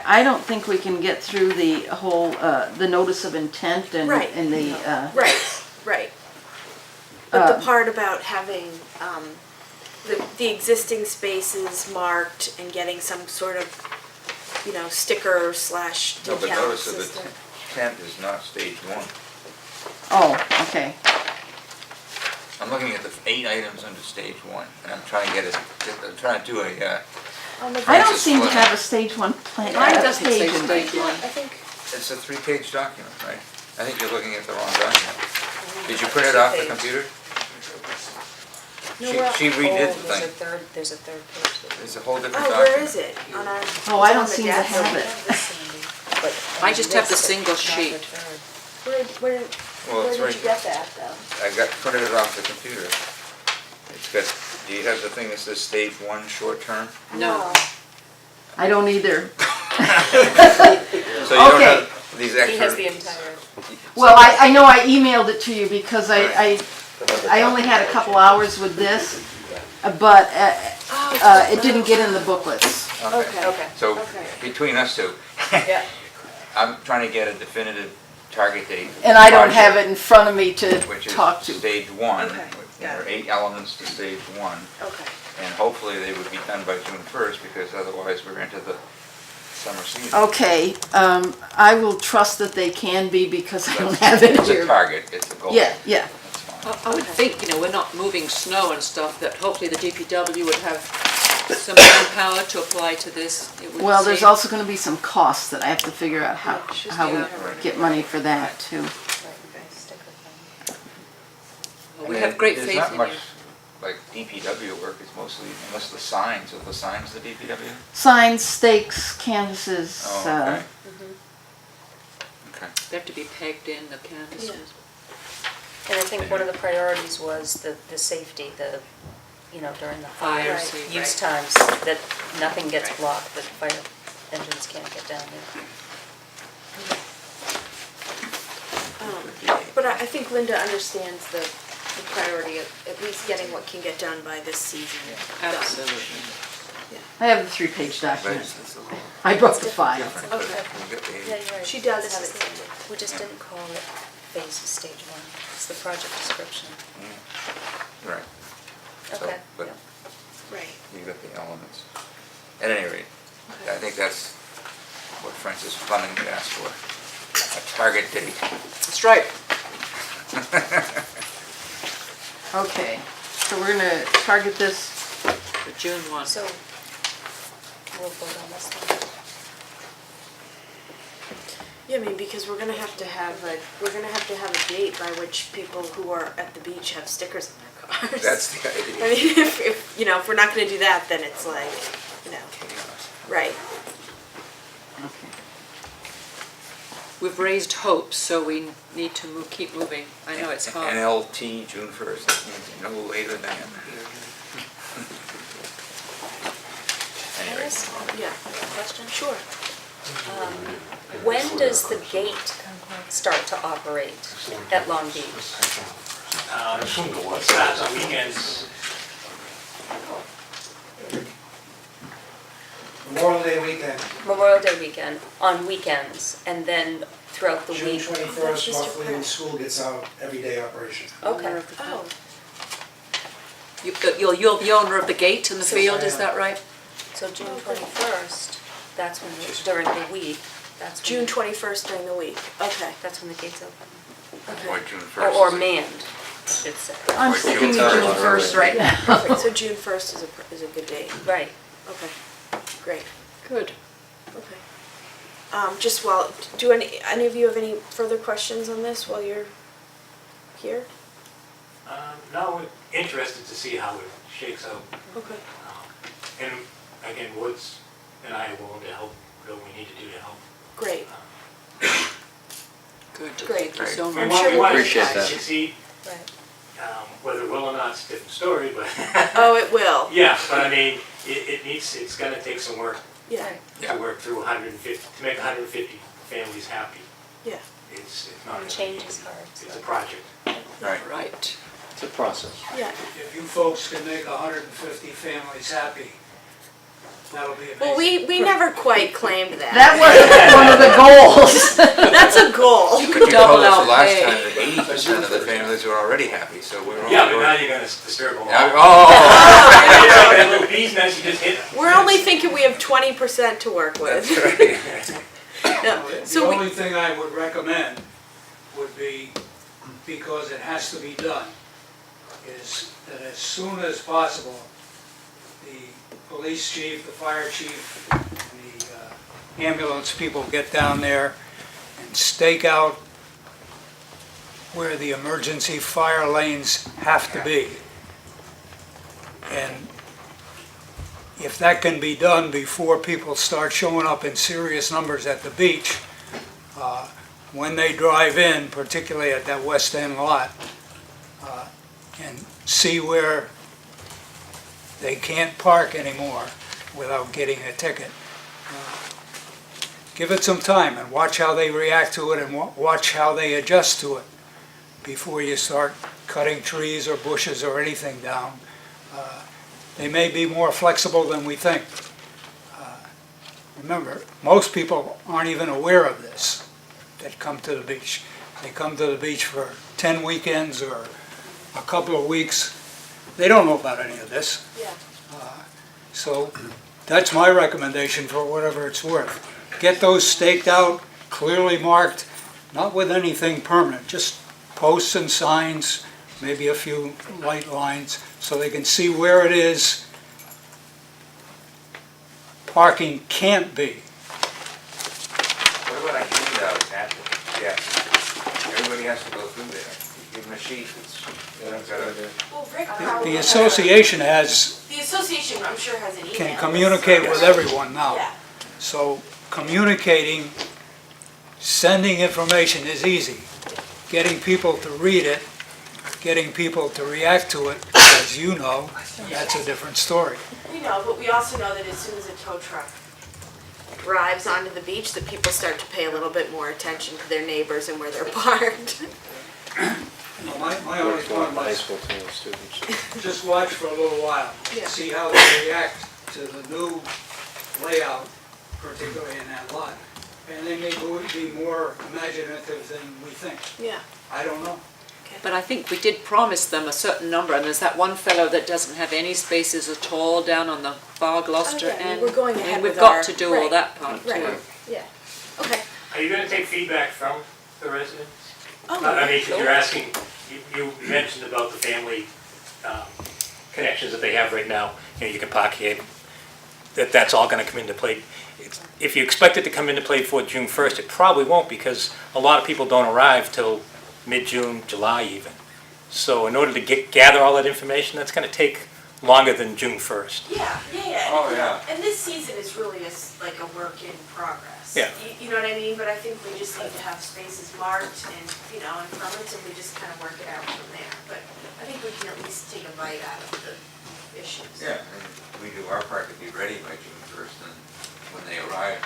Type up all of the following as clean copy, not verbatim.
I don't think we can get through the whole, the notice of intent and, Right. and the, Right. But the part about having the existing spaces marked and getting some sort of, sticker slash No, but decal notice of system. intent is not stage one. oh, okay. I'm looking at the 8 items under stage one, and I'm trying to get it, I'm trying to do a, I don't seem to have a stage one plan. Mine doesn't say page in my- stage one. I think. it's a 3-page document, right? I think you're looking at the wrong document. Did you print it off the computer? No, well- She redid the There's a thing. third page. It's a whole different Oh, document. where is it? On our. Oh, I it's don't on the seem to desk? have it. I just have the single sheet. Where Well, it's did right you get that though? I printed it off the computer. It's got, do you have the thing that says stage one, short term? No. I don't either. So you don't Okay. have these extra. He has the entire. Well, I know I emailed it to you because I only had a couple hours with this, but it didn't get in the booklets. Okay. So Okay. between us two, Yeah. I'm trying to get a definitive target date. And I don't have it in front of me to Which is talk to. stage one. Okay, There got are it. 8 elements to stage one. Okay. And hopefully they would be done by June 1st, because otherwise we're into the summer season. Okay, I will trust that they can be because I don't have it It's a here. target, it's a goal. Yeah, yeah. That's fine. I would think, we're not moving snow and stuff, that hopefully the DPW would have some manpower to apply to this. It would Well, there's seem. also gonna be some costs that I have to figure out how we get money for that too. Well, we have great There's faith not in much, you. like DPW work, it's mostly, unless the signs, are the signs the DPW? Signs, stakes, canvases, Oh, okay. Okay. They have to be pegged in, the canvases. And I think one of the priorities was the safety, during the fire Fires, use right. times, that nothing gets blocked, that fire engines can't get down there. But I think Linda understands the priority of at least getting what can get done by this season done. Absolutely. I have the 3-page But document. it's I brought the file. different, but Okay. you get the- Yeah, you're right. She does This have is it. the- We just didn't call it phase stage one. It's the project description. Right. So, Okay. but yeah. Right. you got the elements. At any rate, I think that's what Francis Fleming would ask for, a target date. That's right. Okay, so we're gonna target this. For June 1. So, we'll vote on this one. Yeah, because we're gonna have to have a date by which people who are at the beach have stickers on their cars. That's the I idea. mean, if we're not gonna do that, then it's like, right. Okay. We've raised hopes, so we need to keep moving. I know it's hard. NLT, June 1st, that means no later than. Anyway, Yeah. Question? Sure. When does the gate start to operate at Long Beach? Starts on weekends. Memorial Day weekend, Memorial Day weekend, on weekends, and then throughout the June week? 21st, Mr. roughly, when Pratt. school gets out, everyday operation. Okay. Oh, You're the owner of the gate in the field, is that right? So June 21st, that's when, during the week, that's when. June 21st during the week. Okay. That's when the gates open. or June 1st. Or manned, I should say. I'm Or sticking with June June 1st. 1st right now. Perfect. So June 1st is a good date. Right. Okay. Great. Good. Okay. Do any of you have any further questions on this while you're here? No, we're interested to see how it shakes out. Okay. And again, Woods and I are willing to help, whatever we need to do to help. Great. Good. Great. Thank you so We I'm much. sure we'll want to appreciate that. succeed, Right. whether it will or not, it's a different story, but. Oh, it will. Yeah, but I mean, it's gonna take some work Yeah. Right. Yeah. to work through 150, to make 150 families happy. Yeah. It's not gonna And be change easy. is hard. It's a project. Right. Right. It's a process. Yeah. If you folks can make 150 families happy, That'll be amazing. Well, we never quite claimed that. That wasn't one of the goals. That's a goal. But you Double told us our the last pay. time that 80% of the families were already happy, so we were all. Yeah, but now you're gonna disturb them all. Yeah, Oh, oh, that little bee's nest you just hit. We're only thinking we have 20% to work with. that's right. No, The so we, only thing I would recommend would be, because it has to be done, is that as soon as possible, the police chief, the fire chief, and the ambulance people get down there and stake out where the emergency fire lanes have to be. And if that can be done before people start showing up in serious numbers at the beach, when they drive in, particularly at that west end lot, and see where they can't park anymore without getting a ticket. Give it some time and watch how they react to it and watch how they adjust to it before you start cutting trees or bushes or anything down. They may be more flexible than we think. Remember, most people aren't even aware of this that come to the beach. They come to the beach for 10 weekends or a couple of weeks. They don't know about any of this. yeah. So that's my recommendation for whatever it's worth. Get those staked out, clearly marked, not with anything permanent, just posts and signs, maybe a few light lines, so they can see where it is parking can't be. What about a handout at the, yes, everybody has to go through there. You give them a sheet, it's, you know, Well, Rick The association the association, I'm sure, has an email. can communicate with everyone now. Yeah. So communicating, sending information is easy. Getting people to read it, getting people to react to it, as you know, that's a different story. We know, but we also know that as soon as a tow truck drives onto the beach, that people start to pay a little bit more attention to their neighbors and where they're parked. My only point was, just watch for a little while, Yeah. see how they react to the new layout, particularly in that lot. And they may be more imaginative than we think. Yeah. I don't know. But I think we did promise them a certain number, and there's that one fellow that doesn't have any spaces at all down on the far Gloucester Oh, yeah, end. we're going I mean, ahead we've with got our- to do right, all that part too. Right, yeah. Okay. Are you gonna take feedback from the residents? Oh, I mean, 'cause sure. you're asking, you mentioned about the family connections that they have right now. You know, you can park here, that's all gonna come into play. If you expect it to come into play before June 1st, it probably won't, because a lot of people don't arrive till mid-June, July even. So in order to gather all that information, that's gonna take longer than June 1st. Yeah. Oh, yeah. And this season is really like a work in progress. Yeah. You know what I mean? But I think we just need to have spaces marked and, and permits, and we just kind of work it out from there. But I think we can at least take a bite out of the issues. Yeah, and we do our part to be ready by June 1st, and when they arrive,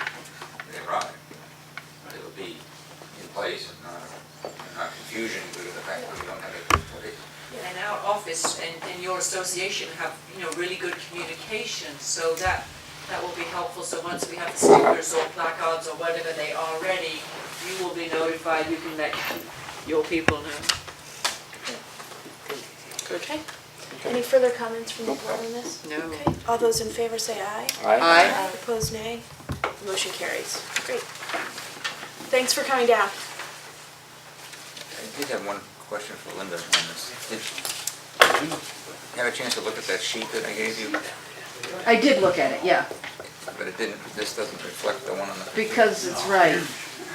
they arrive. But it'll be in place and not confusion due to the fact that we don't have it in place. And our office and your association have, really good communication, so that will be helpful. So once we have the stickers or placards or whatever they are ready, you will be notified, you can let your people know. Okay. Any further comments from the board on this? No. Okay. All those in favor say aye. Aye. Opposed, nay. Motion carries. Great. Thanks for coming down. I did have one question for Linda on this. Did you have a chance to look at that sheet that I gave you? I did look at it, yeah, But this doesn't reflect the one on the... because it's right.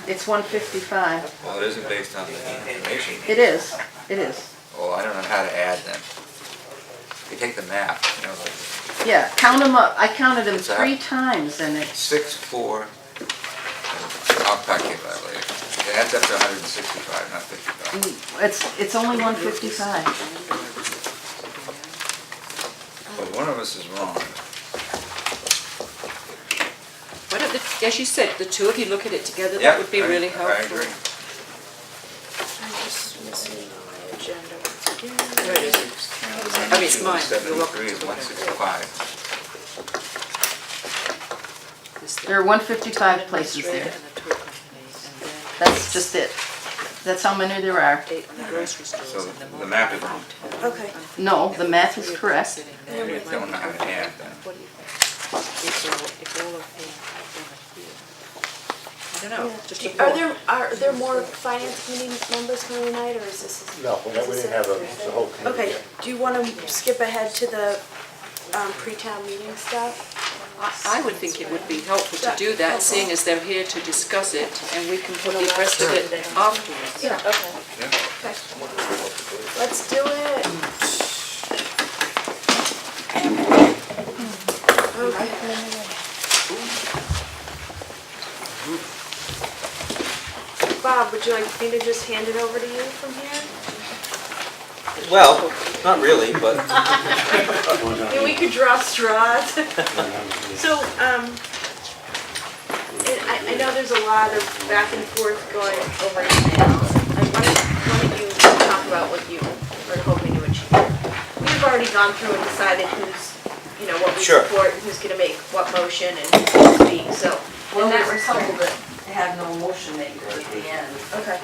It's 155. Well, it isn't based on the information. It is. Well, I don't know how to add them. If you take the map, Yeah, count them up. I counted them What's that? 3 times and it's, 6, 4, I'll calculate that later. It adds up to 165, not 55. it's only 155. But one of us is wrong. Why don't as you said, the two of you look at it together, Yeah, that would be really helpful. I agree. I'm just missing my agenda once again. Where is it? I mean, it's mine. You're welcome 73 is to whatever. 165. There are 155 places there. That's just it. That's how many there are. So the map is wrong. Okay. No, the math is correct. Maybe it's don't know how to add then. I don't know, just a Are there more finance committee members coming tonight, or is this? No, we didn't have the whole committee Okay, yet. do you wanna skip ahead to the, pre-town meeting stuff? I would think it would be helpful to do that, seeing as they're here to discuss it, and we can put the rest of it afterwards. Yeah, okay. Okay. Let's do it. Bob, would you like me to just hand it over to you from here? Well, not really, but Yeah, we could draw straws. So, I know there's a lot of back and forth going over emails. Why don't you talk about what you are hoping to achieve? We've already gone through and decided who's, what we Sure. support, and who's gonna make what motion and who's gonna speak, so. Well, in that there's a respect- couple that have no motion makers at the end. Okay.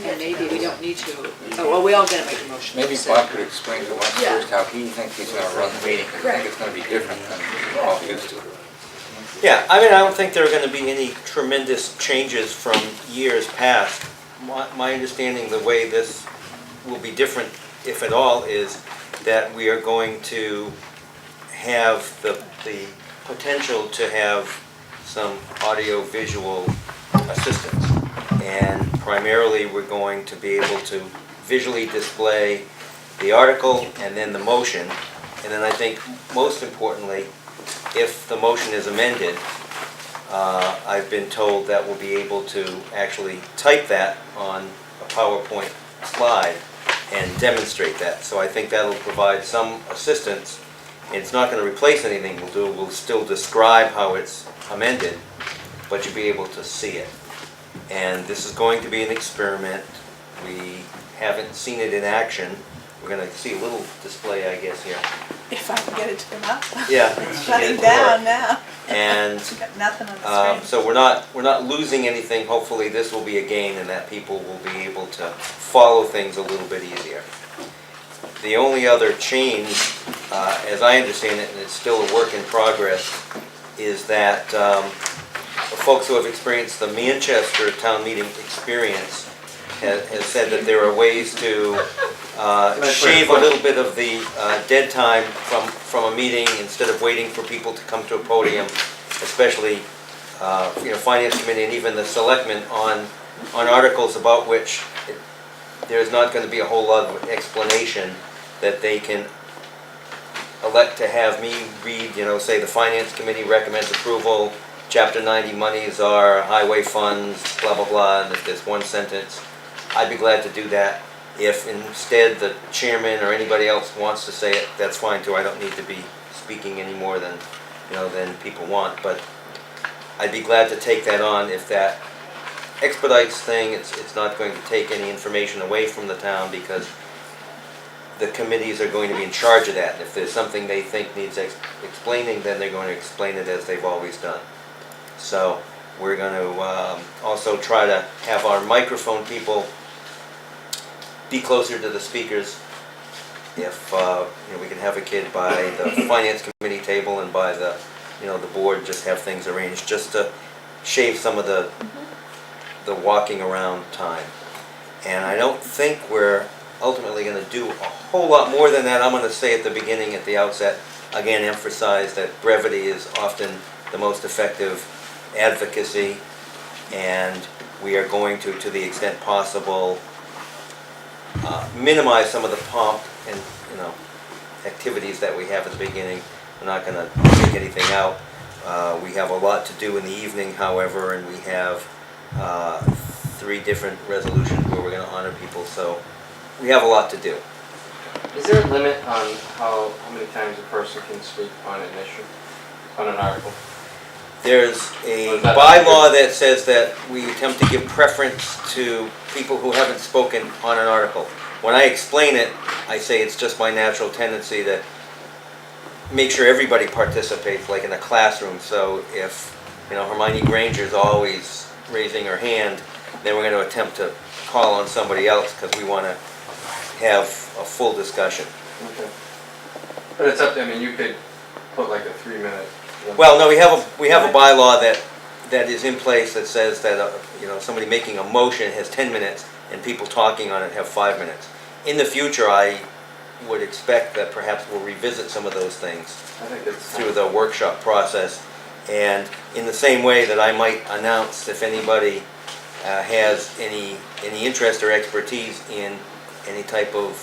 And maybe we don't need to, oh, well, we all gonna make a motion. Maybe Bob could explain to us Yeah. first how he thinks he's gonna run the meeting, because I think it's gonna be different than we're all used to. yeah, I mean, I don't think there are gonna be any tremendous changes from years past. My understanding, the way this will be different, if at all, is that we are going to have the potential to have some audio-visual assistance. And primarily, we're going to be able to visually display the article and then the motion. And then I think most importantly, if the motion is amended, I've been told that we'll be able to actually type that on a PowerPoint slide and demonstrate that. So I think that'll provide some assistance. It's not going to replace anything we'll do. We'll still describe how it's amended, but you'll be able to see it. And this is going to be an experiment. We haven't seen it in action. We're going to see a little display, I guess, here. If I can get it to come up. Yeah. It's shutting down now. And Got nothing on the screen. so we're not losing anything. Hopefully this will be a gain and that people will be able to follow things a little bit easier. The only other change, as I understand it, and it's still a work in progress, is that folks who have experienced the Manchester town meeting experience has said that there are ways to shave a little bit of the dead time from a meeting instead of waiting for people to come to a podium, especially Finance Committee and even the Selectmen on articles about which there's not going to be a whole lot of explanation, that they can elect to have me read, say the Finance Committee recommends approval, Chapter 90 monies are highway funds, blah, blah, blah, and there's one sentence. I'd be glad to do that. If instead the chairman or anybody else wants to say it, that's fine too. I don't need to be speaking any more than people want, but I'd be glad to take that on if that expedites thing. It's not going to take any information away from the town because the committees are going to be in charge of that. And if there's something they think needs explaining, then they're going to explain it as they've always done. So we're going to also try to have our microphone people be closer to the speakers. If we can have a kid by the Finance Committee table and by the the board, just have things arranged just to shave some of the walking around time. And I don't think we're ultimately going to do a whole lot more than that. I'm going to say at the beginning, at the outset, again, emphasize that brevity is often the most effective advocacy, and we are going to the extent possible, minimize some of the pomp and activities that we have at the beginning. We're not going to take anything out. We have a lot to do in the evening, however, and we have 3 different resolutions where we're going to honor people, so we have a lot to do. Is there a limit on how many times a person can speak on an issue, on an article? There's a bylaw that says that we attempt to give preference to people who haven't spoken on an article. When I explain it, I say it's just my natural tendency to make sure everybody participates, like in a classroom. So if Hermione Granger's always raising her hand, then we're gonna attempt to call on somebody else because we wanna have a full discussion. Okay. But it's up to, you could put like a 3-minute. Well, no, we have a bylaw that is in place that says that, somebody making a motion has 10 minutes and people talking on it have 5 minutes. In the future, I would expect that perhaps we'll revisit some of those things I think it's through the workshop process. And in the same way that I might announce if anybody has any interest or expertise in any type of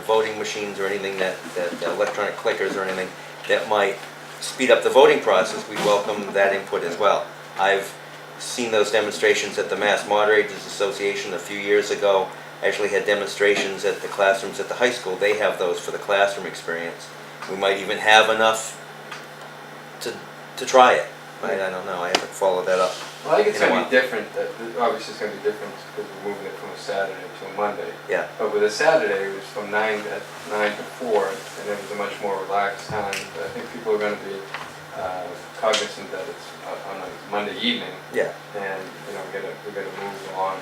voting machines or anything that electronic clickers or anything that might speed up the voting process, we welcome that input as well. I've seen those demonstrations at the Mass Moderators Association a few years ago. I actually had demonstrations at the classrooms at the high school. They have those for the classroom experience. We might even have enough to try it. Right? I don't know. I haven't followed that up. Well, I think it's in a going to while. be different. Obviously, it's going to be different because we're moving it from a Saturday to a Monday. Yeah. But with a Saturday, it was from 9 to 4, and it was a much more relaxed time. But I think people are going to be cognizant that it's on a Monday evening, Yeah. and we got to move along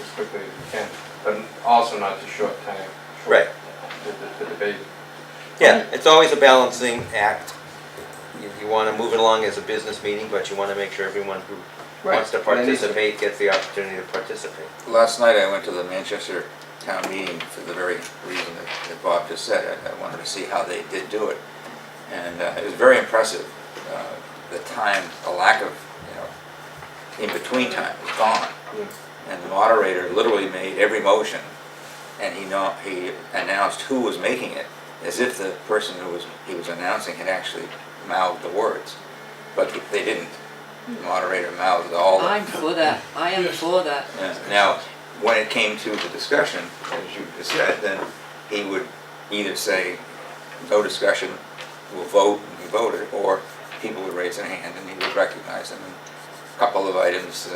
as quickly as we can, but also not to short Right. the debate. Yeah, it's always a balancing act. You want to move it along as a business meeting, but you want to make sure everyone who wants to participate gets the opportunity to participate. Last night I went to the Manchester town meeting for the very reason that Bob just said. I wanted to see how they did do it. And it was very impressive. The time, the lack of, in between time was gone. And the moderator literally made every motion, and he announced who was making it, as if the person he was announcing had actually mouthed the words. But they didn't. The moderator mouthed all the... I'm for that, I am for that. Now, when it came to the discussion, as you just said, then he would either say, no discussion, we'll vote, and we voted, or people would raise their hand and he would recognize them. And a couple of items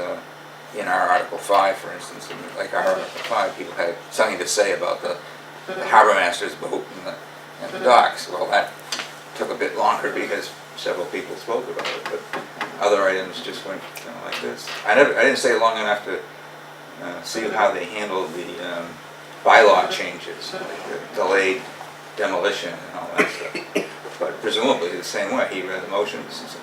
in our Article 5, for instance, like our Article 5, people had something to say about the harbor master's boat and the docks. Well, that took a bit longer because several people spoke about it, but other items just went like this. I didn't stay long enough to see how they handled the bylaw changes, like the delayed demolition and all that stuff. But presumably the same way, he read the motions.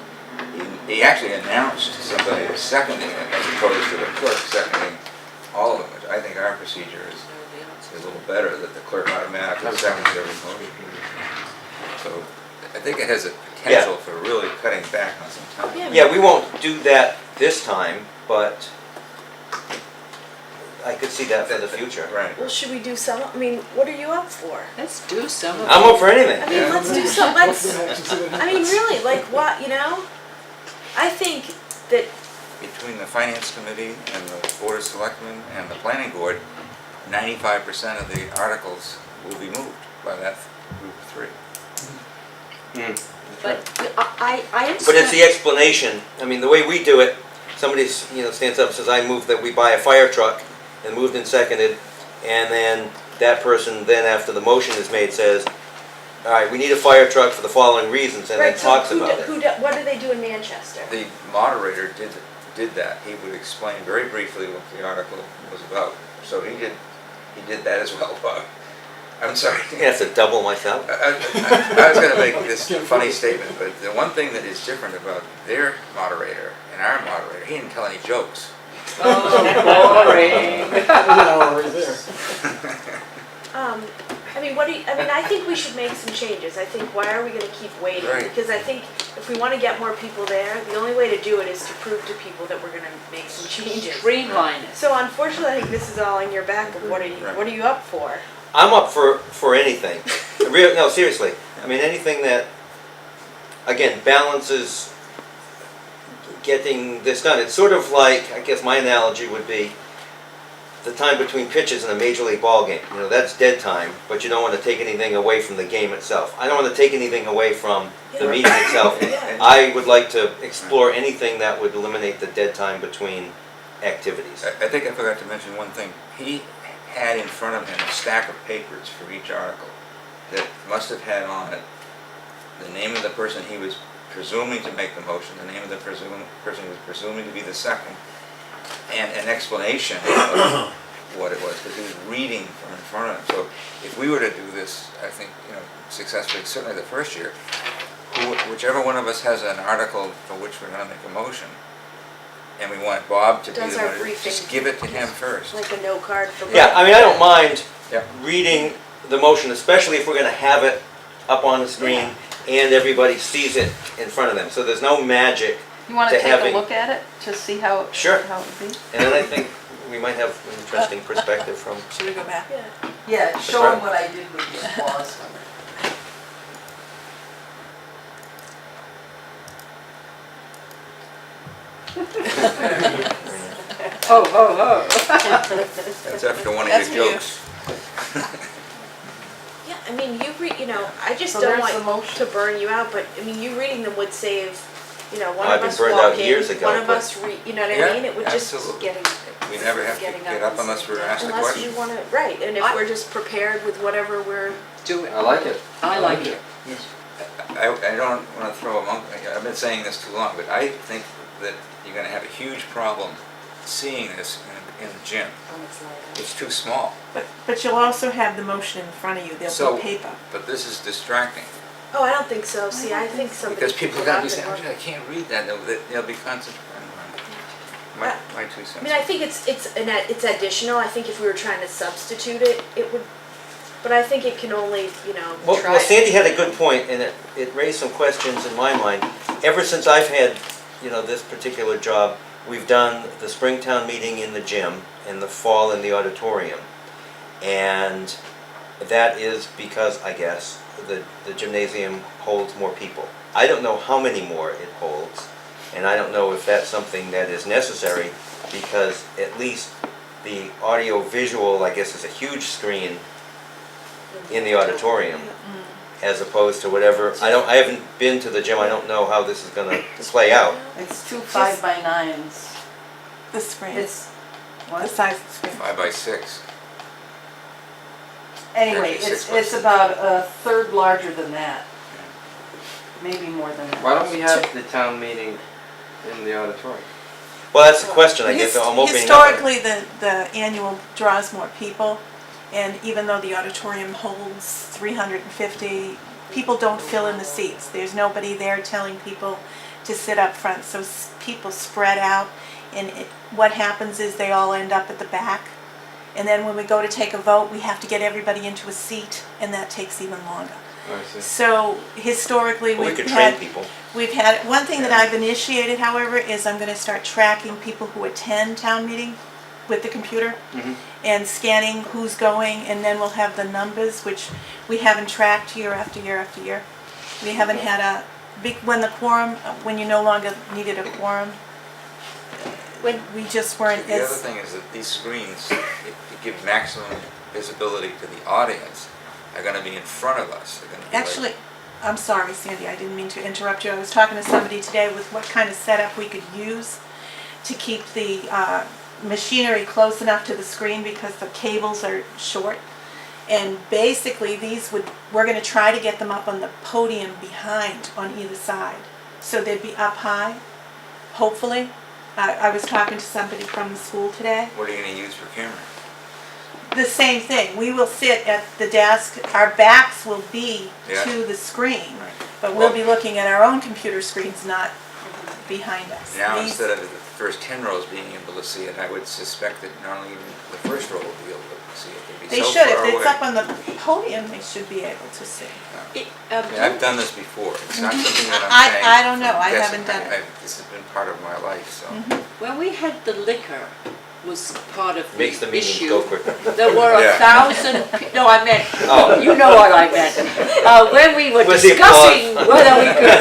He actually announced somebody was seconding it as opposed to the clerk seconding all of them, which I think our procedure is a little better, that the clerk automatically seconds every motion. So I think it has a potential for really cutting back on some time. Yeah, we won't do that this time, but I could see that for the future. Right. Well, should we do some, what are you up for? Let's do some of it. I'm up for anything. Let's do some, really, like what, I think that, Between the Finance Committee and the Board of Selectmen and the Planning Board, 95% of the articles will be moved by that group of 3. but I understand. But it's the explanation. The way we do it, somebody stands up and says, I move that we buy a fire truck, and moved and seconded, and then that person then after the motion is made says, all right, we need a fire truck for the following reasons, and then talks about it. What do they do in Manchester? The moderator did that. He would explain very briefly what the article was about. So he did that as well, Bob. I'm sorry. I have to double myself. I was going to make this funny statement, but the one thing that is different about their moderator and our moderator, he didn't tell any jokes. Oh, boring. I think we should make some changes. I think, why are we gonna keep waiting? Right. Because I think if we wanna get more people there, the only way to do it is to prove to people that we're gonna make some changes. Streamline it. So unfortunately, I think this is all in your back of what are you up for? I'm up for anything. No, seriously. Anything that, again, balances getting this done. It's sort of like, I guess my analogy would be the time between pitches in a Major League ball game. That's dead time, but you don't want to take anything away from the game itself. I don't want to take anything away from the meeting itself. I would like to explore anything that would eliminate the dead time between activities. I think I forgot to mention one thing. He had in front of him a stack of papers for each article that must have had on it the name of the person he was presuming to make the motion, the name of the person who's presuming to be the second, and an explanation of what it was, because he was reading from in front of him. So if we were to do this, I think, successfully, certainly the first year, whichever one of us has an article for which we're gonna make a motion, and we want Bob to be the Does our one, briefing. just give it to him first. Like a note card for. Yeah, I mean, I don't mind Yeah. reading the motion, especially if we're gonna have it up on the screen and everybody sees it in front of them. So there's no magic. You wanna To take a having- look at it to see how it Sure. would be? And then I think we might have an interesting perspective from, Should we go back? Yeah, show right. them what I did with the applause. Ho, ho, ho. That's after one That's of for your you. jokes. Yeah, I mean, I just So don't there's the want motion. to burn you out, but, I mean, you reading them would save, one I've of been us burned out walking, years ago, one of but- us you know what Yeah, I mean? It would just, absolutely. Getting. We never have to getting get up unless we're asked a unless question. you wanna, right, and if we're just prepared with whatever we're, Do it. I like it. I like it. I don't want to throw a monkey, I've been saying this too long, but I think that you're going to have a huge problem seeing this in the gym. It's too small. But you'll also have the motion in front of you, there'll So- be paper. But this is distracting, oh, I don't think so, see, I think somebody. because people are could going to be get saying, up "Oh, I can't read that," they'll be concentrating. My 2 cents. I mean, I think it's additional, I think if we were trying to substitute it, it would, but I think it can only, well, try. well, Sandy had a good point, and it raised some questions in my mind. Ever since I've had, this particular job, we've done the Springtown meeting in the gym, and the fall in the auditorium. And that is because, I guess, the gymnasium holds more people. I don't know how many more it holds, and I don't know if that's something that is necessary, because at least the audio-visual, I guess, is a huge screen in the auditorium, as opposed to whatever, I haven't been to the gym, I don't know how this is gonna play out. It's 2 5x9s. The screen, It's, the what? size of the screen. 5 by 6. Anyway, Actually, 6 by it's 6. about a third larger than that. Maybe more than that. Why don't we have the town meeting in the auditorium? Well, that's the question, I guess, I'm opening up. Historically, the annual draws more people, and even though the auditorium holds 350, people don't fill in the seats. There's nobody there telling people to sit up front, so people spread out, and what happens is they all end up at the back. And then when we go to take a vote, we have to get everybody into a seat, and that takes even longer. I see. So historically, Well, we we've could train had, people. one thing that I've initiated, however, is I'm gonna start tracking people who attend town meeting with the computer Mhm. and scanning who's going, and then we'll have the numbers, which we haven't tracked year after year after year. We haven't had a big, when you no longer needed a quorum, when we just weren't The other as, thing is that these screens, to give maximum visibility to the audience, are going to be in front of us. They're gonna be like- actually, I'm sorry, Sandy, I didn't mean to interrupt you. I was talking to somebody today with what kind of setup we could use to keep the machinery close enough to the screen because the cables are short. And basically, we're gonna try to get them up on the podium behind on either side. So they'd be up high, hopefully. I was talking to somebody from the school today. What are you going to use for camera? The same thing, we will sit at the desk, our backs will be Yeah. to the screen, Right. but we'll be looking at our own computer screens, not behind us. Now, These- instead of the first 10 rows being able to see it, I would suspect that not only even the first row will be able to see it. They'll be They so should, far if it's away. up on the podium, they should be able to see. Yeah, I've done this before. It's not something that I'm I- saying. I don't know. from I guessing. haven't done it. This has been part of my life, so. When we had the liquor was part of Makes the the meetings issue. go quicker. There were Yeah. 1,000, no, I meant, Oh. you know what I meant. When we were Where's the discussing whether we could,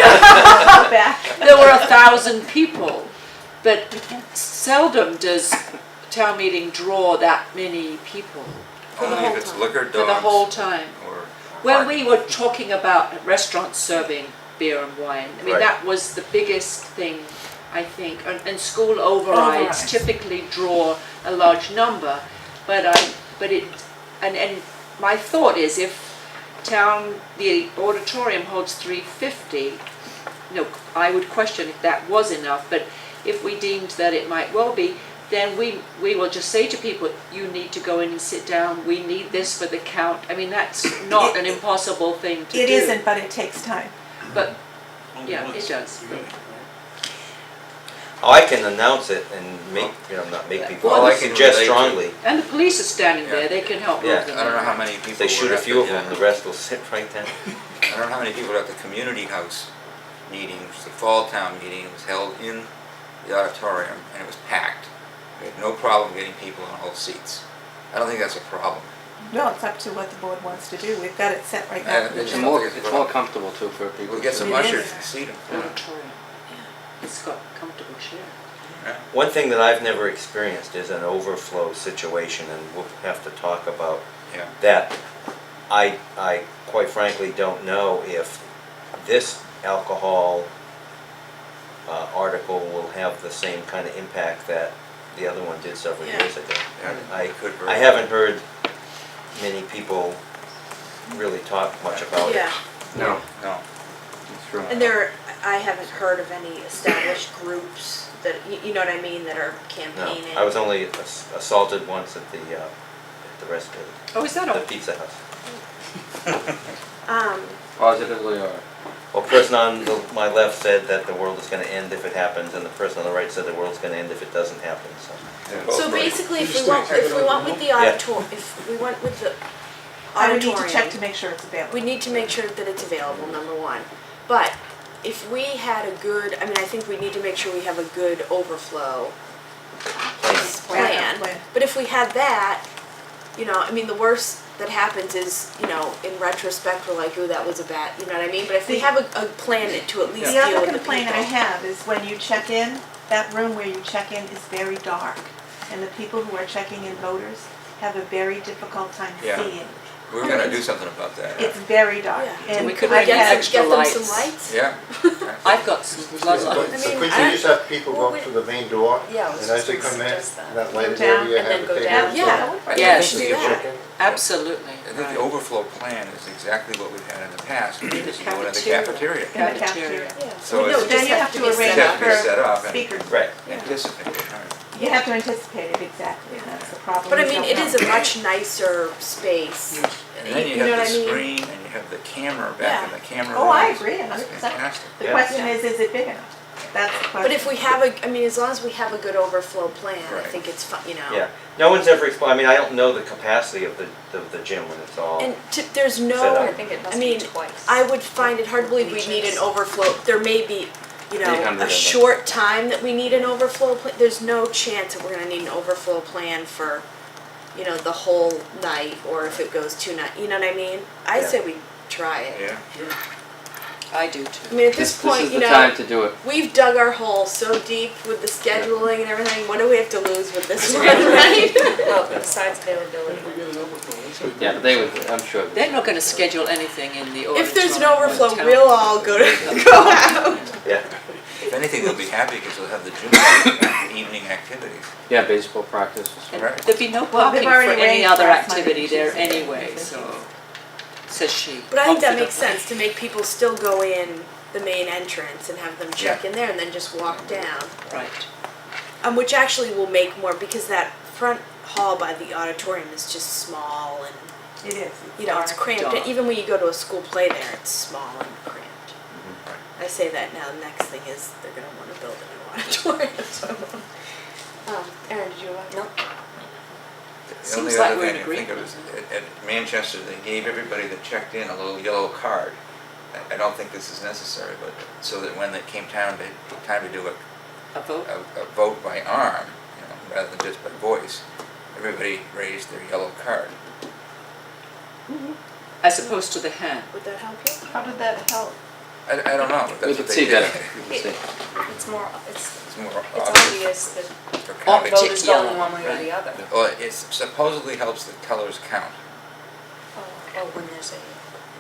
Back. there were 1,000 people, but seldom does town meeting draw that many people Only if it's liquor, for the whole dogs, time. or. When parking. we were talking about restaurants serving beer and wine, I mean, Right. that was the biggest thing, I think, and school overrides typically draw a large number, and my thought is if the auditorium holds 350, I would question if that was enough, but if we deemed that it might well be, then we will just say to people, you need to go in and sit down, we need this for the count. I mean, that's not an impossible thing to do. It isn't, but it takes time. But, yeah, it does. Oh, I can announce it and make, not make people, Well, I I can suggest relate to- strongly. And the police are standing there, they can help Yeah. move them I don't know how around. many people. They shoot were a at few of the, them, the rest will sit right down. I don't know how many people were at the community house meeting, which was the fall town meeting. It was held in the auditorium and it was packed. We had no problem getting people in all seats. I don't think that's a problem. No, it's up to what the board wants to do. We've got it set right now. It's It's more comfortable too for people. We'll get some It ushers is. to seat them. Auditorium. It's got comfortable chairs. One thing that I've never experienced is an overflow situation, and we'll have to talk about Yeah. that. I quite frankly don't know if this alcohol article will have the same kind of impact that the other one did several years ago. Yeah, it could very I haven't heard many people really talk much about it. Yeah, No, No. it's true. and I haven't heard of any established groups that, you know what I mean, that are No, campaigning. I was only assaulted once at the restaurant, Oh, is that the all? Pizza Hut. Positively or? Well, person on my left said that the world is gonna end if it happens, and the person on the right said the world's gonna end if it doesn't happen, so. Both So right. basically, if we want with the auditorium, if we went with the I would need to check auditorium, to make sure it's available. we need to make sure that it's available, number one. But if we had a good, I think we need to make sure we have a good overflow plan. But if we had that, the worst that happens is, in retrospect, we're like, ooh, that was a bad, you know what I mean? But if we have a plan to at least The deal other with the complaint I people. have is when you check in, that room where you check in is very dark. And the people who are checking in voters have a very difficult time Yeah. seeing. We were gonna do something about that. It's very dark. Yeah. And We could I've get had- extra Get them lights. some lights? Yeah. I've got some floodlights. I But mean, couldn't I- you just have people Well, go up to the main door? Yeah, I was And as just they gonna come in, suggest that. that lighted Go down area, and have then a go table. down. Yeah. Yes. Do that. Absolutely. I think the overflow plan is exactly what we've had in the past, we just do it in the Cafeteria. cafeteria. In the cafeteria. Yeah. So No, it's it Then just you has have to to be arrange set up. Have to be set up for and- speakers. Right. anticipated, right. You have to anticipate it, exactly, that's the problem. But I We mean, don't it know. is a much nicer space. And then you know have what the I mean? screen and you have the camera back in the camera room. Oh, I agree, 100%. It's fantastic. The Yeah. question is it big enough? That's the question. But if we have as long as we have a good overflow plan, I Right. think it's fun, Yeah, no one's ever explained, I don't know the capacity of the gym when it's all. And there's Set no, up. I think it must I mean, be twice. I would find it hard to believe we need an overflow. There may be, 800 of a them. short time that we need an overflow plan. There's no chance that we're gonna need an overflow plan for, the whole night, or if it goes 2 nights, you know what I mean? I Yeah. say we try it. Yeah. I do I too. mean, at this This point, is the time to do it. we've dug our hole so deep with the scheduling and everything. What do we have to lose with this one, right? Well, besides availability. Yeah, but they would, I'm sure. They're not gonna schedule anything in the auditorium. If there's an overflow, Town. we'll all go out. Yeah, If anything, they'll be happy because they'll have the gym for evening activities. Yeah, baseball practice. And Right. there'd be no Well, they've parking for already any arranged other last Monday, activity there Tuesday, anyway, Wednesday, so, Tuesday. says she. But I think that confidently. makes sense, to make people still go in the main entrance and have them check in there and then just walk down. Right. Which actually will make more, because that front hall by the auditorium is just small and, It is. it's cramped. Dark. And even when you go to a school play there, it's small and cramped. I say that now, the next thing is they're gonna wanna build a new auditorium, so. Erin, did you have? No. The only Seems like other we're in thing I think of is at Manchester, they gave everybody that checked in a little yellow card. I don't think this is necessary, but so that when it came time to do A vote? a vote by arm, rather than just by voice, everybody raised their yellow card. As opposed to the hand. Would that help you? How did that help? I don't know, but We that's could what they see did. better. We could see. It's more, it's It's more it's obvious. obvious that for all counting. voters yellow, going one way or the right. other. Well, it supposedly helps the colors count, Oh, when there's a.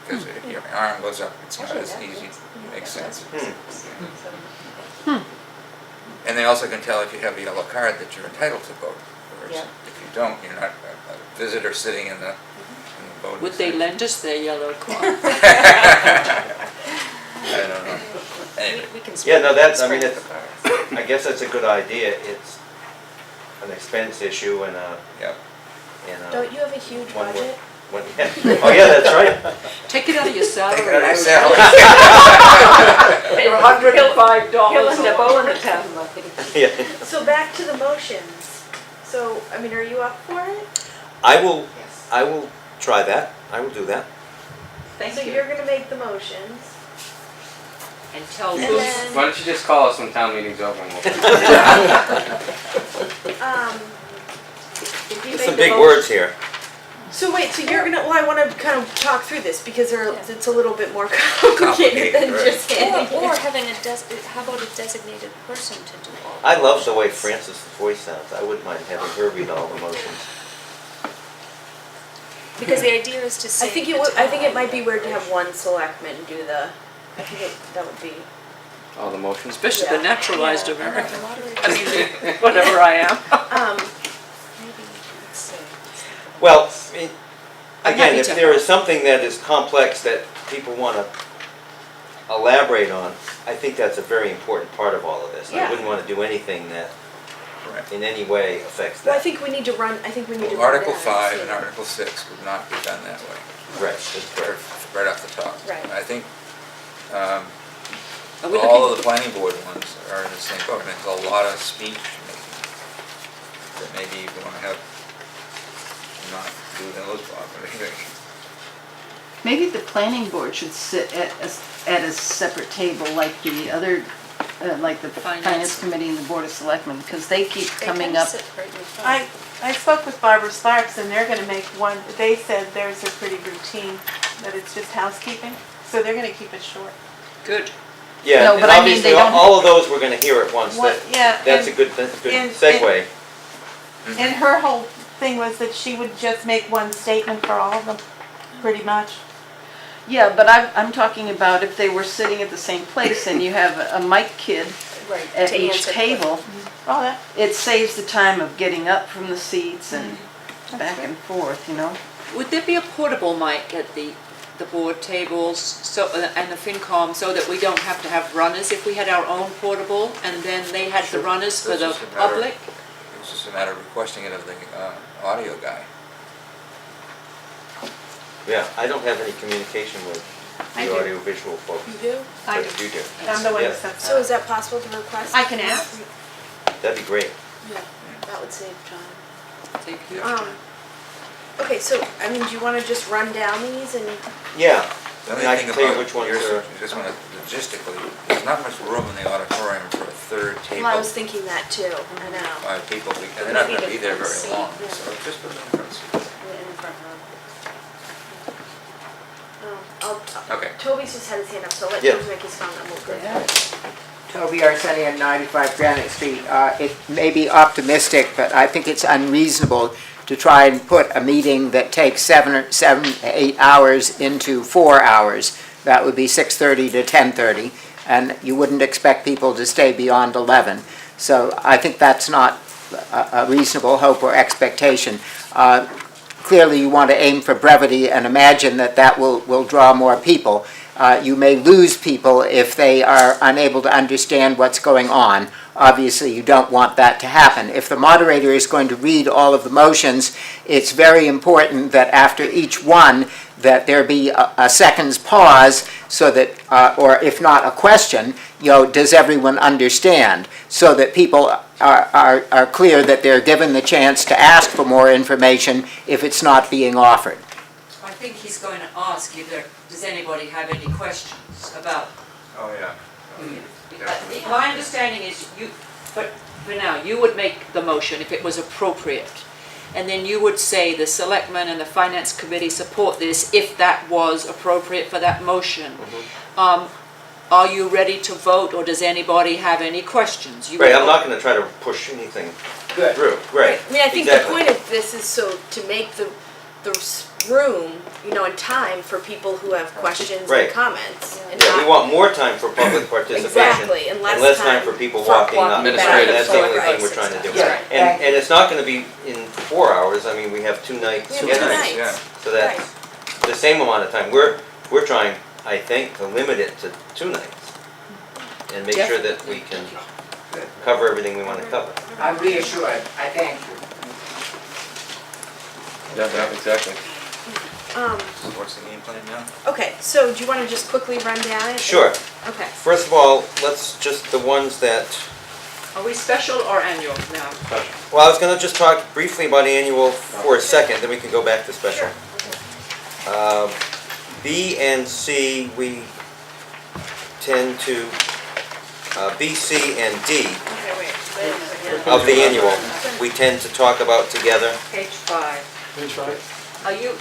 because if your arm goes up, it's not Actually, as that easy, makes that's- sense. So- And they also can tell if you have a yellow card that you're entitled to vote. Whereas Yeah. if you don't, you're not a visitor sitting in the voting. Would they station. lend us their yellow card? I don't know. Anyway. We can Yeah, no, that's, I spread mean, it it's, apart. I guess that's a good idea. It's an expense issue and Yeah. Don't you have a huge One more. budget? Oh, yeah, that's right. Take it out of your salary. Take it out of your I would salary. Pay $105 You'll end up or owing the town money. Yeah. So back to the motions. So, I mean, are you up for it? I will try that. I will do that. Thank So you. you're gonna make the motions. And tell And who's, then, Why don't you just call us when town meeting's over and we'll. if you There's make some the big motion- words here. So wait, so you're gonna, well, I wanna kind of talk through this because it's a little bit more complicated than Complicated, right. just handing Or it. having how about a designated person to do all? I love the way Francis' voice sounds. I wouldn't mind having her read all the motions. Because the idea is to I save think the I think it time. might be weird to have one selectman do the, I think that would be. All the motions. especially Yeah. the naturalized Yeah, I know, American, the moderator I just- mean, whatever I am. Maybe, let's see. Well, I mean, I'm again, happy if to there is something that is complex that people want to elaborate on, I think that's a very important part of all of this. I Yeah. wouldn't want to do anything that Right. in any way affects Well, I that. think we need to run Well, down Article and 5 see. and Article 6 would not be done that way. Right, that's Right correct. right off the top. Right. I think Are we all looking- of the planning board ones are in the same boat. I mean, there's a lot of speech making that maybe you want to have not do those properly. Maybe the planning board should sit at a separate table like the other, like the Finance. finance committee and the board of selectmen, because they keep They coming kinda up. sit right in front. I spoke with Barbara Sparks and they're gonna make one, they said theirs are pretty routine, that it's just housekeeping, so they're gonna keep it short. Good. Yeah, No, and but I mean, obviously, they don't- all of those we're going to hear at once. What, yeah. That's a and- good and- segue. And her whole thing was that she would just make one statement for all of them, pretty much. Yeah, but I'm talking about if they were sitting at the same place and you have a mic kid Right, at to each answer table, Oh, that, it saves the time of getting up from the seats and That's back right. and forth, you know? Would there be a portable mic at the board tables so and the FinCom so that we don't have to have runners if we had our own portable and then they had the runners for It's the just a matter of- public? It's just a matter of requesting it of the audio guy. Yeah, I don't have any communication with I the do. audiovisual folks. You do? I But do. you do. I'm the one Yeah. that sets So that. is that possible to request? I can ask. That'd be great. Yeah, that would save time. Thank you. Okay, so, I mean, do you wanna just run down these and, Yeah. The I mean, only I thing can tell you about which ones yours, are. you just want to logistically, there's not much room in the auditorium for a third table. well, I was thinking that too, I know. 5 people, and they're not going to Maybe be there the very seat, long, yeah. so just put them in front seat. in the front row. Okay. Toby's just had his hand up, so let Yeah. Toby make his phone and we'll go. Yeah. Toby Arsenio, 95 Granite Street. It may be optimistic, but I think it's unreasonable to try and put a meeting that takes 8 hours into 4 hours. That would be 6:30 to 10:30, and you wouldn't expect people to stay beyond 11. So I think that's not a reasonable hope or expectation. Clearly, you want to aim for brevity and imagine that that will draw more people. You may lose people if they are unable to understand what's going on. Obviously, you don't want that to happen. If the moderator is going to read all of the motions, it's very important that after each one, that there be a second's pause so that, or if not a question, does everyone understand? So that people are clear that they're given the chance to ask for more information if it's not being offered. I think he's going to ask you, does anybody have any questions about? Oh, yeah. My understanding is but for now, you would make the motion if it was appropriate. And then you would say the selectmen and the finance committee support this if that was appropriate for that motion. Are you ready to vote or does anybody have any questions? Right, I'm not going to try to push anything through. Right. I mean, I think the point of this is so to make the room, in time for people who have questions Right. and comments. And Yeah, we not- want more time for public participation. Exactly, and less time time for people for walking up. walking back and That's the forth, only thing right, we're trying to do. exactly. And it's not going to be in 4 hours. I mean, we have 2 nights. We have together. 2 nights. Yeah. So that's the same amount of time. We're trying, I think, to limit it to 2 nights. and make sure that we can cover everything we want to cover. I'm reassured, I thank you. Yeah, exactly. So what's the game plan now? Okay, so do you wanna just quickly run down it? Sure. Okay. First of all, let's just, the ones that, Are we special or annual now? well, I was gonna just talk briefly about annual for a second, then we can go back to special. B and C, we tend to, B, C, and D Okay, wait a minute. of the annual, we tend to talk about together. Page 5. Page 5? Are you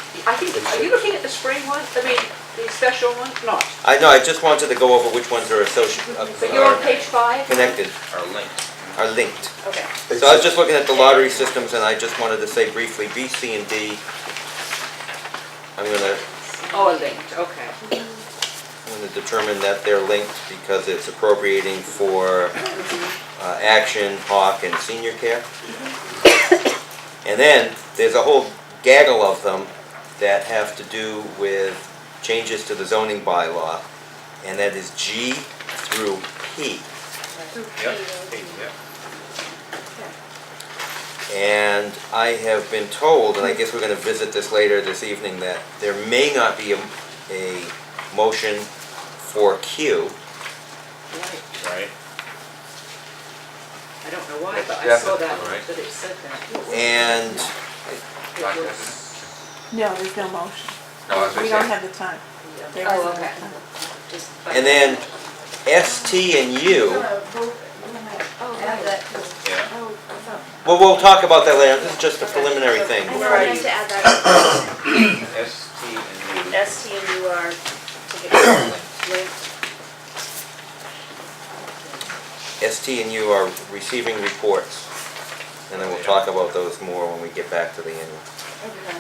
looking at the spring one? I mean, the special one? Not. I know, I just wanted to go over which ones are associated, But you're on page 5? connected, Our link. are linked. Okay. So I was just looking at the lottery systems, and I just wanted to say briefly, B, C, and D, I'm gonna Oh, linked, okay. determine that they're linked because it's appropriating for action, hawk, and senior care. And then, there's a whole gaggle of them that have to do with changes to the zoning bylaw, and that is G through P. Yep. And I have been told, and I guess we're gonna visit this later this evening, that there may not be a motion for Q. Right. I don't know why, That's but I saw definitely that, right. that it said that. And, It was- No, there's no motion. No, as I We don't said, have the time. There Oh, isn't the okay. time. Just- and then S, T, and U, Oh, right. yeah. Oh, I thought, well, we'll talk about that later, this is just a preliminary thing. I know I meant to add that. S, T, and U. S, T, and U are linked. S, T, and U are receiving reports, and then we'll talk about those more when we get back to the annual. Okay.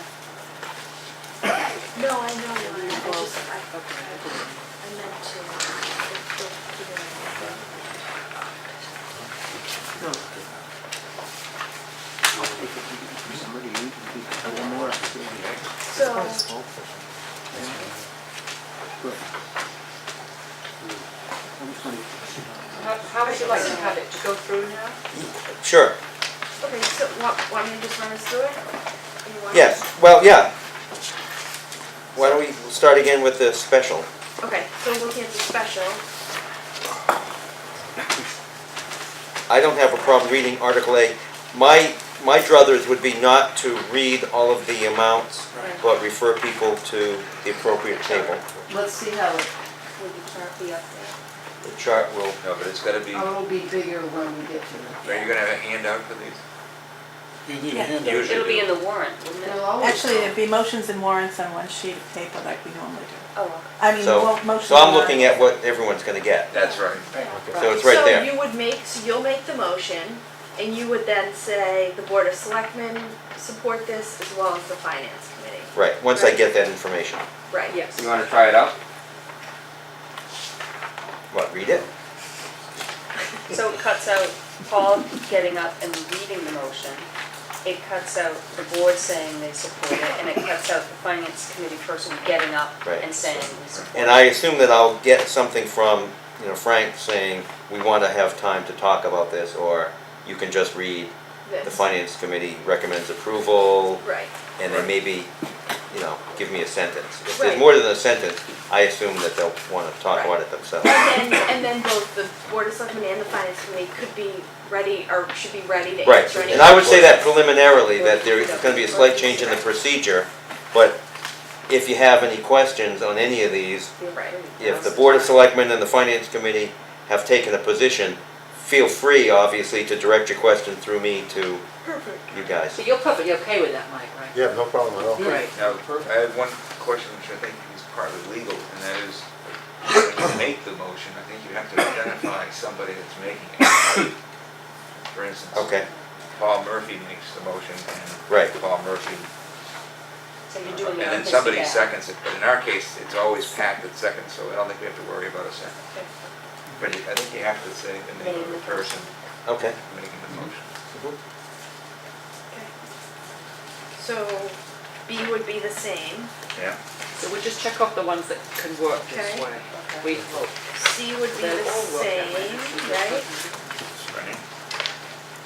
No, I know, I just, I meant to. So, How would you like to have it, to go through now? Sure, okay, so want me to just run us through it? You want- yes, well, yeah. Why don't we start again with the special? Okay, so looking at the special, I don't have a problem reading Article A. My druthers would be not to read all of the amounts, but refer people to the appropriate table. Let's see how it, Would the chart be up there? The chart will, No, but it's gotta be, are it'll be bigger when we get to it. you gonna have a handout for these? You need a Yeah. handout. Usually It'll be do. in the warrant, wouldn't it? It'll always Actually, come. it'd be motions and warrants on one sheet of paper like we normally do. Oh, okay. I mean, so, motions. so I'm and looking warrants. at what everyone's gonna get. That's right. So it's right so there. you would make, so you'll make the motion, and you would then say the Board of Selectmen support this as well as the Finance Committee. Right, once I get that information. Right. Yes. You wanna try it out? What, read it? So it cuts out Paul getting up and reading the motion. It cuts out the board saying they support it, and it cuts out the finance committee person getting up Right. and saying we support it. And I assume that I'll get something from, Frank saying, we want to have time to talk about this, or you can just read, the This. finance committee recommends approval, Right. and then maybe, give me a sentence. If there's Right. more than a sentence, I assume that they'll want to talk Right. about it themselves. And then both the Board of Selectmen and the Finance Committee could be ready, or should be ready to Right, answer any. and I would say that preliminarily, that there's going to be a slight change in the procedure, but if you have any questions on any of these, Right. if the Board of Selectmen and the Finance Committee have taken a position, feel free, obviously, to direct your question through me to Perfect. you guys. So you're perfectly okay with that, Mike, right? Yeah, no problem at all. Great. Now, I have one question which I think is partly legal, and that is, when you make the motion, I think you have to identify somebody that's making it. For instance, Okay, Paul Murphy makes the motion, and right. Paul Murphy, So you're doing it and on then his somebody behalf. seconds it, but in our case, it's always Pat that seconds, so I don't think we have to worry about a second. Okay. But I think you have to say the name of the person Okay. making the motion. So B would be the same. Yeah. So we'll just check off the ones that can work this Okay. way. We hope. C would be They'll the all work that way. same, right? Right.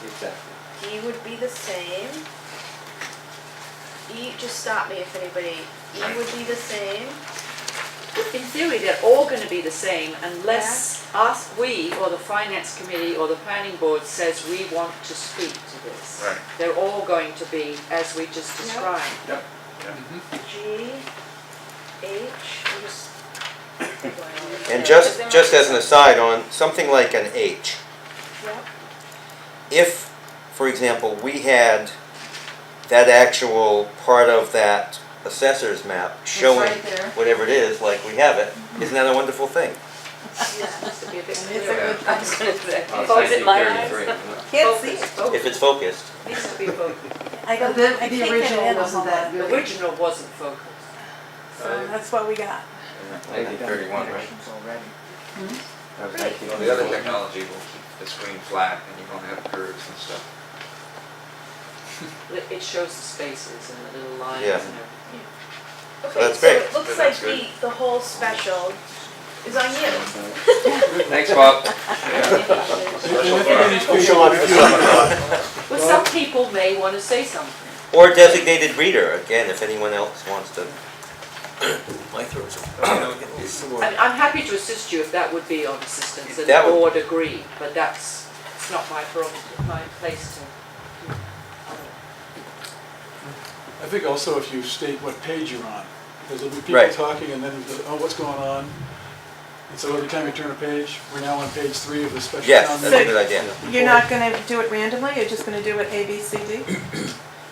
Exactly. D would be the same. E, just stop me if anybody, E would be the same. In theory, they're all gonna be the same unless we, or the finance committee, or the planning board says we want to speak to this. Right. They're all going to be as we just described. G, H, I'm just. And just as an aside on something like an H, Yep. if, for example, we had that actual part of that assessor's map showing right there. whatever it is, like we have it, isn't that a wonderful thing? Has to be a bit It's a clearer. good I was gonna say. Oh, it's Focus it, my eyes. 1933. Can't see it. Focus. If it's focused. Needs to be focused. I don't, The I can't get it original in wasn't on that my- good. The original wasn't focused. So that's what we got. 1931, right? Hmm? That was Great. Well, the other technology will keep the screen flat and you won't have curves and stuff. It shows the spaces and the little lines Yeah. and everything. Okay, That's so great. it looks So like that's good. the whole special is on you. Thanks, Bob. Well, some people may want to say something. Or designated reader, again, if anyone else wants to. My throat's. I'm happy to assist you if that would be of assistance and That the would- board agree, but it's not my prerogative, my place to. I think also if you state what page you're on, because there'll be people Right. talking and then, oh, what's going on? And so every time you turn a page, we're now on page 3 of the special Yes, town that's a meeting. good idea. You're not gonna do it randomly, you're just gonna do it A, B, C, D?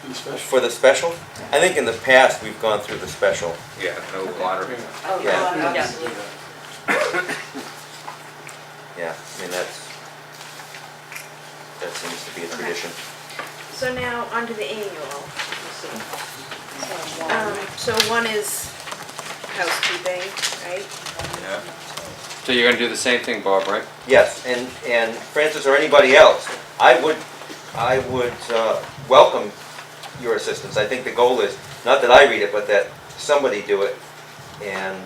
In the special. For the special, I think in the past, we've gone through the special. Yeah, no lottery. Oh, Yeah. no, absolutely. Yeah, I mean, that seems to be a tradition. So now onto the annual. So one is housekeeping, right? Yeah. So you're gonna do the same thing, Bob, right? Yes, and Francis or anybody else, I would welcome your assistance. I think the goal is, not that I read it, but that somebody do it and,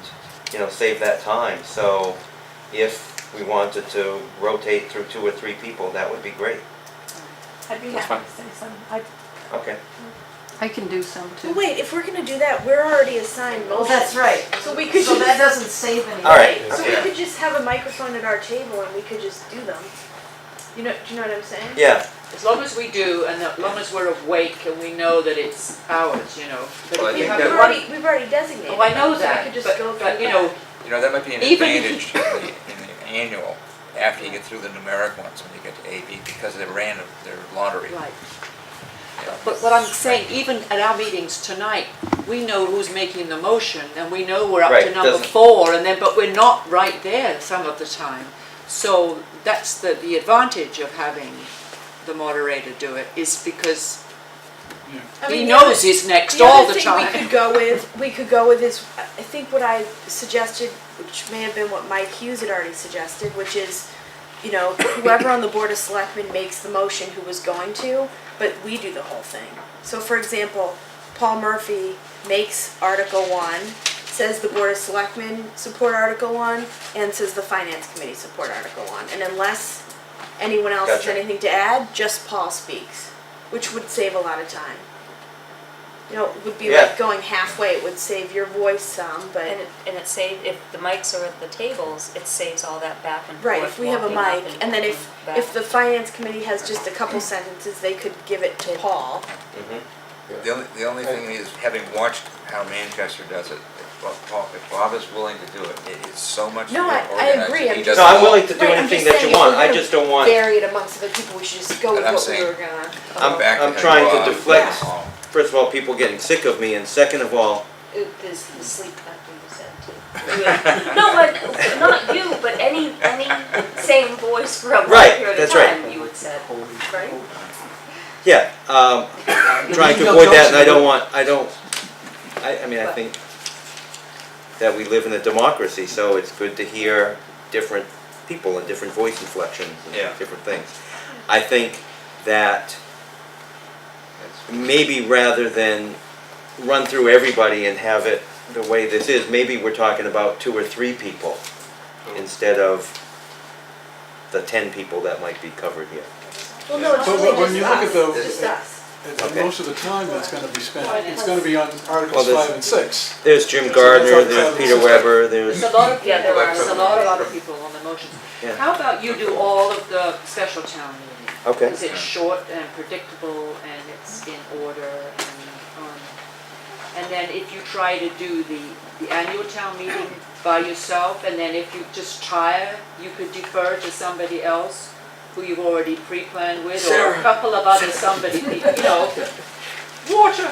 save that time. So if we wanted to rotate through 2 or 3 people, that would be great. I'd be That's happy to say something. Okay. I can do some Well, too. wait, if we're gonna do that, we're already assigned Well, motions. that's right. So we could So just, that doesn't save anything. All right. so we Okay. could just have a microphone at our table and we could just do them. Do you know what I'm saying? Yeah, As long as we do, and as long as we're awake and we know that it's ours, But Well, I if you think have that- one, We've already designated. oh, I know them, so that, we could just but, go through but, that. That might be an Even if advantage in the annual, after you get through the numeric ones, when you get to A, B, because they're random, they're lottery. right. But what I'm saying, even at our meetings tonight, we know who's making the motion, and we know we're up Right, to number doesn't- 4, and then, but we're not right there some of the time. So that's the advantage of having the moderator do it, is because I he mean, knows he's next The all other the thing we time. could go with is, I think what I suggested, which may have been what Mike Hughes had already suggested, which is, whoever on the Board of Selectmen makes the motion who was going to, but we do the whole thing. So for example, Paul Murphy makes Article 1, says the Board of Selectmen support Article 1, and says the Finance Committee support Article 1. And unless anyone else has Gotcha. anything to add, just Paul speaks, which would save a lot of time. It would be Yeah. like going halfway, it would save your voice some, but. And it saves, if the mics are at the tables, it saves all that back and forth. Right, if we have a walking up mic, and then if back. the finance committee has just a couple sentences, they could give it to Paul. The only thing is, having watched how Manchester does it, if Bob is willing to do it, it is so much more No, I organized. agree, I'm He just- does no, it I'm all. willing to do Right, I'm anything just that saying, you if want, we're I gonna just don't want. Vary it amongst the people, we should just go with But I'm what we saying- were gonna. I'm back to I'm having trying to Bob deflect, do it all. first of all, people getting sick of me, and second of all, There's the sleep factor you said too. No, but not you, but any same voice for a long Right, period of that's right. time, you would say, right? yeah, trying to avoid that, and I mean, I think that we live in a democracy, so it's good to hear different people and different voice inflections and Yeah. different things. I think that maybe rather than run through everybody and have it the way this is, maybe we're talking about 2 or 3 people instead of the 10 people that might be covered here. Well, no, it's But really when you look at just us, the- just us. Okay. Most of the time that's gonna be spent, it's gonna be on Well, Articles there's- 5 and 6. There's Jim So Gardner, that's there's outside Peter of the Weber, there's, There's a lot of Yeah, people, there are. there's a lot of people on the motions. Yeah. How about you do all of the special town meeting? okay. Because it's short and predictable and it's in order and then if you try to do the annual town meeting by yourself and then if you just tire, you could defer to somebody else who you've already pre-planned with or a couple of other somebody, you know, water.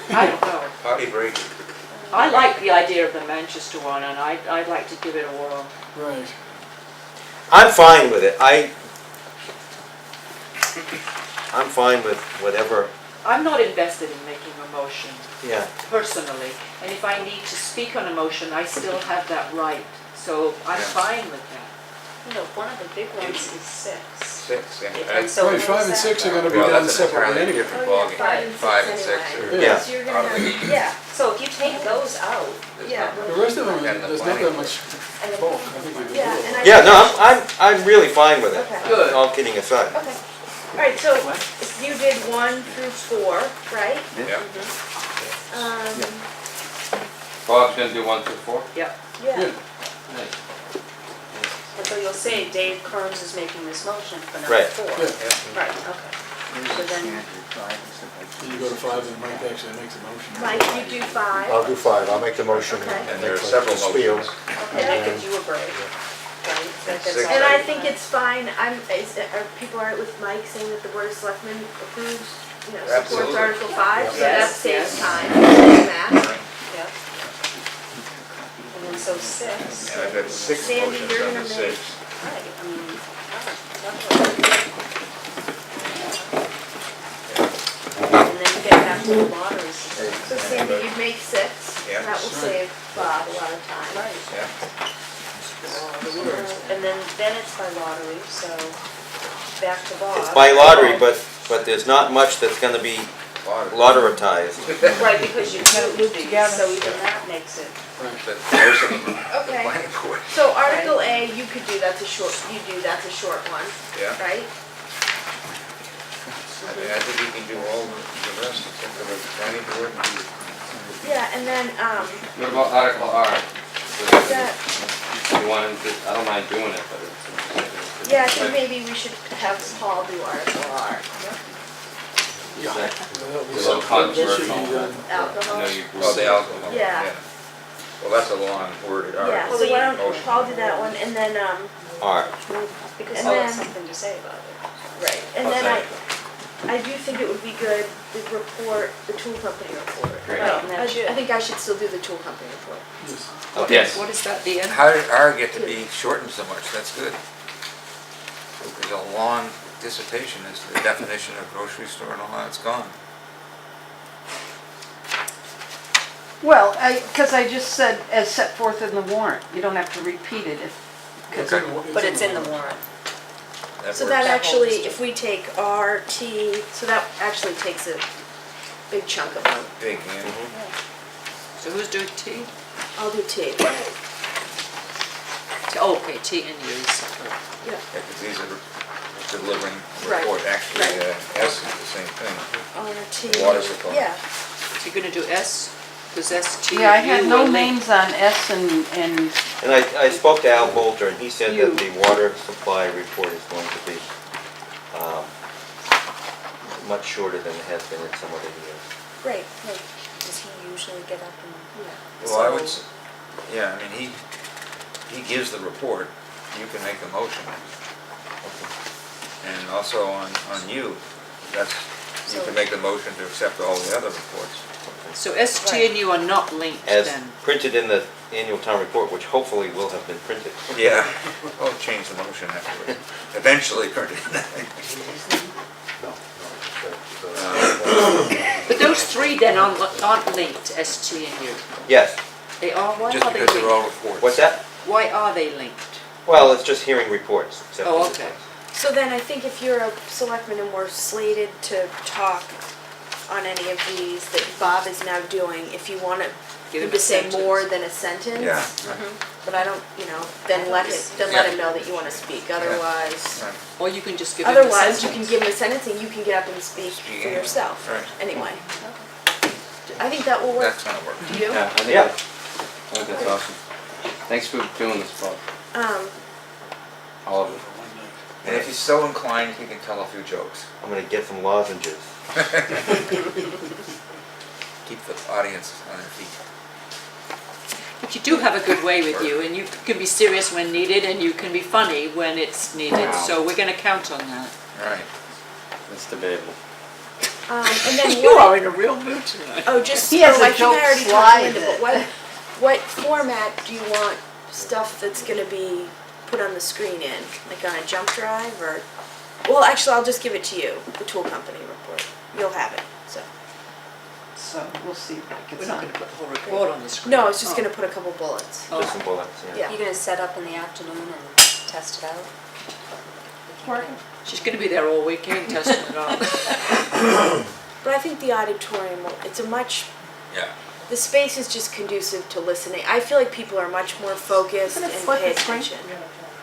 I don't know. Potty break. I like the idea of the Manchester one and I'd like to give it a whirl. Right. I'm fine with it. I'm fine with whatever, I'm not invested in making a motion yeah. personally, and if I need to speak on a motion, I still have that right, so I'm fine with that. You know, one of the big ones is 6. 6, yeah. And so Right, what 5 is and that? 6 are gonna be Well, done that's an separately entirely anyway. different Oh, yeah, ballgame. 5 and 5 and 6 6 anyway. are. Yeah. So you're gonna have, yeah, So if you take those out, yeah. The rest of them, And the there's not planning that board. much bulk, I think we can do Yeah, it. and I. Yeah, no, I'm really fine with it. Okay. Good. All kidding aside. Okay, alright, so you did 1 through 4, right? Yeah. Bob's gonna do 1 through 4? Yeah. Yeah. and so you'll say Dave Kearns is making this motion for number Right. 4. Yeah. Right, okay. So then, You go to 5 and Mike actually makes a motion. Mike, you do 5. I'll do 5, I'll make the motion. Okay. And there are make several the spiel. motions. okay, that gives you a break. Right, that's Six. all And I right. think it's fine, are people alright with Mike saying that the Board of Selectmen approves, supports Absolutely. Article 5? So Yes, that saves yes. time, saves math. Yeah. And then so 6. And I've got 6 Sandy, motions you're on gonna the make- 6. Right, I mean, definitely. And then you get back to the lottery system. So Sandy, you'd make 6, Yeah. and that will save Bob a lot of time. Right. Yeah. And then it's by lottery, so back to Bob. It's by lottery, but there's not much that's gonna be lotteritized. Right, because you Gotta do loop these, together. so even that makes it. But there's the Okay, planning board. so Article A, you could do, that's a short one, Yeah. right? I think you can do all the rest, except for the planning board. Yeah, and then, What about Article R? that, You want to, I don't mind doing it, but it's. yeah, I think maybe we should have Paul do Article R. It's so controversial. Alcohol? I know you. Oh, the alcohol. Yeah. Well, that's a long worded Yeah, article. so why don't Motion. Paul do that one, and then, Alright, Because And Paul has then- something to say about it. right, and then I do think it would be good, the report, the tool company report. Great. Right, and that should. I think I should still do the tool company report. Yes. What is that, the end? How did R get to be shortened so much? That's good. There's a long dissertation as to the definition of grocery store and all that, it's gone. Well, because I just said as set forth in the warrant, you don't have to repeat it if, It's Okay. in the- But it's in the warrant. So works. that actually, if we take R, T, so that actually takes a big chunk of them. Big, yeah. So who's doing T? I'll do T. Oh, okay, T and U is separate. Yeah, because these are delivering a Right, report. Actually, right. S is the same thing. R, T. Water supply. Yeah, So you're gonna do S? Because S, T, yeah, I and U had were no linked. names on S and and I spoke to Al Bolter, and he said You. that the water supply report is going to be much shorter than it has been in some other years. Right, right. Does he usually get up and? Well, I would, yeah, I mean, he gives the report, you can make the motion. And also on you, you can make the motion to accept all the other reports. So S, T, and U are not linked As then? printed in the annual town report, which hopefully will have been printed. Yeah, we'll change the motion afterwards. Eventually, Curtis. But those three then aren't linked, S, T, and U? Yes, They are, why Just are they because they're all linked? reports. what's that? Why are they linked? Well, it's just hearing reports. except Oh, for the okay. ones. so then I think if you're a selectman and we're slated to talk on any of these that Bob is now doing, if you want Give him him to a say sentence. more than a sentence. Yeah. But I don't, then let him know that you wanna speak, otherwise. Or you can just give him a Otherwise, you sentence. can give him a sentence and you can get up and speak Speak for anyway. yourself, Right. anyway. I think that will work. That's gonna work. Do you? Yeah, I think Yeah. that's awesome. Thanks for doing this, Bob, all of it. And if he's so inclined, he can tell a few jokes. I'm gonna get some lozenges. Keep the audience on their feet. But you do have a good way with you, and you can be serious when needed, and you can be funny when it's needed, Wow. so we're gonna count on that. Right. That's debatable. And then You are in a real mood tonight. Oh, just, He has I a think joke I already talked to slide Linda, that- but what format do you want stuff that's gonna be put on the screen in? Like on a jump drive or, well, actually, I'll just give it to you, the tool company report. You'll have it, so. So we'll see if that We're gets not on. gonna put the whole report on the screen. No, I was just Oh. gonna put a couple bullets. Oh. Just some bullets, yeah. Yeah. You're gonna set up in the afternoon and test it out? Working. She's gonna be there all weekend testing it out. But I think the auditorium, it's a much, Yeah. the space is just conducive to listening. I feel like people are much more focused Isn't and it split pay the screen? attention.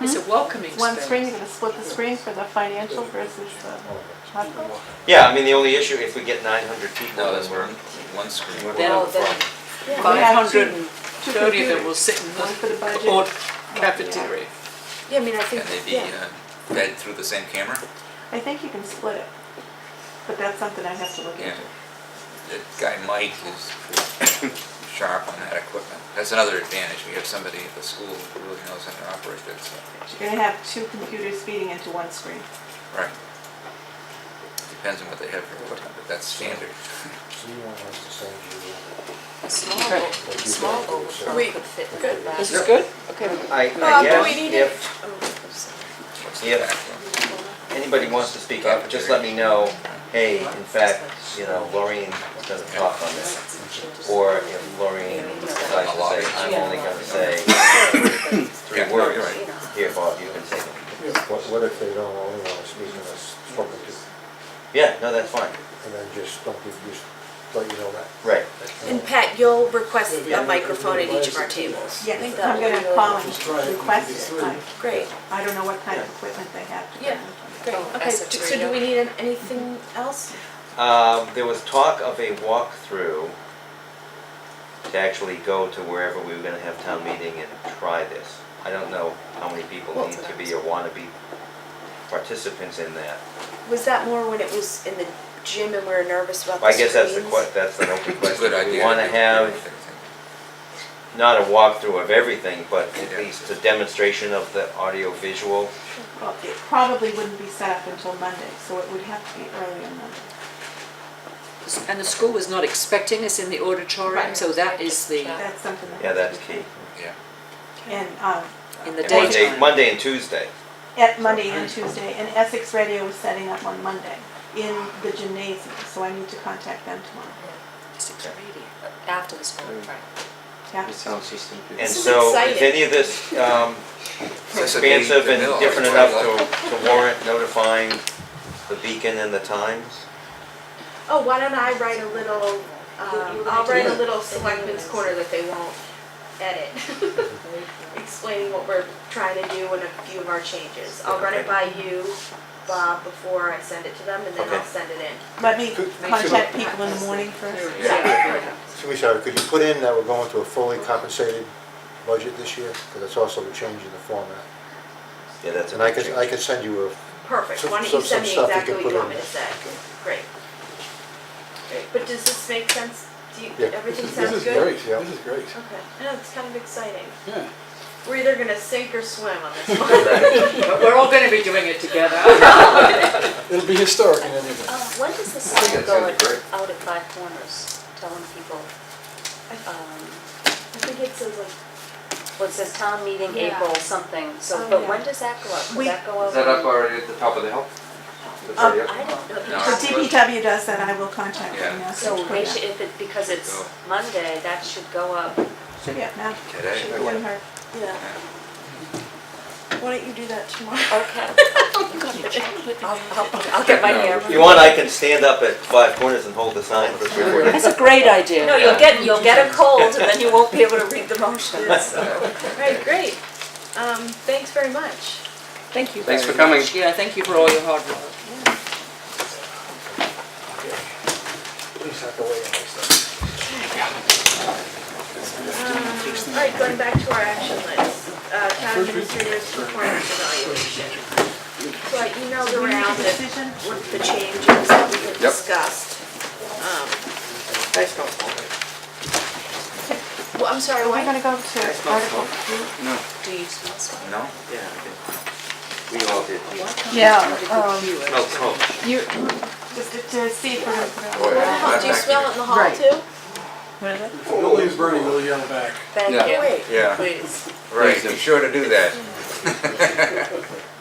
It's a welcoming space. One screen, you're gonna split the screen for the financial versus the hardware? Yeah, I mean, the only issue, if we get 900 people, No, then that's we're, one screen. we're Then- no then- problem. Yeah. We have 530 of them will sit in One for the the budget. board cafeteria. Yeah, I mean, I think, Can they be yeah. fed through the same camera? I think you can split it, but that's something I have to look Yeah. into. The guy Mike is pretty sharp on that equipment. That's another advantage. We have somebody at the school who really knows how to operate that stuff. You're gonna have two computers feeding into one screen. Right. Depends on what they have for equipment, but that's standard. A small overflow Wait, could fit with good. that. This is good? I Do guess we need if What's the Yep. background? anybody wants to speak up, just let me know, hey, in fact, Laureen is gonna talk on this. Or if Laureen decides to say, I'm only gonna say three Yeah, no, words. you're right. Here, Bob, you can take it. What if they don't only want to speak in a spoken to, Yeah, no, that's fine. and then just don't give, just let you know that? Right. And Pat, you'll request a microphone at each of our tables. Yes, That I'm would gonna be call really- and request it. Great, I don't know what kind of equipment they have to bring. Yeah. great. Oh, Okay, that's a so do we radio. need anything else? There was talk of a walkthrough to actually go to wherever we were gonna have town meeting and try this. I don't know how many people Well, need to be or wanna be participants in that. Was that more when it was in the gym and we were nervous about the I guess that's screens? that's an open It's a question. good Do idea. we wanna have not a walkthrough of everything, but at Yeah. least a demonstration of the audio visual? Well, it probably wouldn't be set up until Monday, so it would have to be early on Monday. And the school was not expecting us in the auditorium, Right. so that is the, That's something that. Yeah, that's key. Yeah. And, in the And Monday, daytime. Monday and Tuesday. at Monday and Tuesday, and Essex Radio is setting up on Monday in the gymnasium, so I need to contact them tomorrow. Essex Radio. After the school, right. Yeah. The sound system. And This is so, is exciting. any of this That's a big expansive and bill. different It's enough really to warrant notifying the Beacon and the Times? Oh, why don't I write a little, I'll write a little selectmen's corner that they won't edit. Explaining what we're trying to do and a few of our changes. I'll run it by you, Bob, before I send it to them, and then I'll Okay. send it in. Let me contact people in the morning first. Yeah. Sumisha, could you put in that we're going to a fully compensated budget this year? Because that's also a change in the format. Yeah, that's a And I big could, change. I could send you Perfect, Some- why don't you some send me stuff you exactly can what you put want me in to say? Great. Great, but does this make sense? Do you, Yeah. everything This sounds is good? great, Yeah. this is great, Okay, I know, it's kind of exciting. yeah. We're either gonna sink or swim on this one. But we're all gonna be doing it together. It'll be historic in any event. When does the think sign that's go gonna be great. out at Five Corners, telling people, I think it says like, well, it says town meeting Yeah. April something, so, Oh, but yeah. when does that go up? Does We- that go up? Is that up on- already at the top of the hill? That's Um, already up? I don't know. No. The DPW does that, I will contact them, Yeah. yes. So to put they it should, up. if it, because it's Go. Monday, that should go up. Should be up now. Today. It wouldn't hurt. yeah. Why don't you do that tomorrow? Okay. You got your chocolate I'll get my hammer. If you want, I can stand up at Five Corners and hold the sign for you. That's a great idea. No, you'll get a cold and then you won't be able to read the motions. Right, great. Thanks very much. Thank you Thanks very for coming. much. Yeah, thank you for all your hard work. Please have to wait on this. All right, going back to our action list, town administrator's performance evaluation. So I emailed around the changes that we had discussed. Well, I'm sorry, Are we what? gonna go to Article 2? No. Do you smell smoke? No? Yeah, I did. We all did. Yeah, Smell smoke. you, Just to see if we're gonna put it Where the hell, do you smell it in the hall Right. too? If the building is burning, we'll yell back. Thank Yeah. you. Wait, Yeah, Please. right, be sure to do that.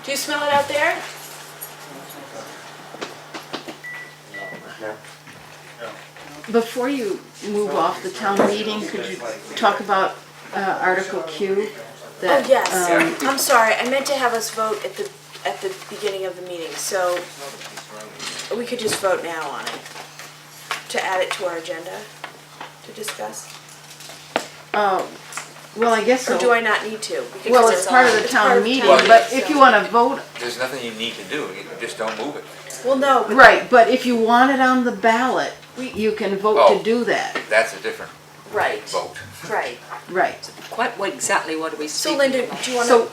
do you smell it out there? before you move off the town meeting, could you talk about Article Q? Oh, That, yes. I'm sorry, I meant to have us vote at the beginning of the meeting, so we could just vote now on it. To add it to our agenda to discuss? Well, I guess so. Or do I not need to? Because Well, it's part of the it's part town of the meeting, town but meeting, if so- you wanna vote, There's nothing you need to do, you just don't move it. Well, no, but right, but if you want it on the ballot, you can vote Oh. to do that, That's a different right, vote. right. right. What exactly, what are we So speaking Linda, about? do you wanna? So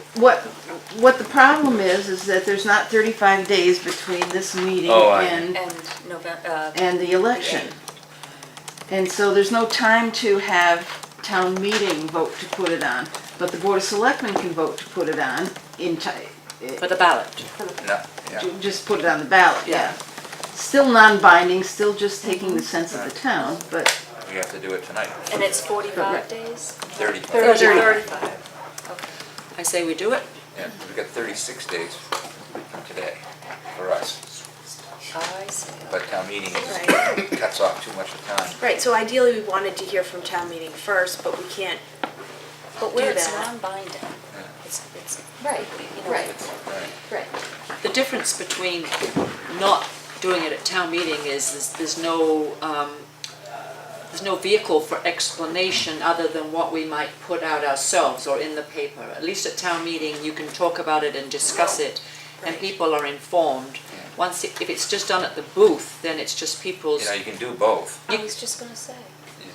what the problem is that there's not 35 days between this meeting Oh, I- and And November, and the election. And so there's no time to have town meeting vote to put it on, but the Board of Selectmen can vote to put it on in time. For the ballot. No, yeah. Just put it on the ballot, yeah. Still non-binding, still just taking the sense of the town, but We have to do it tonight, and it's 45 days? 30. 35. I say we do it. Yeah, we've got 36 days from today for us, I see. but town meeting Right. cuts off too much of time. Right, so ideally we wanted to hear from town meeting first, but we can't. But where Do it's that. non-binding, it's, Right, you know, right, Right. right. The difference between not doing it at town meeting is there's no vehicle for explanation other than what we might put out ourselves or in the paper. At least at town meeting, you can talk about it and discuss it, and Right. people are informed. If it's just done at the booth, then it's just people's, You know, you can do both. I was just gonna say.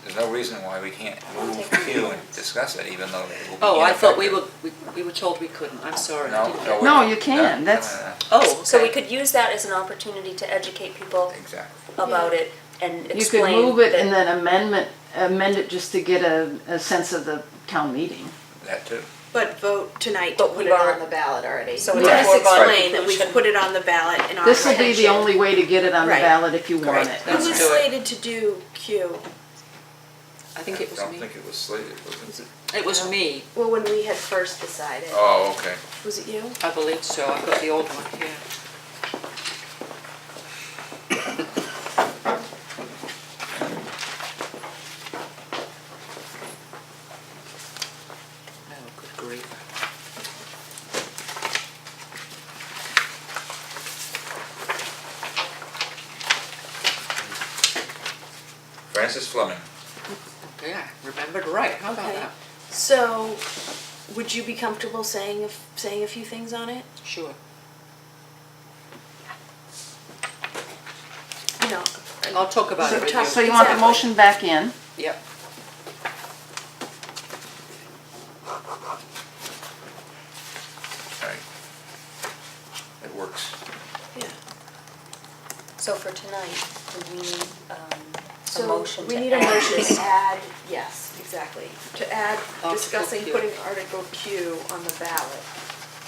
There's no reason why we can't move Q and discuss it, even though it will be oh, I thought ineffective. we were told we couldn't. I'm sorry. I No, didn't- no. we No, don't. you can. No, That's- no, no. Oh, So we okay. could use that as an opportunity to educate people Exactly. about it and you explain. could move it that- and then amend it just to get a sense of the town meeting. That too. But vote tonight to But put we've it on already- the ballot already. So We it's just a foregone explain that we've conclusion. put it on the ballot in our This will be the intention. only way to get it on the Right. ballot if you want Right. it. Who was Let's do it. slated to do Q? I think it was I don't me. think it was slated, was it? It was me, Well, when we had first decided. Oh, okay. Was it you? I believe so. I've got the old one here. Oh, good grief. Francis Fleming. Okay, I remembered right. How about Okay. that? So, would you be comfortable saying a few things on it? Sure. No. I'll talk about it with you. So you want the Exactly. motion back in? Yep. Right. It works. Yeah. So for tonight, do we need a So motion to we add? need a motion to add, yes, exactly, to add Article discussing Q. putting Article Q on the ballot,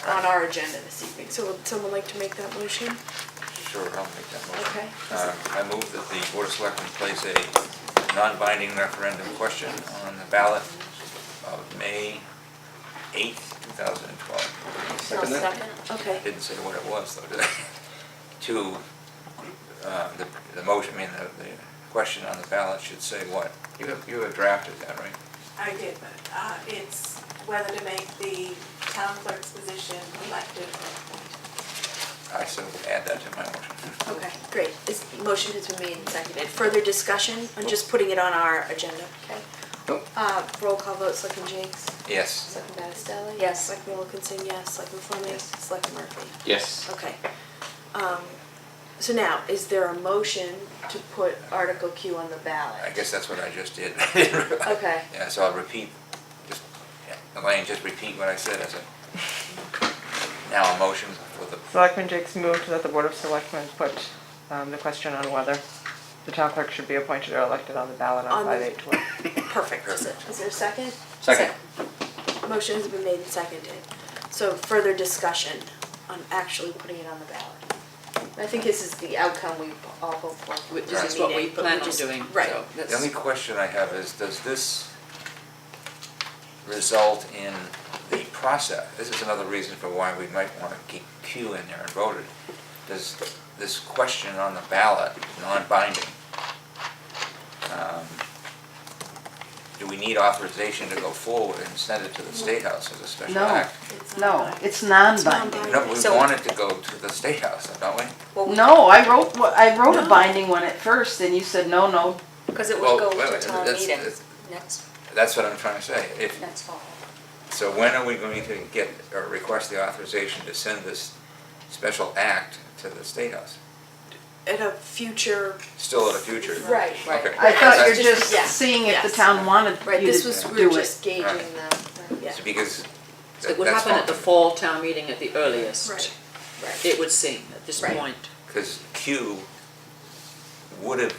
on our agenda this evening. So would someone like to make that motion? Sure, I'll make that motion. Okay. I move that the Board of Selectmen place a non-binding referendum question on the ballot of May 8th, 2012. I'll second. Okay. Didn't say what it was though, did I? To, the motion, the question on the ballot should say what? You have drafted that, right? I did, but it's whether to make the town clerk's position elected or appointed. I still add that to my motion. Okay, great. Motion has been made and seconded. Further discussion on just putting it on our agenda, okay? Nope. Roll call vote, Selectman Jakes? Yes. Selectman Battistelli? Yes. Selectman Wilkinson, yes. Selectman Fleming? Selectman Murphy? Yes. Okay. So now, is there a motion to put Article Q on the ballot? I guess that's what I just did. Okay. Yeah, so I'll repeat, Elaine, just repeat what I said as a, now a motion for the, Selectman Jakes moved that the Board of Selectmen put the question on whether the town clerk should be appointed or elected on the ballot on On the- 5/8/20. Perfect. Is there a second? Second. Motion has been made and seconded. So further discussion on actually putting it on the ballot. I think this is the outcome we all hope for. This is what we plan on doing, Right. so the only question I have is, does this result in the process? This is another reason for why we might want to keep Q in there and vote it. Does this question on the ballot, non-binding, do we need authorization to go forward and send it to the State House as a special No. act? No, it's non-binding. No, we want it to go to the State House, don't we? No, I wrote a binding one at first, and you said, no. Because it Well, would go wait a to minute, town that's- meeting that's- next, That's what I'm trying to say. If, next fall. so when are we going to get, or request the authorization to send this special act to the State House? At a future. Still at a future? Right. Okay. I thought you're That's- just Yeah, seeing if the yes. town wanted Right, you this to was, we do were it. just gauging Right. yeah. Because So it would that's happen at the fine. fall town meeting at the earliest. Right, right. It would seem at this Right. point. Because Q would have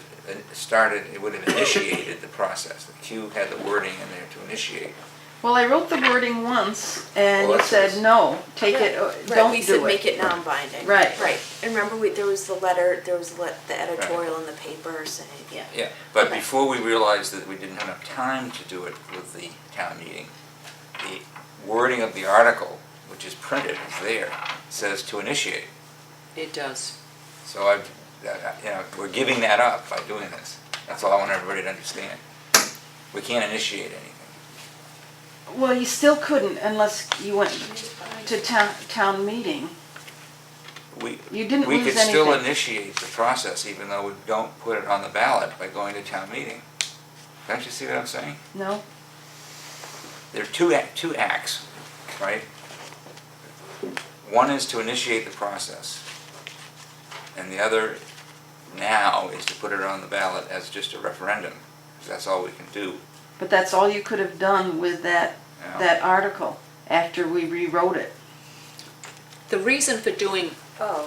started, it would have initiated the process. The Q had the wording in there to initiate. Well, I wrote the wording once, and Well, you said, that's- no, take it, Right, don't we said do make it. it non-binding. Right. Right, and remember, there was the letter, there was the editorial in the paper saying, yeah. Yeah, but Okay. before we realized that we didn't have enough time to do it with the town meeting, the wording of the article, which is printed, is there, says to initiate. It does. So we're giving that up by doing this. That's all I want everybody to understand. We can't initiate anything. Well, you still couldn't unless you went to town meeting. You didn't We lose could still anything. initiate the process even though we don't put it on the ballot by going to town meeting. Don't you see what I'm saying? No? There are two acts, right? One is to initiate the process, and the other now is to put it on the ballot as just a referendum, because that's all we can do. But that's all you could have done with that article after we rewrote it. The reason for doing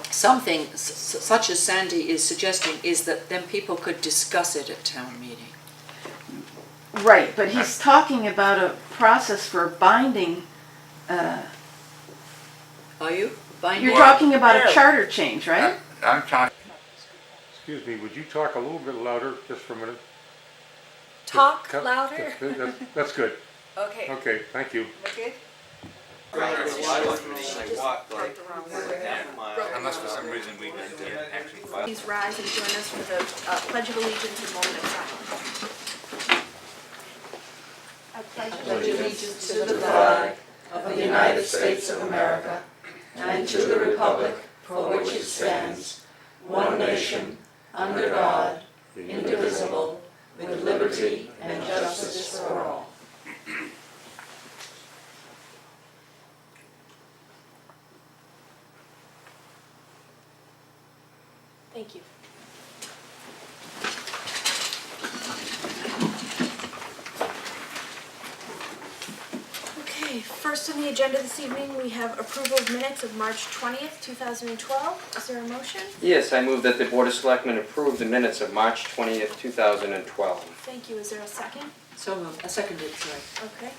something such as Sandy is suggesting is that then people could discuss it at town meeting. Right, but he's talking about a process for binding, Are you? Binding? you're talking about a charter change, right? I'm talking, Excuse me, would you talk a little bit louder just for a minute? Talk Cut- louder? That's good. Okay. Okay, thank you. We're good? unless for some reason we didn't actually file. Please rise and join us for the Pledge of Allegiance and moment of silence. I pledge allegiance to the flag of the United States of America and to the republic for which it stands, one nation, under God, indivisible, with liberty and justice for all. Thank you. Okay, first on the agenda this evening, we have approval of minutes of March 20th, 2012. Is there a motion? Yes, I move that the Board of Selectmen approve the minutes of March 20th, 2012. Thank you. Is there a second? So moved. I seconded, sorry. Okay.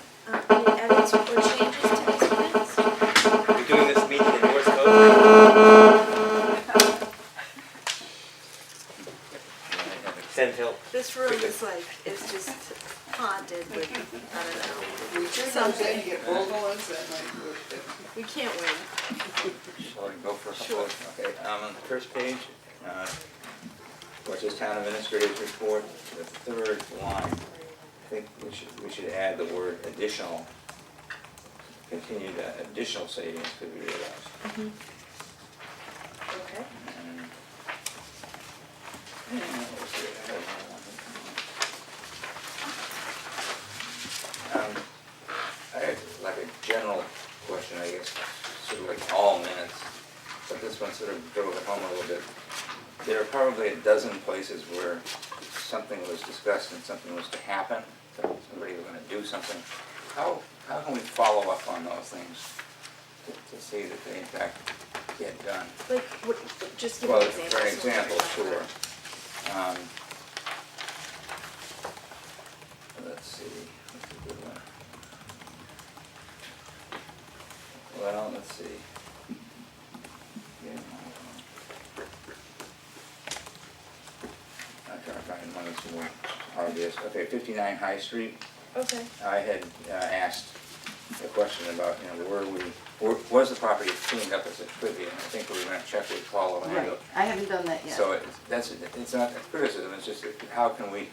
Any edits or changes to these minutes? We're doing this meeting in Morse code? Send help. This room is like, it's just haunted with, I don't know, something. We can't win. Shall I go for a Sure. couple? Okay, on the first page, where it says Town Administrator's Report, the third line, I think we should add the word additional, continue that additional savings could be realized. at home a little bit. There are probably a dozen places where something was discussed and something was to happen, that somebody was gonna do something. How can we follow up on those things to see that they in fact get done? Like, what, just give Well, me an example. for an example, sure. Let's see, what's a good one? Well, let's see. Yeah, I'm trying to find one that's more obvious. Okay, 59 High Street. Okay. I had asked a question about, was the property cleaned up as it should be? And I think we were going to check with Paul and Right, I haven't done that yet. So it's not a criticism, it's just how can we,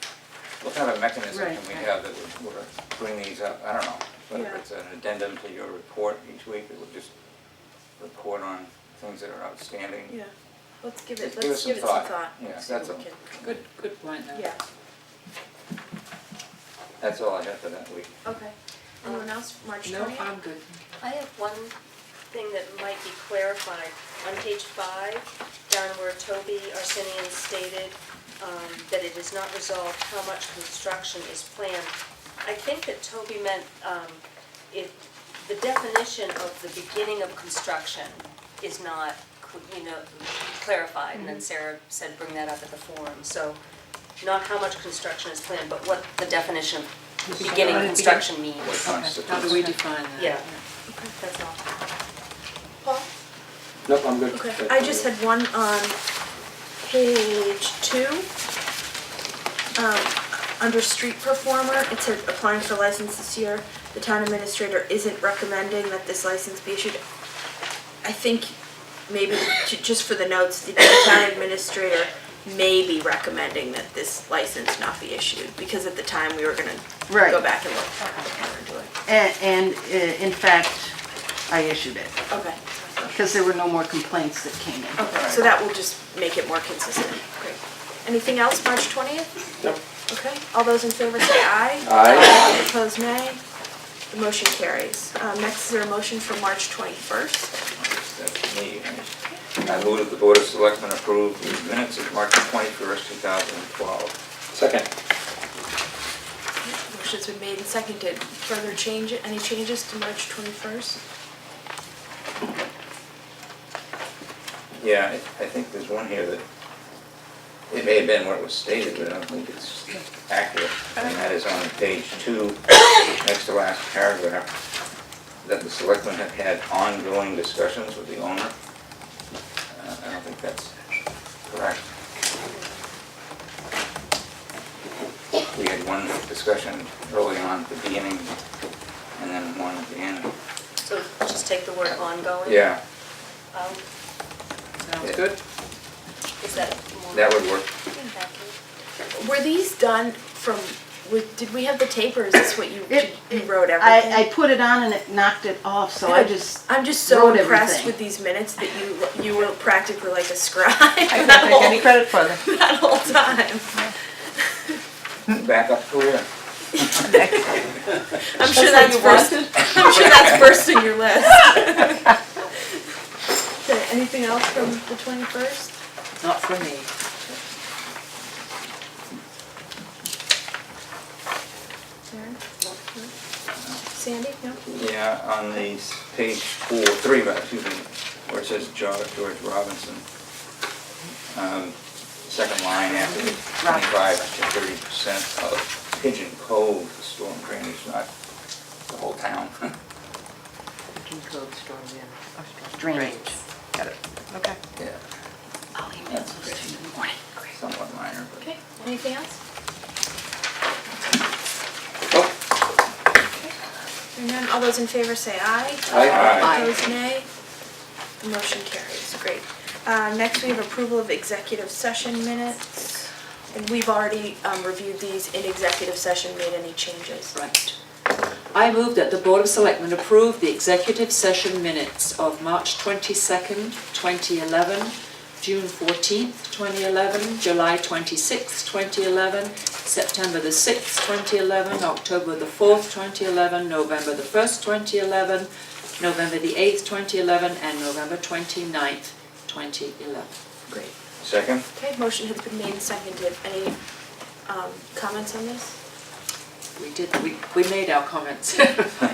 what kind of mechanism Right, can we right. have that would bring these up? I don't know, whether Yeah. it's an addendum to your report each week that would just report on things that are outstanding. Yeah, let's give Just it, give let's us some give it some thought. thought. Yeah, See that's what all. we can- Good point there. Yeah, That's all I have for that week. okay. Anyone else, March No, 20th? I'm good. I have one thing that might be clarified. On page 5, down where Toby Arsenian stated that it is not resolved how much construction is planned, I think that Toby meant the definition of the beginning of construction is not, clarified, and then Sarah said bring that up at the forum. So not how much construction is planned, but what the definition of beginning construction means. What constitutes? How do we define that? Yeah. Okay, that's all. Paul? Nope, I'm good. Okay, I just had one on page 2. Under street performer, it said applying for license this year. The town administrator isn't recommending that this license be issued. I think maybe just for the notes, the town administrator may be recommending that this license not be issued, because at the time we were gonna Right. go back and look into it. And in fact, I issued it, Okay, because there were no more complaints that came in. okay, so that will just make it more consistent. Great. Anything else, March 20th? Nope. Okay, all those in favor say aye. Aye. Opposed, nay. The motion carries. Next is there a motion for March 21st? That's me. I move that the Board of Selectmen approve the minutes of March 21st, 2012. Second. Motion's been made and seconded. Further change, any changes to March 21st? Yeah, I think there's one here that, it may have been what was stated, but I don't think it's accurate. And that is on page 2, next to last paragraph, that the Selectmen have had ongoing discussions with the owner. I don't think that's correct. We had one discussion early on at the beginning, and then one at the end. So just take the word ongoing? Yeah, Sounds good. Is that more? that would work. Were these done from, did we have the tape, or is this what you wrote everything? I put it on and it knocked it off, so I just I'm just so wrote impressed everything. with these minutes that you were practically like a scribe I can't take any credit for them. that whole time. Back up career. I'm sure that's first. I'm sure that's first in your list. Okay, anything else from the 21st? Not for me. Sarah? Sandy? No? Yeah, on the page 3, where it says George Robinson, second line after the 25 to 30% of Pigeon Cove storm drainage, not the whole town. drainage. Got it. Okay. Yeah, I'll email those to you in the morning. somewhat minor, but. Okay, anything else? Oh. Hearing none, all those in favor say aye. Aye. Opposed, nay. The motion carries, great. Next, we have approval of executive session minutes. And we've already reviewed these in executive session, made any changes. Right. I move that the Board of Selectmen approve the executive session minutes of March 22nd, 2011, June 14th, 2011, July 26th, 2011, September the 6th, 2011, October the 4th, 2011, November the 1st, 2011, November the 8th, 2011, and November 29th, 2011. Great. Second? Okay, motion has been made and seconded. Any comments on this? We made our comments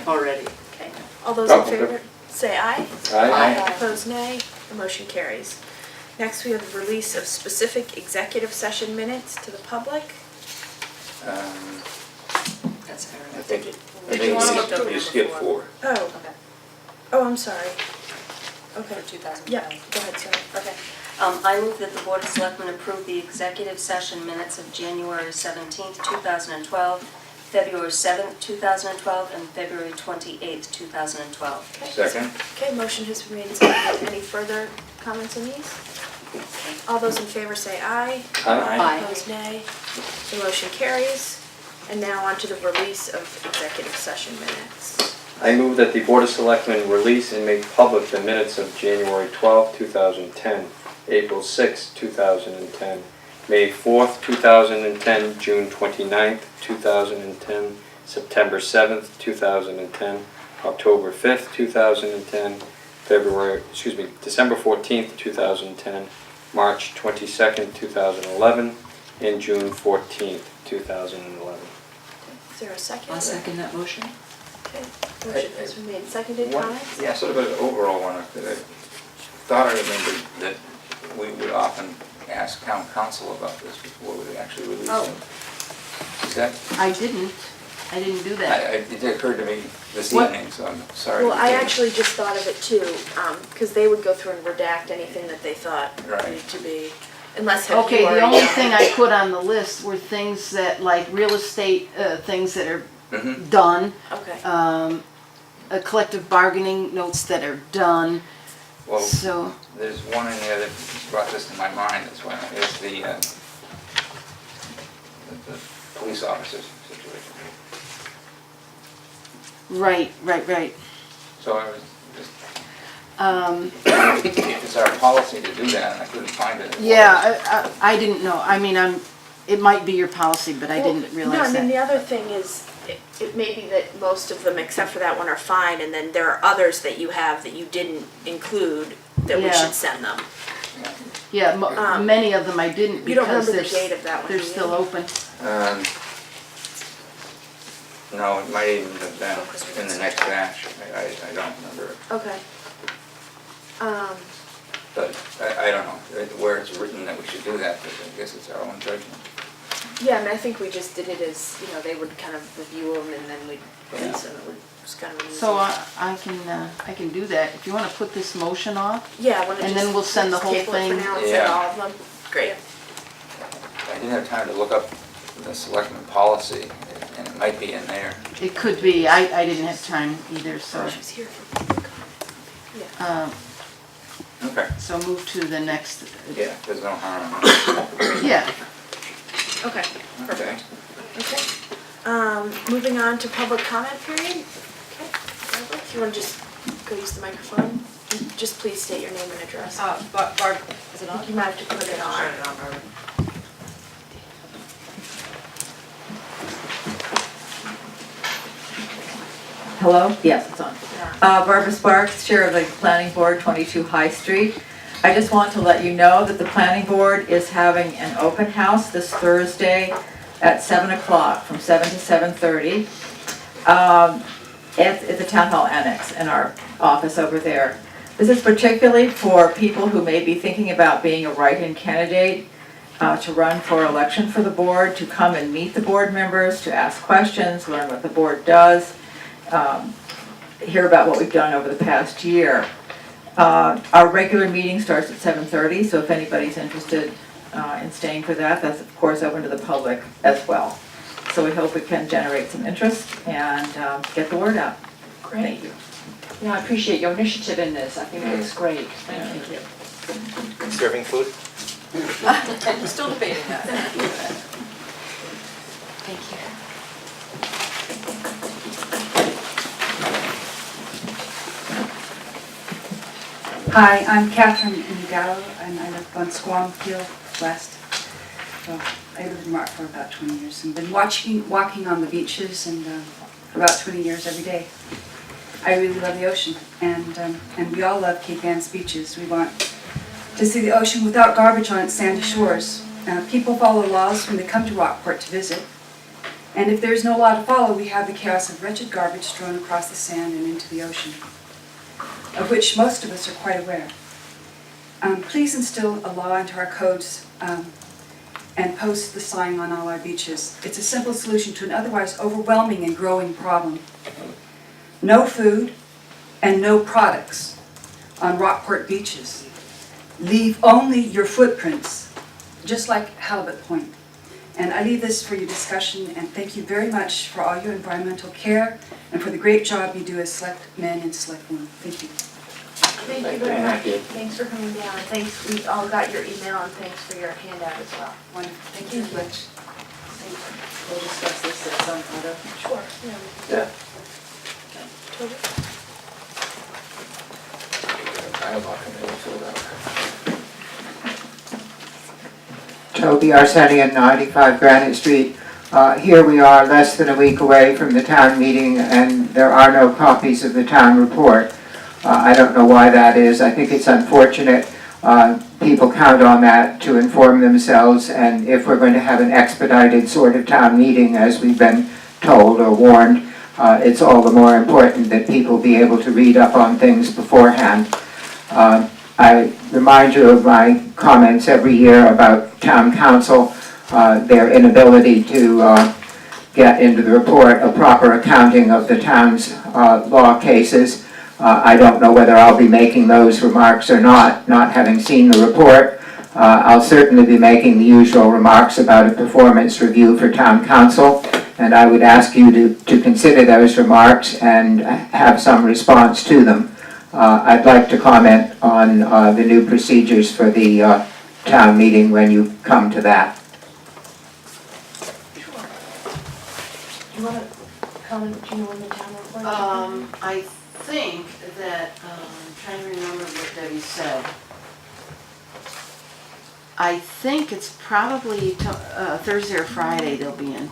already. Okay. All those in Oh, okay. favor, say aye. Aye. Opposed, nay. The motion carries. Next, we have the release of specific executive session minutes to the public. That's fair I enough. think, Did you want to approve you skipped 4. Oh, Okay. oh, I'm sorry. Okay. For 2012. Yeah, go ahead, sorry. Okay. I move that the Board of Selectmen approve the executive session minutes of January 17th, 2012, February 7th, 2012, and February 28th, 2012. Second? Okay, motion has been made and seconded. Any further comments on these? All those in favor say aye. Aye. Opposed, nay. The motion carries. And now on to the release of executive session minutes. I move that the Board of Selectmen release and make public the minutes of January 12, 2010, April 6, 2010, May 4th, 2010, June 29th, 2010, September 7th, 2010, October 5th, 2010, December 14th, 2010, March 22nd, 2011, and June 14th, 2011. Is there a second? I'll second that motion. Okay, motion has been made and seconded. One- Comments? Yeah, sort of an overall one. I thought I remembered that we would often ask town council about this before we actually release Oh. them. Is that, I didn't do that. it occurred to me this What? evening, so I'm sorry. Well, to I do it. actually just thought of it too, because they would go through and redact anything that they thought Right. needed to be, unless have you Okay, the already only done thing it? I put on the list were things that, like real estate, things that are Mhm. done, Okay. collective bargaining notes that are done, Well, so, there's one in there that brought this to my mind, that's why, it's the police officers situation. right. So I was just, if it's our policy to do that, and I couldn't find it. Yeah, I didn't know, I mean, it might be your policy, but I Well, didn't No, realize I mean, the that. other thing is, it may be that most of them, except for that one, are fine, and then there are others that you have that you didn't include, that we Yeah. should send them. Yeah, Um, many of them I didn't You don't because remember the date of that one, do they're you? still open. No, it might even have been Oh, 'cause we in the did next batch, I don't remember it. Okay. But I don't know, where it's written that we should do that, but I guess it's our own judgment. Yeah, and I think we just did it as, they would kind of review them and then we'd release them, it was kind of an easy. So I can do that, if you wanna put this motion off, Yeah, I wanna and just. then we'll send the just whole table it thing. for now and send Yeah. all of them. Great. I didn't have time to look up the selectmen policy, and it might be in there. It could be, I didn't have time either, so. She was here for public comment. Okay. So move to the next. Yeah, there's no harm in it. Yeah, Okay, Okay. perfect. Okay. Moving on to public comment period. Okay, Barbara, if you wanna just go use the microphone, and just please state your name and address. Barb, is it on? You might have to put it on. Turn it on, Barbara. Hello? Yes, it's on. Barbara Sparks, Chair of the Planning Board, 22 High Street. I just want to let you know that the Planning Board is having an open house this Thursday at 7 o'clock, from 7 to 7:30, at the Town Hall Annex in our office over there. This is particularly for people who may be thinking about being a write-in candidate to run for election for the board, to come and meet the board members, to ask questions, learn what the board does, hear about what we've done over the past year. Our regular meeting starts at 7:30, so if anybody's interested in staying for that, that's of course open to the public as well. So we hope we can generate some interest and get the word out. Great. Thank you. yeah, I appreciate your initiative in this, I think it's great. Thank you. Serving food? I'm still debating that. Thank you. Hi, I'm Catherine Ingalo, and I live on Squamfield West. So I lived in Rockport for about 20 years and been walking on the beaches and for about 20 years every day. I really love the ocean, and we all love Cape Anne's beaches. We want to see the ocean without garbage on its sandy shores. People follow laws when they come to Rockport to visit. And if there's no law to follow, we have the chaos of wretched garbage strewn across the sand and into the ocean, of which most of us are quite aware. Please instill a law into our codes and post the sign on all our beaches. It's a simple solution to an otherwise overwhelming and growing problem. No food and no products on Rockport beaches. Leave only your footprints, just like Halibut Point. And I leave this for your discussion, and thank you very much for all your environmental care and for the great job you do as selectmen and selectwomen. Thank you. Thank you very much. Thanks for coming down, and thanks, we all got your email, and thanks for your handout as well. Wonderful. Thank you very much. We'll discuss this at some point. Sure. Yeah. Toby Arsenian, 95 Granite Street. Here we are, less than a week away from the town meeting, and there are no copies of the town report. I don't know why that is. I think it's unfortunate. People count on that to inform themselves, and if we're going to have an expedited sort of town meeting, as we've been told or warned, it's all the more important that people be able to read up on things beforehand. I remind you of my comments every year about town council, their inability to get into the report a proper accounting of the town's law cases. I don't know whether I'll be making those remarks or not having seen the report. I'll certainly be making the usual remarks about a performance review for town council, and I would ask you to consider those remarks and have some response to them. I'd like to comment on the new procedures for the town meeting when you come to that. Do you want to comment, do you know when the town report? I think that, I'm trying to remember what Debbie said. I think it's probably Thursday or Friday they'll be in.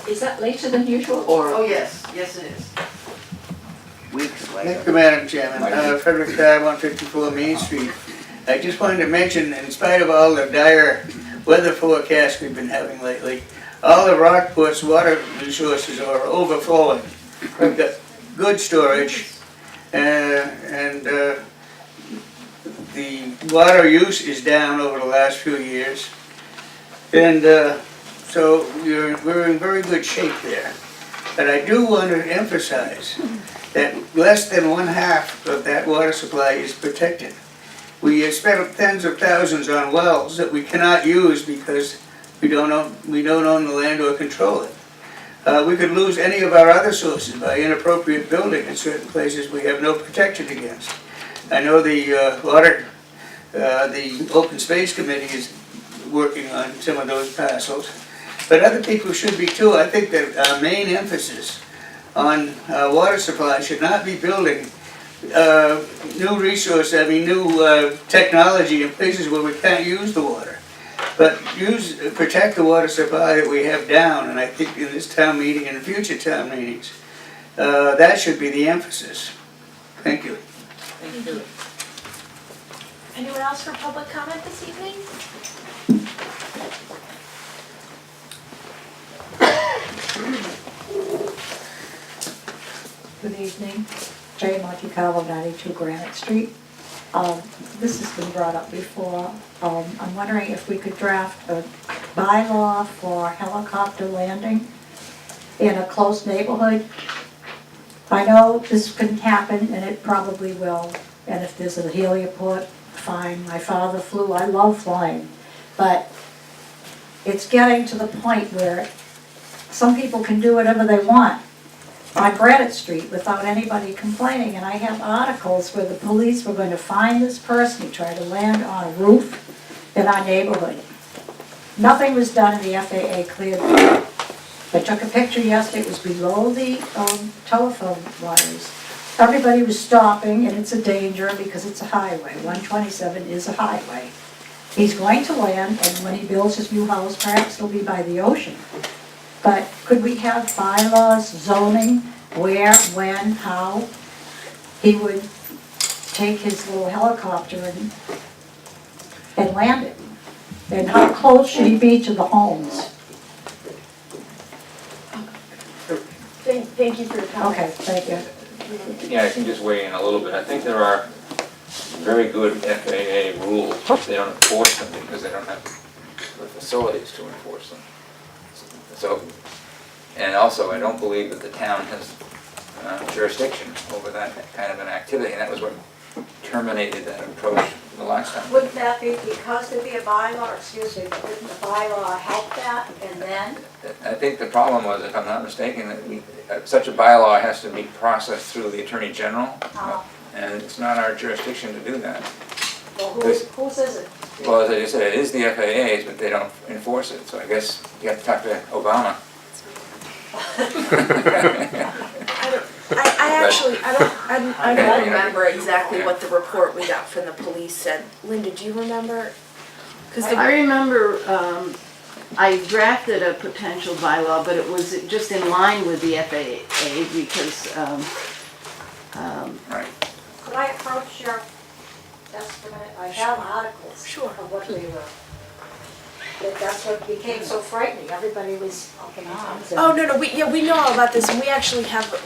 Is that later than usual, or? Oh, yes, yes it is. Weeks Thank you, Madam Chairman. Frederick Dye, 154 Main Street. I just wanted to mention, in spite of all the dire weather forecasts we've been having lately, all of Rockport's water resources are overflowing. We've got good storage, and the water use is down over the last few years. And so we're in very good shape there. But I do want to emphasize that less than 1/2 of that water supply is protected. We have spent tens of thousands on wells that we cannot use because we don't own the land or control it. We could lose any of our other sources by inappropriate building in certain places we have no protection against. I know the Open Space Committee is working on some of those parcels, but other people should be too. I think that our main emphasis on water supply should not be building new technology in places where we can't use the water, but protect the water supply that we have down. And I think in this town meeting and in future town meetings, that should be the emphasis. Thank you. Thank you. Anyone else for public comment this evening? Good evening. Jay Monticello, 92 Granite Street. This has been brought up before. I'm wondering if we could draft a bylaw for helicopter landing in a close neighborhood. I know this can happen, and it probably will. And if there's a heliport, fine. My father flew. I love flying. But it's getting to the point where some people can do whatever they want on Granite Street without anybody complaining. And I have articles where the police were going to find this person who tried to land on a roof in our neighborhood. Nothing was done, and the FAA cleared it. I took a picture yesterday. It was below the telephone wires. Everybody was stopping, and it's a danger because it's a highway. 127 is a highway. He's going to land, and when he builds his new house, perhaps it'll be by the ocean. but could we have bylaws, zoning, where, when, how he would take his little helicopter and land it? And how close should he be to the homes? Thank you for your comment. Okay, thank you. Yeah, I can just weigh in a little bit. I think there are very good FAA rules, but they don't enforce them because they don't have the facilities to enforce them. So, and also, I don't believe that the town has jurisdiction over that kind of an activity, and that was what terminated that approach the last time. Wouldn't that be because there'd be a bylaw, excuse me, but wouldn't the bylaw help that, and then? I think the problem was, if I'm not mistaken, that such a bylaw has to be processed through the Attorney General, and it's not our jurisdiction to do that. Well, whose is it? Well, as I said, it is the FAA's, but they don't enforce it, so I guess you have to talk to Obama. I don't remember exactly what the report we got from the police said. Linda, do you remember? I remember, I drafted a potential bylaw, but it was just in line with the FAA because, Right. Could I approach your desk for a minute? I have articles of what we were, that's what became so frightening, everybody was up in arms. Oh, no, we know all about this, and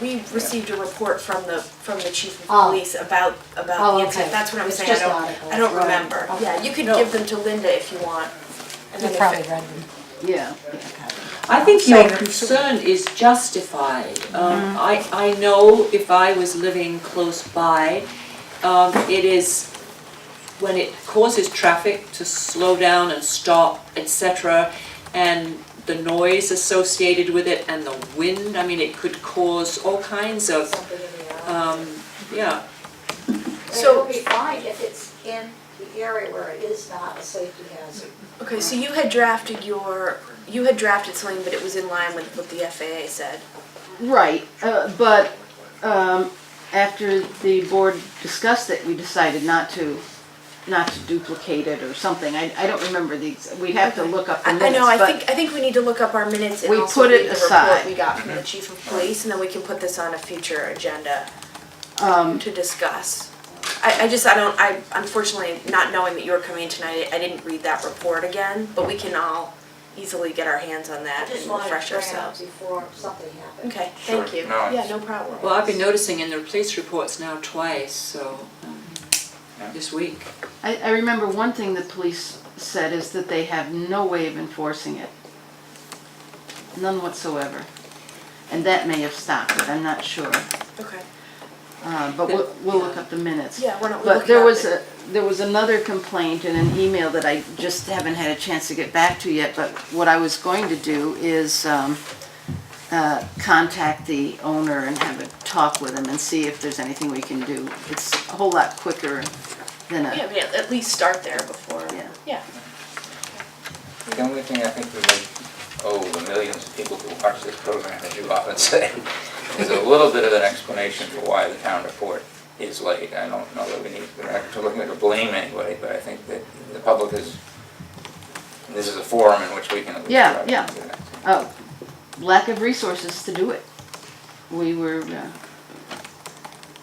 we received a report from the chief of police about the incident. That's what I'm saying, I don't remember. Okay. Yeah, you could give them to Linda if you want. And then You probably read them. yeah. I think your concern is justified. I know if I was living close by, it is when it causes traffic to slow down and stop, etc., and the noise associated with it and the wind, I mean, it could cause all kinds of, yeah. So it would be fine if it's in the area where it is not a safety hazard. Okay, so you had drafted something, but it was in line with what the FAA said. Right, but after the board discussed it, we decided not to duplicate it or something. I don't remember we'd have to look up the minutes. I know, but I think we need to look up our minutes and we also put it read the aside. report we got from the chief of police, and then we can put this on a future agenda to discuss. Unfortunately, not knowing that you were coming in tonight, I didn't read that report again, but we can all easily get our hands on that and refresh ourselves. Before something happened. Okay, thank you. No, Yeah, no problem. Well, I've been noticing in the police reports now twice, so, this week. I remember one thing the police said is that they have no way of enforcing it. None whatsoever. And that may have stopped it, I'm not sure. Okay. But we'll look up the minutes. Yeah, why don't we But look there it up? there was another complaint in an email that I just haven't had a chance to get back to yet, but what I was going to do is contact the owner and have a talk with him and see if there's anything we can do. It's a whole lot quicker than Yeah, I mean, at least start there before. Yeah. The only thing I think we might owe the millions of people who watch this program, as you often say, is a little bit of an explanation for why the town report is late. I don't know that we need to look to blame anybody, but I think that the public is, this is a forum in which we can at least try to do that. lack of resources to do it. We were,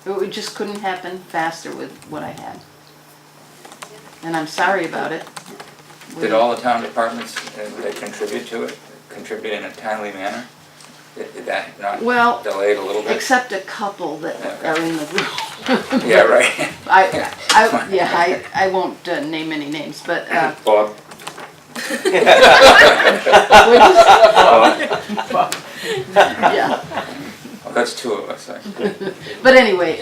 it just couldn't happen faster with what I had. And I'm sorry about it. Did all the town departments that contribute to it, contribute in a timely manner? Did that not delay it a little bit? Except a couple that are in the room. Yeah, right. I won't name any names, but. Bob. Yeah. Well, that's two of us. But anyway,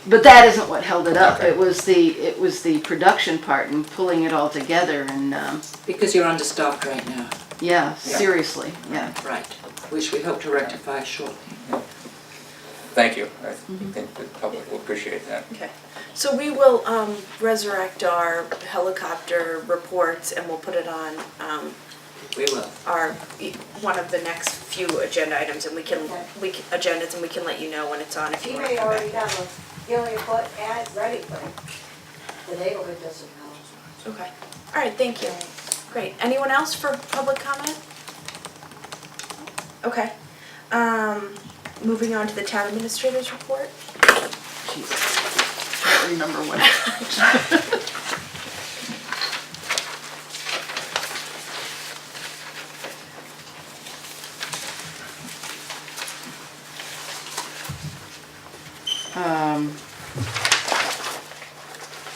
but that isn't what held it up. Okay. It was the production part and pulling it all together and. Because you're understaffed right now. Yeah, seriously, yeah. Right, which we hope to rectify shortly. Thank you. I think the public will appreciate that. Okay. So we will resurrect our helicopter reports and we'll put it on we will. Our one of the next few agenda items, and we can agendas, and we can let you know when it's on if you want to come back. He may already have a Gillian put ad ready, but the neighborhood doesn't know. Okay. All right. Thank you. Great. Anyone else for public comment? Okay. Moving on to the town administrator's report. Jesus, can't remember what.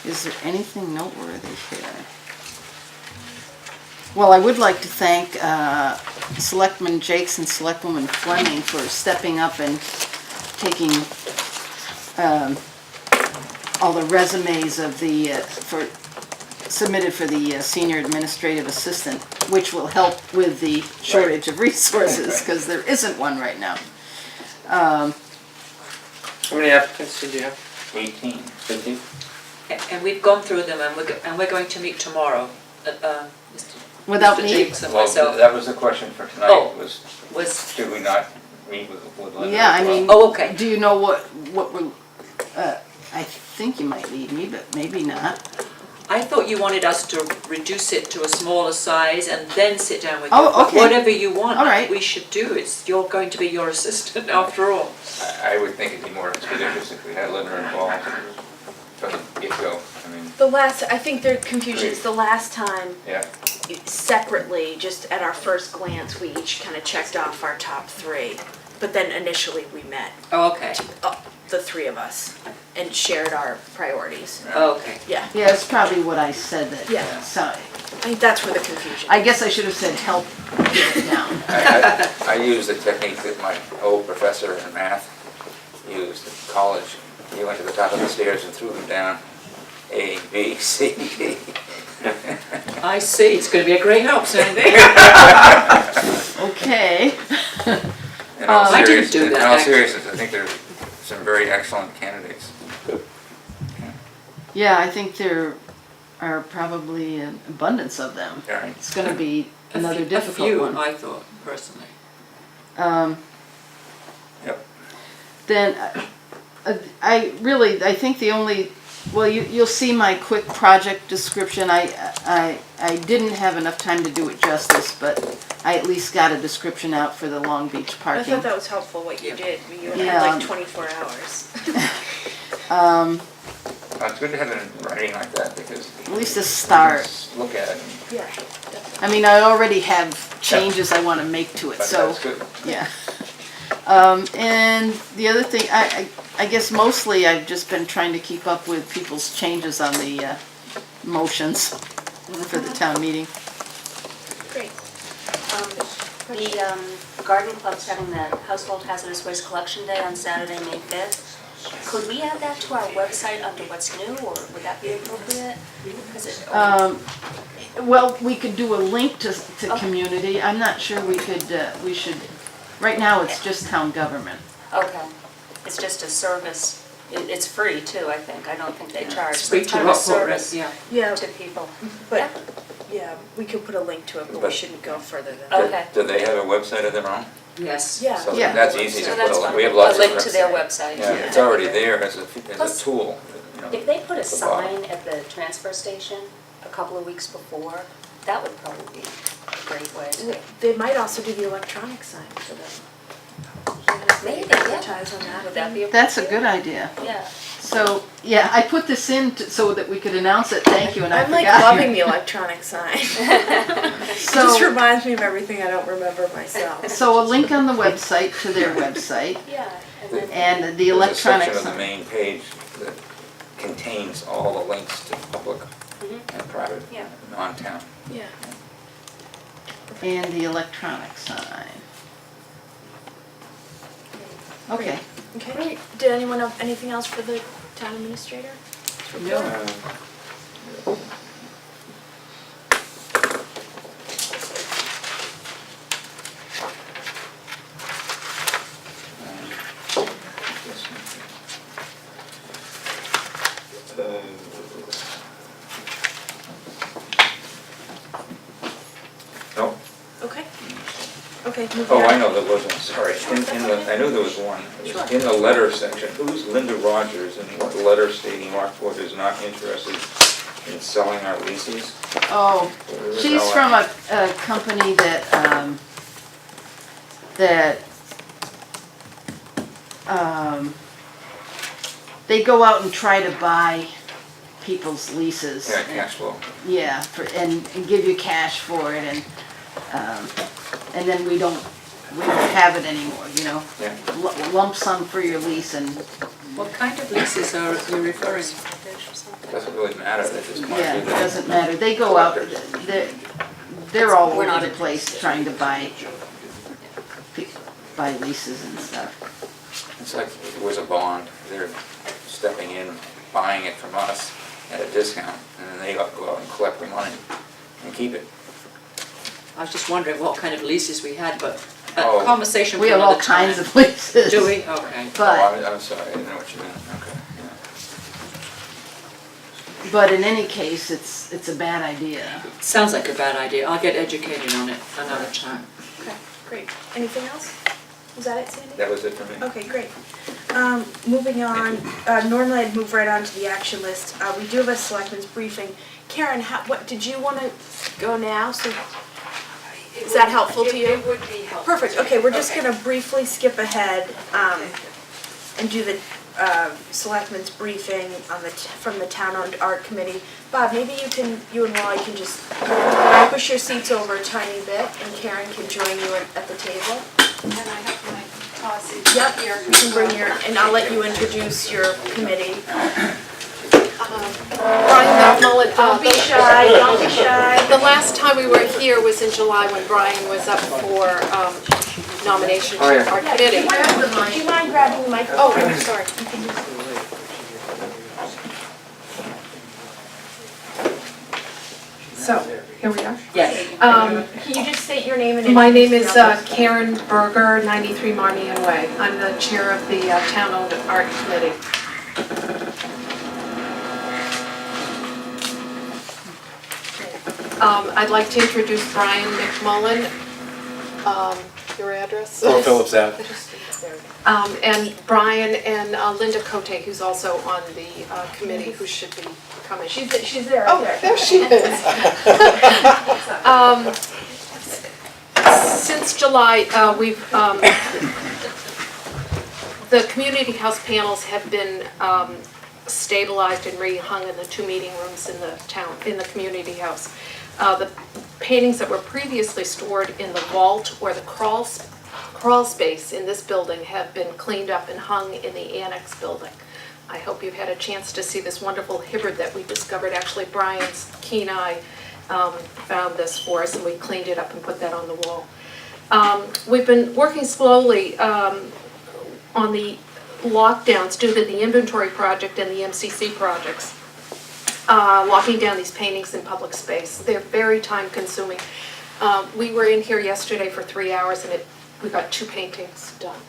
Is there anything noteworthy here? Well, I would like to thank Selectman Jakes and Selectwoman Fleming for stepping up and taking all the resumes of the, submitted for the senior administrative assistant, which will help with the shortage of resources, because there isn't one right now. How many applicants did you have? 18. 15? And we've gone through them, and we're going to meet tomorrow, Without Mr. me? Jakes and Well, myself. that was the question for tonight, Oh. was should we not meet with Linda? Yeah, I as well? mean, Oh, okay. do you know what we're, I think you might need me, but maybe not. I thought you wanted us to reduce it to a smaller size and then sit down with you. Oh, But okay. whatever you want, All right. we should do. You're going to be your assistant after all. I would think it'd be more expeditious if we had Linda involved from the get-go. I mean, I think their confusion is the last time, yeah. separately, just at our first glance, we each kind of checked off our top 3. But then initially we met, Oh, okay. the 3 of us, and shared our priorities. Oh, okay. Yeah. Yeah, it's probably what I said that, Yeah. so, I think that's where the confusion I guess I should have said help get it down. I used the technique that my old professor in math used in college. He went to the top of the stairs and threw them down. A, B, C, D. I see. It's going to be a great help, Sandy. Okay. In all I didn't serious- do that, In all actually. seriousness, I think there's some very excellent candidates. Yeah, I think there are probably an abundance of them. Right. It's gonna be another A difficult few, one. I thought, personally. Yep. Then, I think the only, well, you'll see my quick project description. I didn't have enough time to do it justice, but I at least got a description out for the Long Beach I parking. thought that was helpful what you did. You Yeah. had like 24 hours. Well, it's good to have it in writing like that because. At least a start. Just look at it. Yeah. I mean, I already have changes I want to make to it, But so, that's good. yeah. And the other thing, I guess mostly I've just been trying to keep up with people's changes on the motions for the town meeting. Great. The garden club's having the Household Hazardous Waste Collection Day on Saturday, May 5th. Could we add that to our website under what's new, or would that be appropriate? Is it- Well, we could do a link to Okay. community. I'm not sure we should, right now it's just town government. Okay, it's just a service, it's free too, I think, I don't think they charge. It's free It's to kind of a Rockport, service yeah. Yeah, to people. but, yeah, we could put a link to it, but we But- shouldn't go further than Oh. that. Okay. Do they have a website of their own? Yes. Yeah. So Yeah. that's easy to So put that's a link. fine. We have lots of. A link to their website. Yeah, it's already there as a Plus, tool. you know, If they put a at the bottom. sign at the transfer station a couple of weeks before, that would probably be a great way to. They might also do the electronic sign for them. Maybe, yeah. Advertise on that. Would that be appropriate? That's a good idea. Yeah. So, yeah, I put this in so that we could announce it, thank you, and I I'm like forgot. loving the electronic sign. It just So, reminds me of everything I don't remember myself. so a link on the website to their website, Yeah, and then. and the There's a electronic section of the sign. main page that contains all the links to public Mhm. and private, Yeah. non-town. Yeah. And the electronic sign. Okay. Okay. Did anyone have anything else for the town administrator? No. No? Okay. Okay, moving Oh, on. I know there was one, sorry. I knew there was one. It was in the letter section. Who's Linda Rogers and what letter stating Rockport is not interested in selling our leases? Oh, Where is she's that from one? a company that, that they go out and try to buy people's leases. Yeah, cash flow. Yeah, and give you cash for it, and then we don't have it anymore, you know? Yeah. Lump sum for your lease and, What kind of leases are you referring? Doesn't really matter, they just want yeah, to it do that. doesn't matter. They go out, they're all We're not over the place trying to buy leases and stuff. It's like if it was a bond, they're stepping in, buying it from us at a discount, and then they go out and collect the money and keep it. I was just wondering what kind of leases we had, but Oh. a conversation for We have all another time. kinds of leases. Do we? Okay. But, I'm sorry, I didn't know what you meant, okay, yeah. but in any case, it's a bad idea. Sounds like a bad idea. I'll get educated on it another time. Okay, great. Anything else? Was that it, Sandy? That was it for me. Okay, great. Moving on, normally I'd move right on to the action list. We do have a selectmen's briefing. Karen, what, did you want to go now? So, is that helpful to you? It would be helpful. Perfect, okay, we're just gonna briefly skip ahead, and do the, selectmen's briefing on from the town-owned art committee. Bob, maybe you and Wally can just push your seats over a tiny bit, and Karen can join you at the table. And I have my policies Yep, here. you can bring your, and I'll let you introduce your committee. Brian McMullen. Don't be shy, don't be shy. The last time we were here was in July when Brian was up for nomination Oh, yeah. to our committee. Do you mind grabbing the microphone? Oh, I'm sorry. So, here we are. Yes. Can you just state your name and My name is Karen Berger, 93 Marmion Way. I'm the chair of the town-owned art committee. I'd like to introduce Brian McMullen. Your address? Phillips Ave. And Brian and Linda Cote, who's also on the committee, who should be coming. She's there. Oh, there she is. Since July, the community house panels have been stabilized and rehung in the two meeting rooms in the community house. The paintings that were previously stored in the vault or the crawl space in this building have been cleaned up and hung in the annex building. I hope you've had a chance to see this wonderful hybrid that we discovered. Actually, Brian's keen eye found this for us, and we cleaned it up and put that on the wall. We've been working slowly on the lockdowns due to the inventory project and the MCC projects. Locking down these paintings in public space. They're very time consuming. We were in here yesterday for 3 hours and we got 2 paintings done.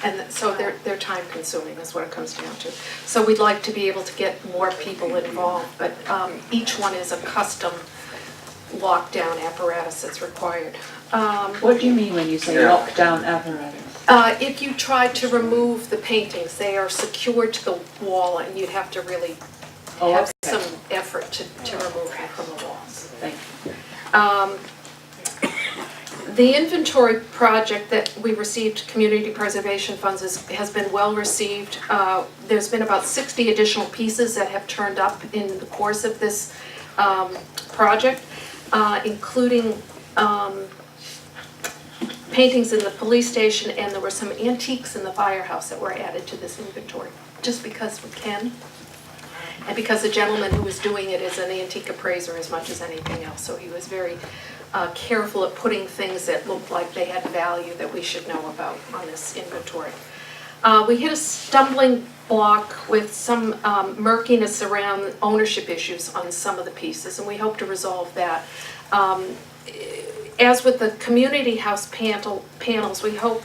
And so they're time consuming is what it comes down to. So we'd like to be able to get more people involved, but each one is a custom lockdown apparatus that's required. What do you mean when you say lockdown apparatus? If you try to remove the paintings, they are secured to the wall and you'd have to really have some effort to remove them from the walls. Thank you. The inventory project that we received community preservation funds has been well received. There's been about 60 additional pieces that have turned up in the course of this project, including paintings in the police station, and there were some antiques in the firehouse that were added to this inventory, just because we can. And because the gentleman who was doing it is an antique appraiser as much as anything else, so he was very careful at putting things that looked like they had value that we should know about on this inventory. We hit a stumbling block with some murkiness around ownership issues on some of the pieces, and we hope to resolve that. As with the community house panels, we hope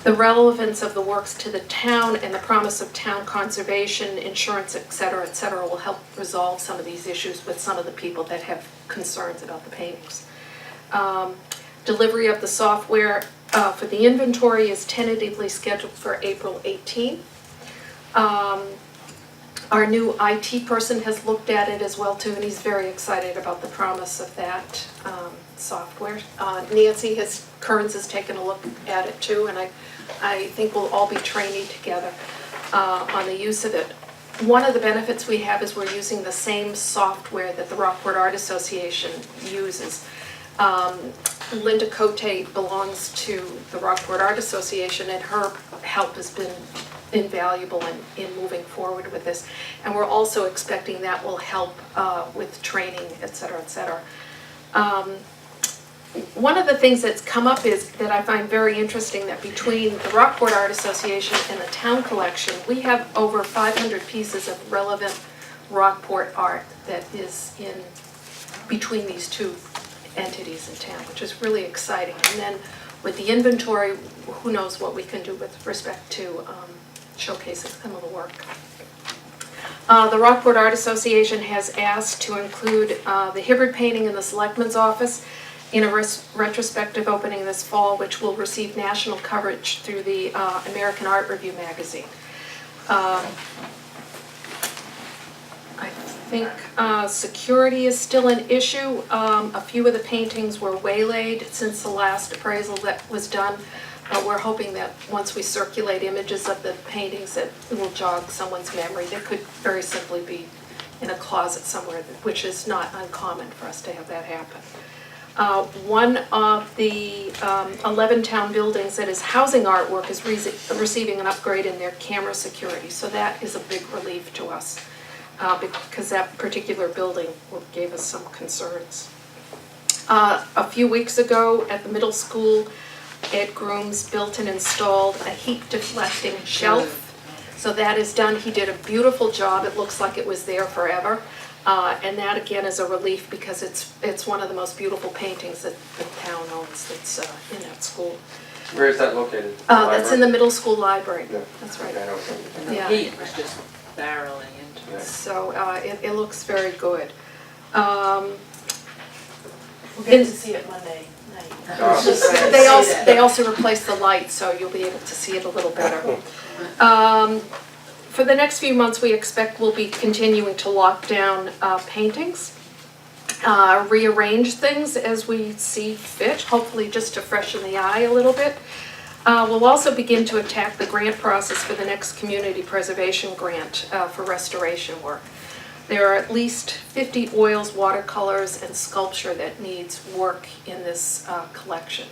the relevance of the works to the town and the promise of town conservation, insurance, et cetera, will help resolve some of these issues with some of the people that have concerns about the paintings. Delivery of the software for the inventory is tentatively scheduled for April 18th. Our new IT person has looked at it as well too, and he's very excited about the promise of that software. Nancy Kearns has taken a look at it too, and I think we'll all be training together on the use of it. One of the benefits we have is we're using the same software that the Rockport Art Association uses. Linda Cote belongs to the Rockport Art Association, and her help has been invaluable in moving forward with this. And we're also expecting that will help with training, et cetera, et cetera. One of the things that's come up is that I find very interesting that between the Rockport Art Association and the town collection, we have over 500 pieces of relevant Rockport art that is in between these two entities in town, which is really exciting. And then with the inventory, who knows what we can do with respect to showcasing some of the work. The Rockport Art Association has asked to include the Hibbard painting in the Selectmen's office in a retrospective opening this fall, which will receive national coverage through the American Art Review magazine. I think security is still an issue. A few of the paintings were waylaid since the last appraisal that was done. We're hoping that once we circulate images of the paintings that it will jog someone's memory. They could very simply be in a closet somewhere, which is not uncommon for us to have that happen. One of the 11 town buildings that is housing artwork is receiving an upgrade in their camera security. So that is a big relief to us because that particular building gave us some concerns. A few weeks ago at the middle school, Ed Grooms built and installed a heat deflecting shelf. So that is done. He did a beautiful job. It looks like it was there forever. And that again is a relief because it's one of the most beautiful paintings that the town owns that's in that school. Where is that located? That's in the middle school library. Yeah. That's right. I know. And the heat was just barreling into it. So it looks very good. We'll get to see it Monday night. They also replaced the light, so you'll be able to see it a little better. For the next few months, we expect we'll be continuing to lock down paintings, rearrange things as we see fit, hopefully just to freshen the eye a little bit. We'll also begin to attack the grant process for the next community preservation grant for restoration work. There are at least 50 oils, watercolors, and sculpture that needs work in this collection.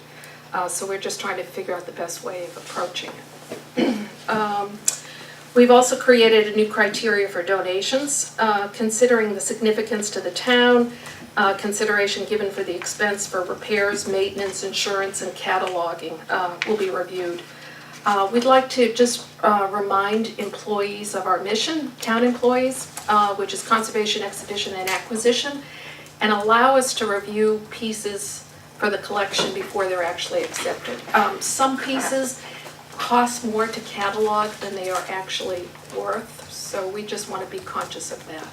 So we're just trying to figure out the best way of approaching it. We've also created a new criteria for donations, considering the significance to the town, consideration given for the expense for repairs, maintenance, insurance, and cataloging will be reviewed. We'd like to just remind employees of our mission, town employees, which is conservation, expedition, and acquisition, and allow us to review pieces for the collection before they're actually accepted. Some pieces cost more to catalog than they are actually worth, so we just want to be conscious of that.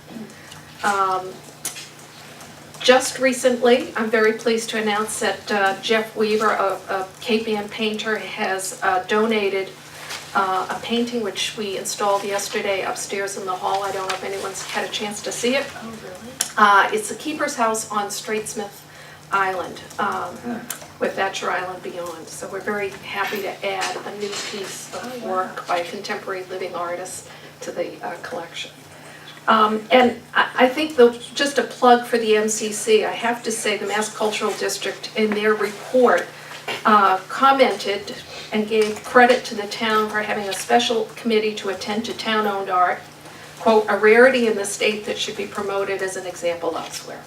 Just recently, I'm very pleased to announce that Jeff Weaver, a Cape Ann painter, has donated a painting which we installed yesterday upstairs in the hall. I don't know if anyone's had a chance to see it. Oh, really? It's the Keeper's House on Straitsmith Island, with Thatcher Island beyond. So we're very happy to add a new piece of work by a contemporary living artist to the collection. And I think just a plug for the MCC, I have to say the Mass Cultural District in their report commented and gave credit to the town for having a special committee to attend to town-owned art, quote, a rarity in the state that should be promoted as an example elsewhere.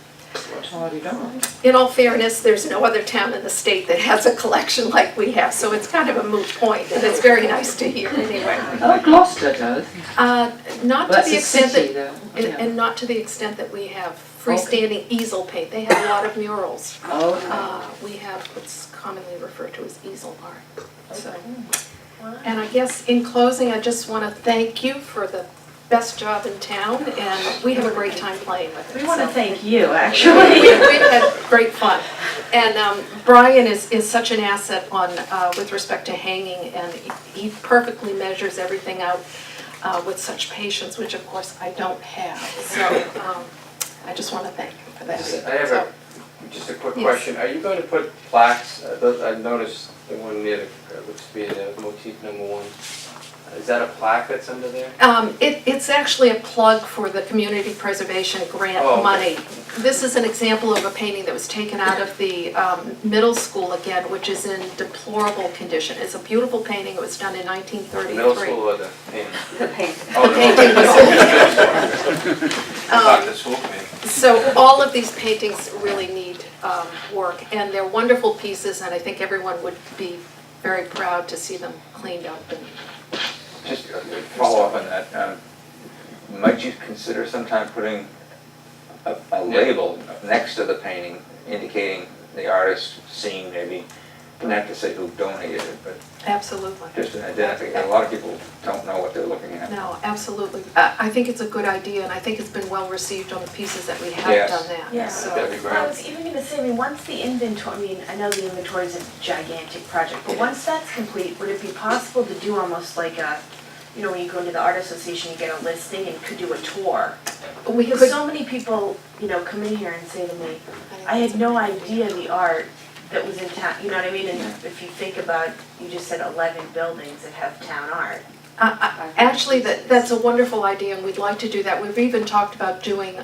In all fairness, there's no other town in the state that has a collection like we have, so it's kind of a moot point, and it's very nice to hear anyway. Oh, Gloucester does. Not Well, to the that's a extent city, that, though. Yeah. and not to the extent that we have freestanding easel paint. They have a lot of murals. We have what's commonly referred to as easel art. So, and I guess in closing, I just want to thank you for the best job in town, and we have a great time playing with it. We want to So. thank you, actually. We've had great fun. And Brian is such an asset on with respect to hanging, and he perfectly measures everything out. with such patience, which of course I don't have. So I just want to thank him for that. I have just a quick question. Are you going to put plaques? I've noticed the one near the, looks to be the motif number 1. Is that a plaque that's under there? It's actually a plug for the community preservation grant money. This is an example of a painting that was taken out of the middle school again, which is in deplorable condition. It's a beautiful painting. It was done in 1933. Middle school or the painting? The painting. Oh, The painting was Not the school painting. So all of these paintings really need work, and they're wonderful pieces, and I think everyone would be very proud to see them cleaned up. And Just to follow up on that, might you consider sometime putting a label next to the painting indicating the artist seen, maybe? You don't have to say who donated it, but absolutely. just an identification. A lot of people don't know what they're looking at. No, absolutely. I think it's a good idea, and I think it's been well received on the pieces that we have Yes. done that. Yeah, So, That'd be great. I was even gonna say, I mean, once the inventory, I mean, I know the inventory is a gigantic project, but once that's complete, would it be possible to do almost like a, you know, when you go into the art association, you get a listing and could do a tour? we Because could, so many people, you know, come in here and say to me, I had no idea the art that was in town, you know what I mean? And if you think about, you just said 11 buildings that have town art. actually, that's a wonderful idea, and we'd like to do that. We've even talked about doing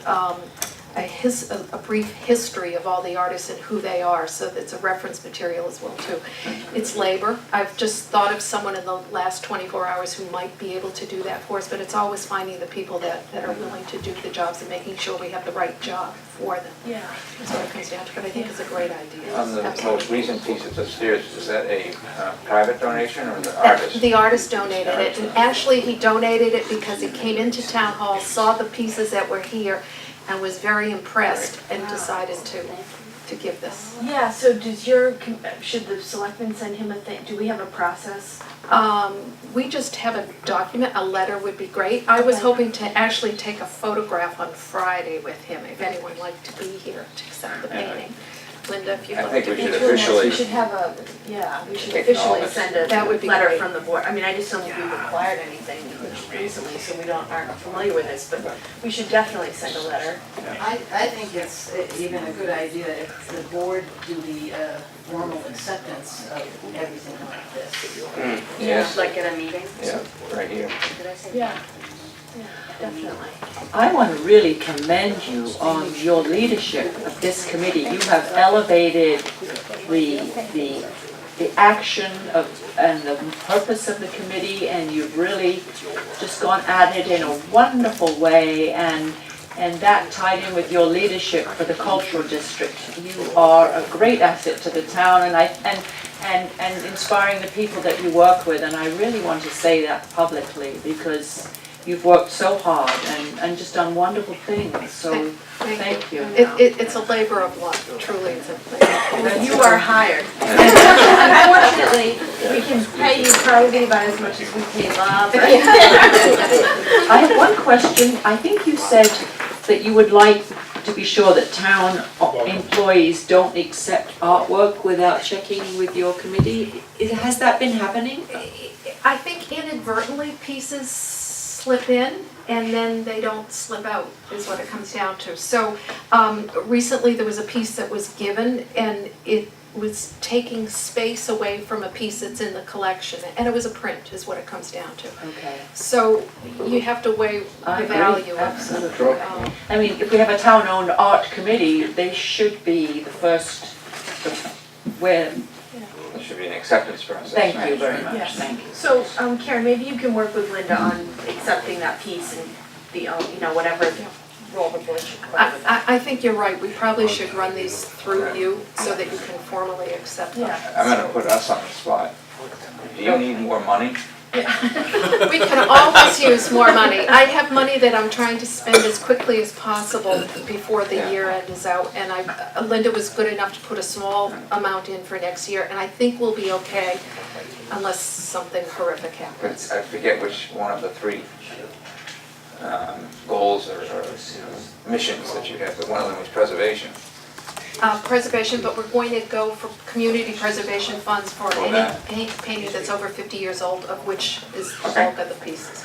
a brief history of all the artists and who they are, so that's a reference material as well too. It's labor. I've just thought of someone in the last 24 hours who might be able to do that for us, but it's always finding the people that are willing to do the jobs and making sure we have the right job for them. Yeah. That's what it comes down to, but I think it's a great idea. On the Absolutely. most recent pieces upstairs, is that a private donation or the artist? The artist donated it, and actually he donated it because he came into town hall, saw the pieces that were here, and was very impressed and decided to give this. Yeah, so should the selectmen send him a thing, do we have a process? We just have a document, a letter would be great. I was hoping to actually take a photograph on Friday with him, if anyone would like to be here to accept the painting. Linda, if you'd I like think to we be. should officially. We should have a, yeah, we should Take officially notice. send a That would be letter great. from the board. I mean, I just don't think we've required anything recently, so we aren't familiar with this, but we should definitely send a letter. I think it's even a good idea if the board do the formal acceptance of everything like this. Yes. Like at a meeting? Yeah, right here. Yeah, definitely. I want to really commend you on your leadership of this committee. You have elevated the action of, and the purpose of the committee, and you've really just gone at it in a wonderful way, and that tied in with your leadership for the cultural district. You are a great asset to the town, and inspiring the people that you work with, and I really want to say that publicly, because you've worked so hard and just done wonderful things, so thank you. It's a labor of love, truly, it's a labor. You are hired. Unfortunately, we can pay you probably about as much as we pay Bob. I have one question. I think you said that you would like to be sure that town employees don't accept artwork without checking with your committee. Has that been happening? I think inadvertently pieces slip in and then they don't slip out, is what it comes down to. So recently there was a piece that was given and it was taking space away from a piece that's in the collection, and it was a print is what it comes down to. Okay. So you have to weigh I the agree, value of absolutely. I mean, if we have a town-owned art committee, they should be the first where. There should be an acceptance process. Thank you very much. Yes. Thank you. So, Karen, maybe you can work with Linda on accepting that piece and the, you know, whatever role the board should play with it. I think you're right. We probably should run these through you so that you can formally accept them. I'm gonna put us on the spot. Do you need more money? We can always use more money. I have money that I'm trying to spend as quickly as possible before the year end is out, and Linda was good enough to put a small amount in for next year, and I think we'll be okay unless something horrific happens. I forget which one of the three goals or missions that you have, but one of them was preservation. preservation, but we're going to go for community preservation funds for For any that. painting that's over 50 years old, of which is the bulk of the pieces.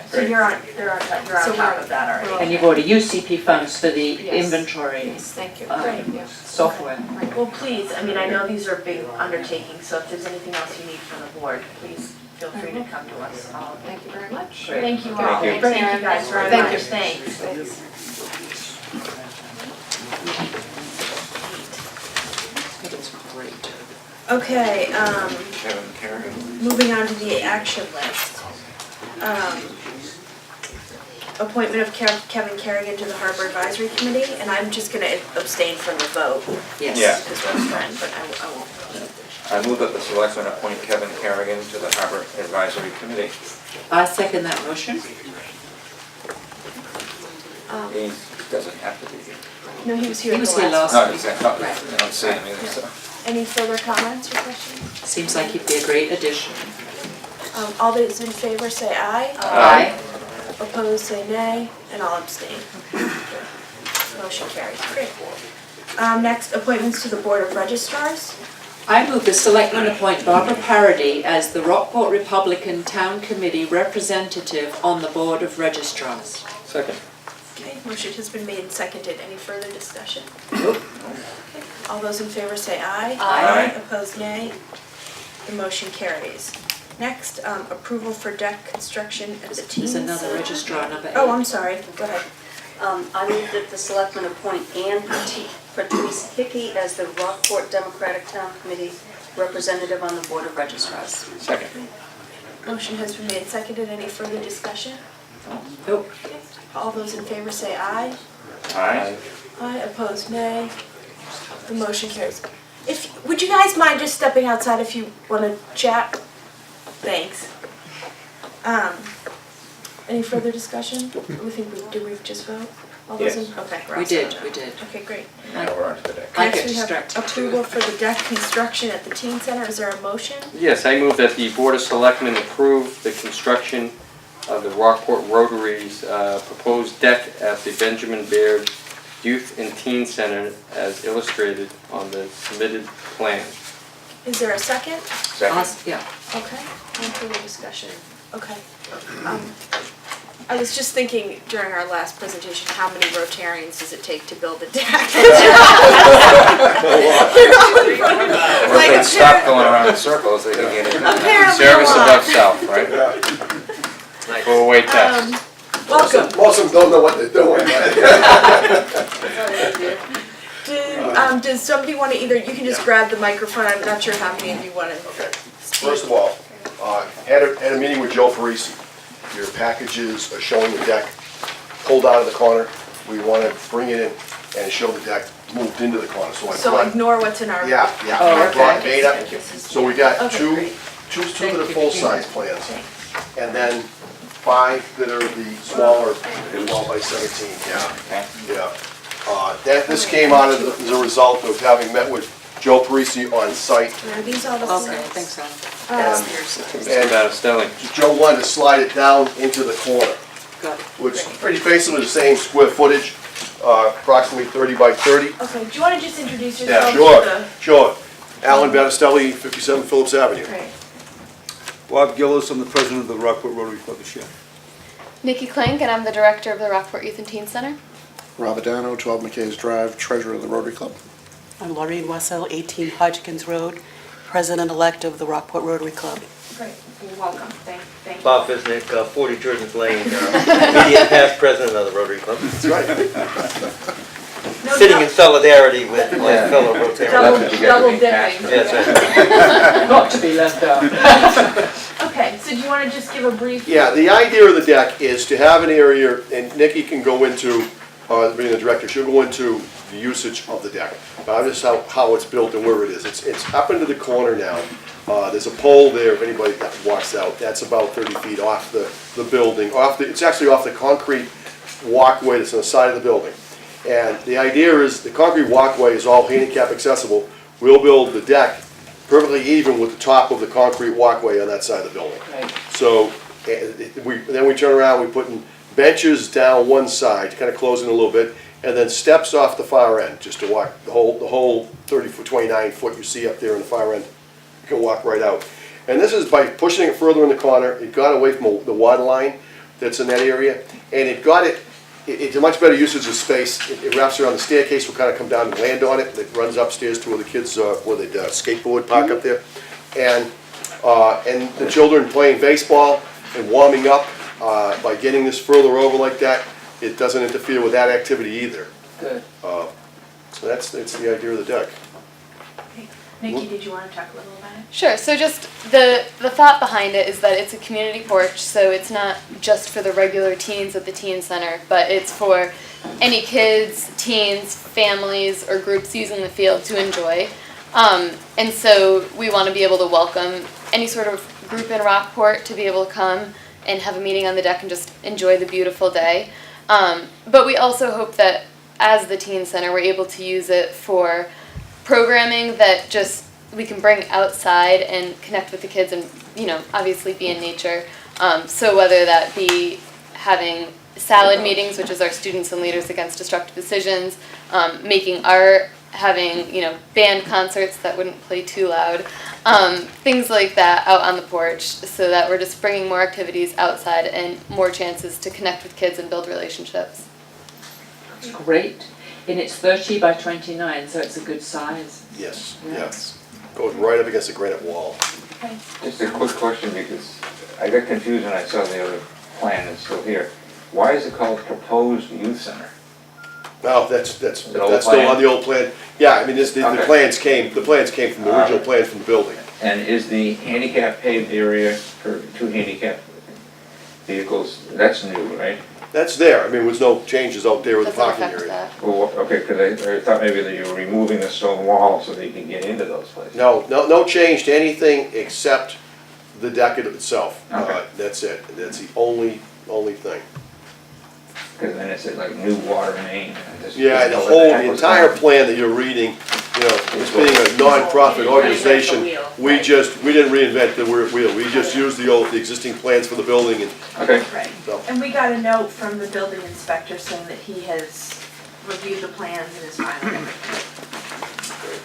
So you're on top of that already. And you've already used CP funds for the Yes. inventory Yes, thank you. Yeah. software. Well, please, I mean, I know these are big undertakings, so if there's anything else you need from the board, please feel free to come to us. Thank you very much. Thank you all. Thank you. Thank you guys very Thank much. you. Thanks. Okay, Kevin Carey. moving on to the action list. Appointment of Kevin Kerrigan to the Harbor Advisory Committee, and I'm just gonna abstain from the vote. Yes. Yeah. Because we're a friend, but I won't. I move that the selectmen appoint Kevin Carrigan to the Harbor Advisory Committee. I second that motion. He doesn't have to be here. No, he was here He at was the here last No, one. exactly, I don't see him either, so. Any further comments or questions? Seems like he'd be a great addition. All those in favor say aye. Aye. Opposed say nay, and I'll abstain. Motion carries. Great. Next, appointments to the Board of Registrars. I move the selectmen appoint Barbara Parody as the Rockport Republican Town Committee representative on the Board of Registrars. Second. Okay, motion has been made and seconded. Any further discussion? Okay. All those in favor say aye. Aye. Opposed nay. The motion carries. Next, approval for deck construction at the Teen There's another Center. registrar, number 8. Oh, I'm sorry. Go ahead. I move that the selectmen appoint Ann Patrice Hickey as the Rockport Democratic Town Committee representative on the Board of Registrars. Second. Motion has been made and seconded. Any further discussion? Nope. Okay. All those in favor say aye. Aye. Aye, opposed nay. The motion carries. Would you guys mind just stepping outside if you want to chat? Thanks. Any further discussion? Did we just vote? All those in- Okay. we're all We set. did, we did. Okay, great. Now we're on to the deck. I Next get we have distracted too. approval for the deck construction at the Teen Center. Is there a motion? Yes, I move that the Board of Selectmen approve the construction of the Rockport Rotary's proposed deck at the Benjamin Baird Youth and Teen Center as illustrated on the submitted plan. Is there a second? Second. Yeah. Okay, no further discussion. Okay. I was just thinking during our last presentation, how many Rotarians does it take to build a deck? Or if they stop going around in circles, they can get it. Apparently Service a lot. above self, right? Go away test. Welcome. Most of them don't know what they're doing. Does somebody want to you can just grab the microphone, I'm not sure how many of you want to speak. First of all, had a meeting with Joe Parisi. Your packages are showing the deck pulled out of the corner. We want to bring it in and show the deck moved into the corner. So ignore what's in our. Yeah, Oh, I brought okay. Beta. So we got Okay, two great. that are full-size plans, and then 5 that are the smaller 12 by 17, yeah. This came out as a result of having met with Joe Parisi on site. Are these all the Okay, same? thanks, Al. And Battistelli. Joe wanted to slide it down into the corner, Got it. which pretty basically the same square footage, approximately 30 by 30. Okay, do you want to just introduce Yeah, yourself? sure. Alan Battistelli, 57 Phillips Avenue. Great. Bob Gillis, I'm the president of the Rockport Rotary Club this year. Nikki Klink, and I'm the director of the Rockport Youth and Teen Center. Rob Adano, 12 McKay's Drive, treasurer of the Rotary Club. I'm Laureen Wessel, 18 Hodgkins Road, president-elect of the Rockport Rotary Club. Great, you're welcome. Thank you. Bob Fisnick, 40 Jordan's Lane, immediate past president of the Rotary Club. That's right. Sitting in solidarity with my fellow Rotarians. Double dipping. Yes, right. Not to be left out. Okay, so do you want to just give a brief? Yeah, the idea of the deck is to have an area, and Nikki can go into, being the director, she'll go into the usage of the deck. Just how it's built and where it is. It's up into the corner now. There's a pole there if anybody walks out. That's about 30 feet off the building. It's actually off the concrete walkway that's on the side of the building. And the idea is the concrete walkway is all handicap accessible. We'll build the deck perfectly even with the top of the concrete walkway on that side of the building. So then we turn around, we put in benches down one side to kind of close in a little bit, and then steps off the far end, just to walk the whole 30-foot, 29-foot you see up there in the far end. You can walk right out. And this is by pushing it further in the corner. It got away from the water line that's in that area, and it's a much better usage of space. It wraps around the staircase. We'll kind of come down and land on it. It runs upstairs to where the kids, where they skateboard park up there. And the children playing baseball and warming up, by getting this further over like that, it doesn't interfere with that activity either. Good. So that's the idea of the deck. Nikki, did you want to talk a little about it? Sure, so just the thought behind it is that it's a community porch, so it's not just for the regular teens at the teen center, but it's for any kids, teens, families, or groups using the field to enjoy. And so we want to be able to welcome any sort of group in Rockport to be able to come and have a meeting on the deck and just enjoy the beautiful day. But we also hope that as the teen center, we're able to use it for programming that just we can bring outside and connect with the kids and, you know, obviously be in nature. So whether that be having salad meetings, which is our students and leaders against destructive decisions, making art, having, you know, band concerts that wouldn't play too loud, things like that out on the porch, so that we're just bringing more activities outside and more chances to connect with kids and build relationships. That's great. And it's 30 by 29, so it's a good size. Yes, yes. Goes right up against the granite wall. Just a quick question, because I got confused when I saw the other plan that's still here. Why is it called Proposed Youth Center? No, that's still plan? on the old plan. Yeah, I mean, the Okay. plans came from the original plans from the building. And is the handicap paved area for 2 handicap vehicles, that's new, right? That's there. I mean, there was no changes out there with the Doesn't parking affect area. that. Well, okay, because I thought maybe that you were removing the stone wall so that you can get into those places. No change to anything except the deck itself. Okay. That's it. That's the only thing. Because then it said like new water main. And I just Yeah, didn't know what heck the was entire going on. plan that you're reading, you know, this being a non-profit organization, we didn't reinvent the wheel. We just used the existing plans for the building and. Okay. Right. So. And we got a note from the building inspector saying that he has reviewed the plans and is fine with everything.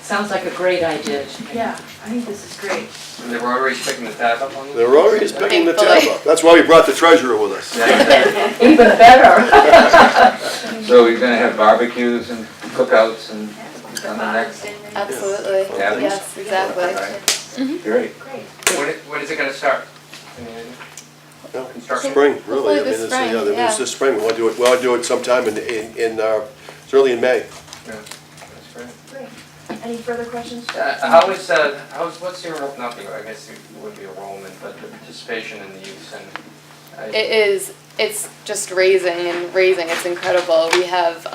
Sounds like a great idea. Yeah, I think this is great. They were already sticking the tab up on them? They're already picking the tab up. That's why we brought the treasurer with us. Even better. So you're gonna have barbecues and cookouts and on the next? Absolutely. Yeah. Yes, exactly. Alright. Great. When is it gonna start? No, Construction? Spring, really. Hopefully I mean, this spring, this yeah. is spring. We want to do it sometime it's early in May. Yeah, that's great. Great. Any further questions? What's your, not the, I guess it wouldn't be enrollment, but the participation in the youth center? It's just raising, it's incredible. We have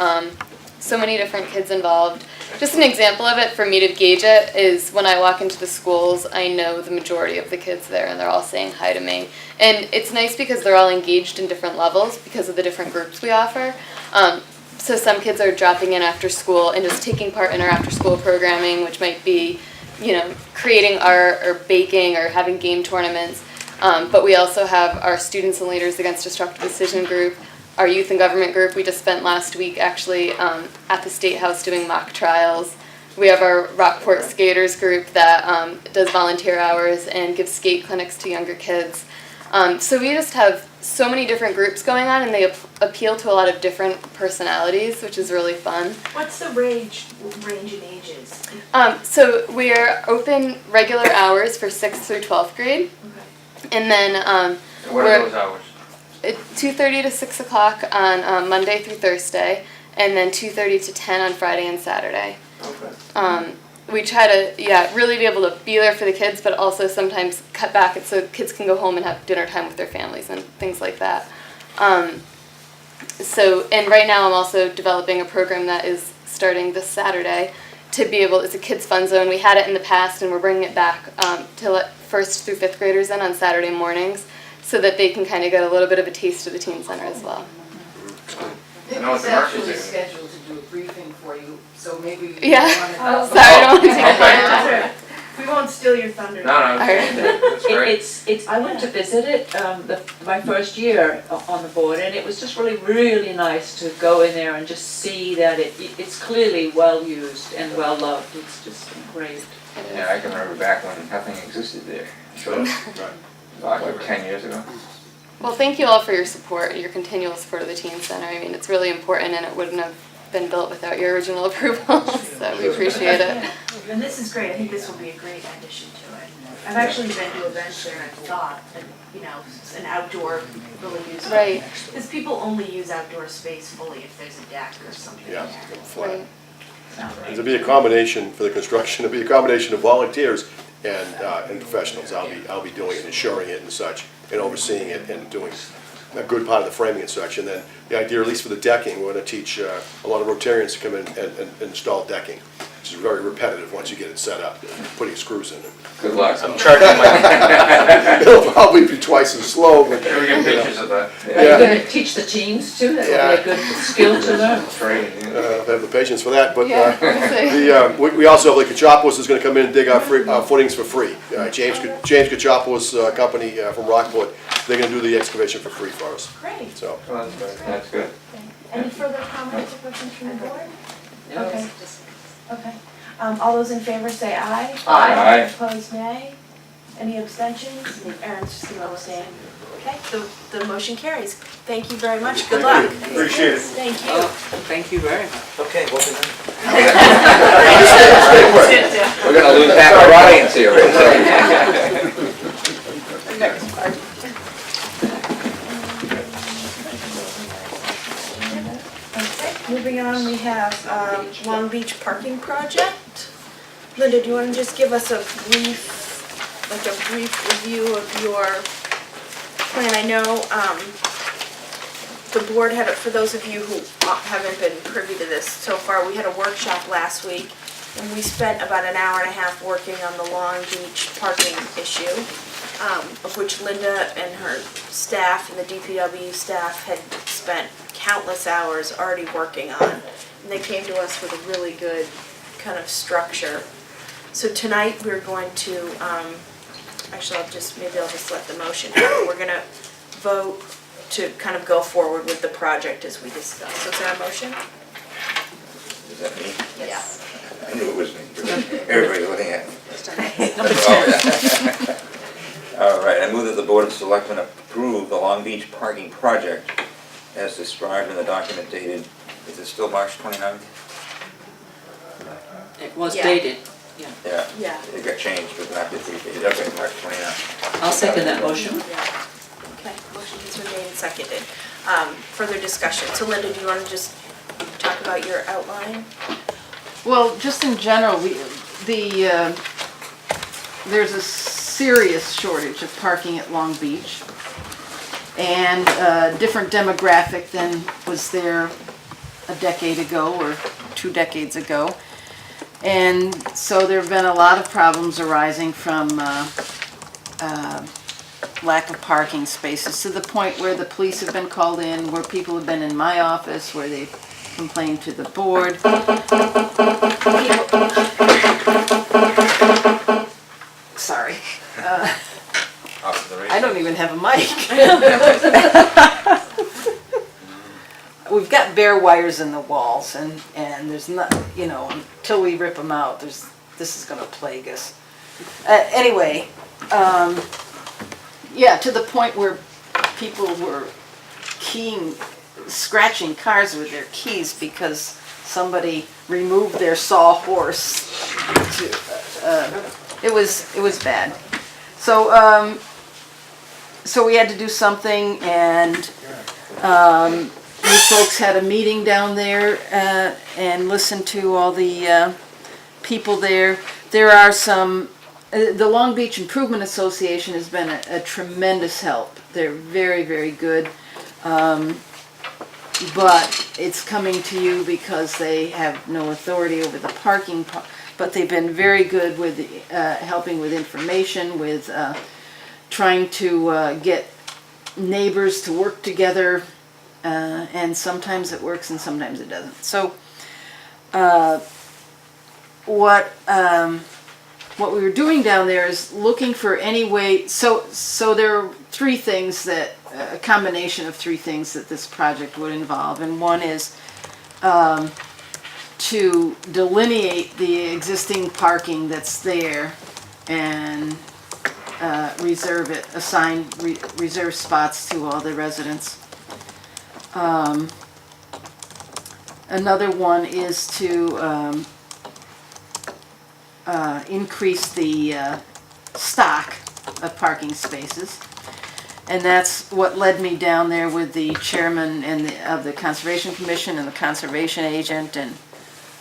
so many different kids involved. Just an example of it, for me to gauge it, is when I walk into the schools, I know the majority of the kids there and they're all saying hi to me. And it's nice because they're all engaged in different levels because of the different groups we offer. So some kids are dropping in after school and just taking part in our after school programming, which might be, you know, creating art or baking or having game tournaments. But we also have our Students and Leaders Against Destructive Decision group, our Youth and Government group. We just spent last week actually at the State House doing mock trials. We have our Rockport Skaters group that does volunteer hours and gives skate clinics to younger kids. So we just have so many different groups going on, and they appeal to a lot of different personalities, which is really fun. What's the range in ages? So we're open regular hours for 6th through 12th grade. Okay. And then What are those hours? 2:30 to 6 o'clock on Monday through Thursday, and then 2:30 to 10 on Friday and Saturday. Okay. We try to, really be able to be there for the kids, but also sometimes cut back it so kids can go home and have dinner time with their families and things like that. And right now I'm also developing a program that is starting this Saturday to be able, it's a kids fun zone. We had it in the past and we're bringing it back to let 1st through 5th graders in on Saturday mornings so that they can kind of get a little bit of a taste of the teen center as well. It's actually scheduled to do a briefing for you, so maybe. Yeah. Sorry, I don't want to take We won't steal your thunder. No, that's great. I went to visit it, my first year on the board, and it was just really nice to go in there and just see that it's clearly well used and well loved. It's just great. Yeah, I can remember back when nothing existed there. So, like 10 years ago. Well, thank you all for your support, your continual support of the teen center. I mean, it's really important, and it wouldn't have been built without your original approval, so we appreciate it. And this is great, I think this will be a great addition to it. I've actually been to events there and I've thought, that, you know, it's an outdoor really useful. Right. Because people only use outdoor space fully if there's a deck or something. Yeah, there. flat. So, It'll be a combination for the construction, it'll be a combination of volunteers and professionals. I'll be doing it, ensuring it and such, and overseeing it and doing a good part of the framing and such. And then the idea, at least for the decking, we're going to teach a lot of Rotarians to come in and install decking, which is very repetitive once you get it set up, putting screws in it. Good luck. I'm charging my. It'll probably be twice as slow, but. Can we get pictures of that? Are you going to teach the teens too? That will be a good skill to learn. Training. I have the patience for that, but Yeah. we also have, like, Kachapos is going to come in and dig our footings for free. James Kachapos company from Rockport, they're going to do the excavation for free for us. Great. So. Well, that's good. Any further comments or questions from the board? No, Okay. Okay. All those in favor say aye. Aye. Opposed, nay. Any abstentions? Aaron's just gonna abstain. Okay, the motion carries. Thank you very much. Good luck. Appreciate it. Thank you. Oh, thank you very much. Okay, well then. We're gonna lose half our audience here. Okay, moving on, we have Long Beach parking project. Linda, do you want to just give us a brief review of your plan? I know the board had, for those of you who haven't been privy to this so far, we had a workshop last week, and we spent about an hour and a half working on the Long Beach parking issue, of which Linda and her staff and the DPW staff had spent countless hours already working on. And they came to us with a really good kind of structure. So tonight we're going to, actually maybe I'll just let the motion happen. We're gonna vote to kind of go forward with the project as we discussed. So is that a motion? Is that me? Yes. I knew it was me. Everybody's looking at me. All right, I move that the Board of Selectmen approve the Long Beach parking project as described in the document dated, is it still March 29th? It was Yeah. dated. Yeah. Yeah. It got changed, but not dated. Okay, March 29th. I'll second that motion. Yeah. Okay, motion has been made and seconded. Further discussion. So Linda, do you want to just talk about your outline? Well, just in general, there's a serious shortage of parking at Long Beach, and a different demographic than was there a decade ago or 2 decades ago. And so there have been a lot of problems arising from lack of parking spaces, to the point where the police have been called in, where people have been in my office, where they've complained to the board. Sorry. I don't even have a mic. We've got bare wires in the walls, and there's not, until we rip them out, this is gonna plague us. Anyway, yeah, to the point where people were scratching cars with their keys because somebody removed their sawhorse. It was bad. So so we had to do something, and you folks had a meeting down there and listened to all the people there. There are some. The Long Beach Improvement Association has been a tremendous help. They're very, very good. But it's coming to you because they have no authority over the parking, but they've been very good with helping with information, with trying to get neighbors to work together, and sometimes it works and sometimes it doesn't. So what what we were doing down there is looking for any way, so there are three things that, a combination of three things that this project would involve. And one is to delineate the existing parking that's there and reserve it, assign reserve spots to all the residents. Another one is to increase the stock of parking spaces. And that's what led me down there with the chairman of the Conservation Commission and the conservation agent, and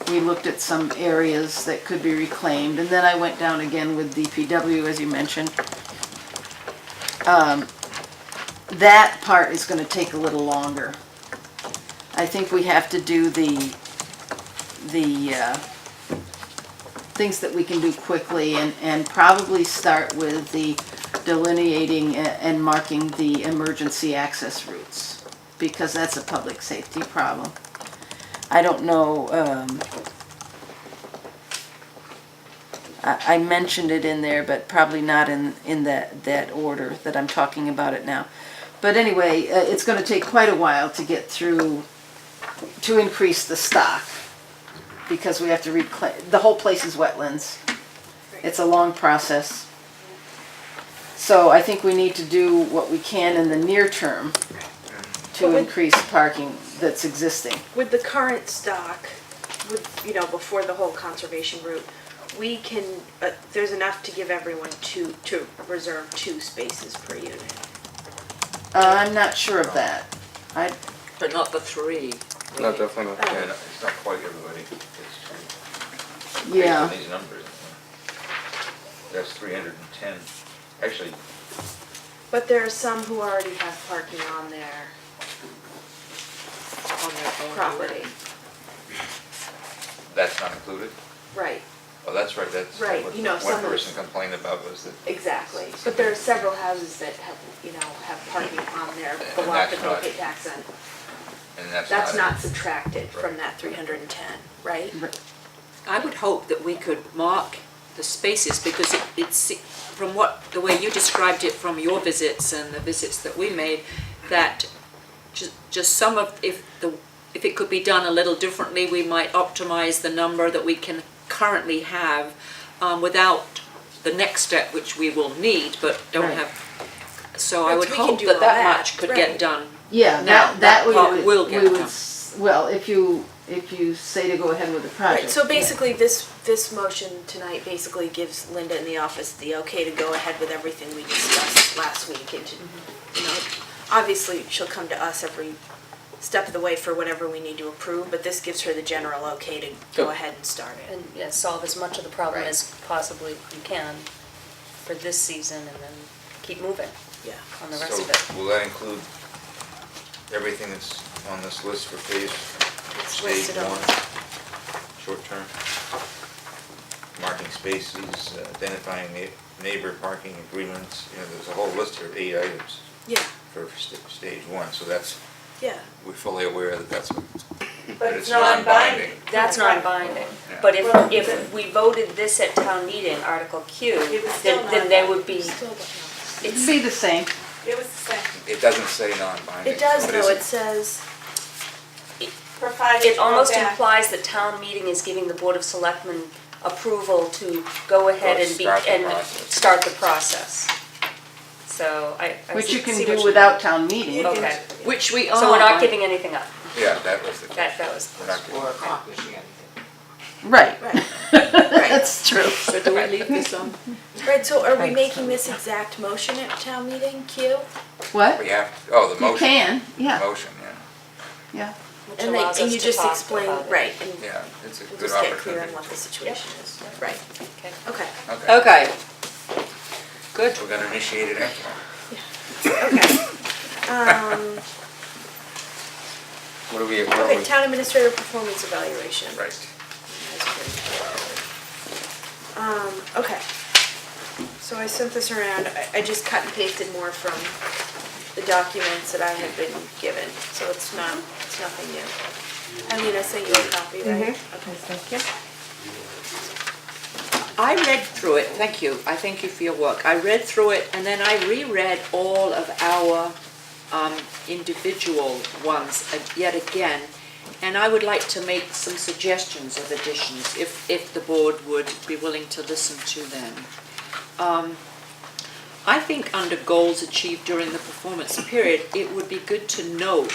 we looked at some areas that could be reclaimed. And then I went down again with DPW, as you mentioned. That part is going to take a little longer. I think we have to do the things that we can do quickly, and probably start with the delineating and marking the emergency access routes, because that's a public safety problem. I don't know, I mentioned it in there, but probably not in that order that I'm talking about it now. But anyway, it's going to take quite a while to get through, to increase the stock, because we have to reclaim, the whole place is wetlands. It's a long process. So I think we need to do what we can in the near term to increase parking that's existing. With the current stock, before the whole conservation route, we can, there's enough to give everyone to reserve 2 spaces per unit. I'm not sure of that. But not the 3. No, definitely not. Yeah, no, it's not quite everybody. It's Yeah. based on these numbers. That's 310. Actually, But there are some who already have parking on their property. that's not included? Right, Oh, that's right, that's Right, what you know, one some of person complained about was that. exactly. But there are several houses that have, have parking on their, And but we'll have to that's not- pay tax on. And that's That's not. not subtracted from that 310, right? I would hope that we could mark the spaces, because it's, from the way you described it from your visits and the visits that we made, that just some of, if it could be done a little differently, we might optimize the number that we can currently have without the next step, which we will need, but don't Right. have. So I Right, would so we can hope do that all that that, much could right. get done. Yeah, Now, that part we will get done. well, if you say to go ahead with the project. Right, so basically this motion tonight basically gives Linda in the office the okay to go ahead with everything we discussed last week, and to, obviously she'll come to us every step of the way for whatever we need to approve, but this gives her the general okay to go ahead and start it. And solve as much of the problem Right. as possibly you can for this season, and then keep moving Yeah. on the rest of it. So will that include everything that's on this list for phase stage listed on 1? Short term? Marking spaces, identifying neighbor parking agreements, there's a whole list here of 8 items Yeah, for stage 1, so that's, yeah. we're fully aware that that's, But it's non-binding. That's non-binding. Yeah. But if we voted this at town meeting, Article Q, then they would be, It'd be the same. It was the same. It doesn't say non-binding. It does so though, isn't. it says, Provided it you go almost back. implies that town meeting is giving the Board of Selectmen approval to go ahead and start the process. So I Which you see can what do you without town meeting. mean. Okay, Which we are. so we're not giving anything up. Yeah, that was the. That was. We're not giving- accomplishing anything. Right. right. That's true. So do we leave this on? Right, so are we making this exact motion at town meeting, Q? What? We have, the You motion. can, yeah, Motion, yeah. yeah. Which And allows and us you to just talk explain, about it. right, and Yeah, it's a we'll good just get clear opportunity. on what the situation is. Right, Okay. okay. Okay, Okay. Good. we're gonna initiate it after all. Okay. What do we, Okay, town administrator performance evaluation. Right. Okay. So I sent this around, I just cut and pasted more from the documents that I had been given, so it's nothing new. I mean, I sent you a copy, right? Okay, thank you. I read through it, thank you, I thank you for your work. I read through it and then I reread all of our individual ones yet again. And I would like to make some suggestions of additions if the board would be willing to listen to them. I think under goals achieved during the performance period, it would be good to note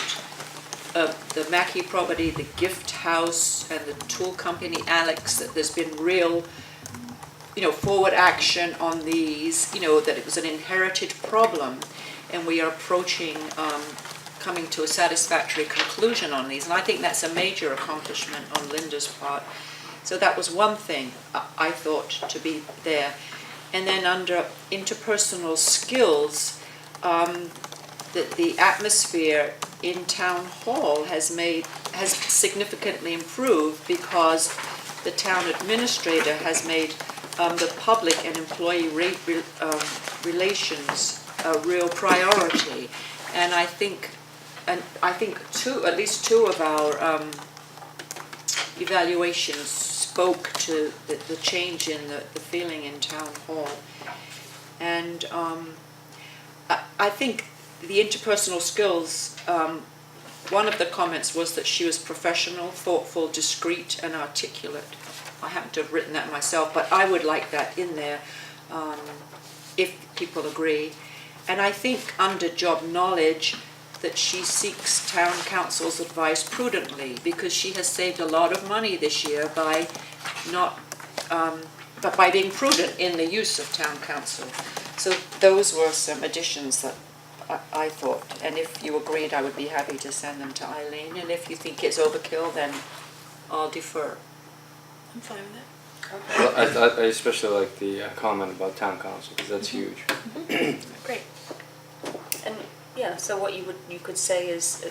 the Mackey property, the gift house, and the tool company Alex, that there's been real, forward action on these, that it was an inherited problem, and we are approaching coming to a satisfactory conclusion on these. And I think that's a major accomplishment on Linda's part. So that was one thing I thought to be there. And then under interpersonal skills, the atmosphere in town hall has significantly improved because the town administrator has made the public and employee relations a real priority. And I think at least two of our evaluations spoke to the change in the feeling in town hall. And I think the interpersonal skills, one of the comments was that she was professional, thoughtful, discreet, and articulate. I happen to have written that myself, but I would like that in there if people agree. And I think under job knowledge that she seeks town council's advice prudently, because she has saved a lot of money this year by by being prudent in the use of town council. So those were some additions that I thought, and if you agreed, I would be happy to send them to Eileen, and if you think it's overkill, then I'll defer. I'm fine with it. Well, I especially like the comment about town council, because that's huge. Great. And, yeah, so what you could say is,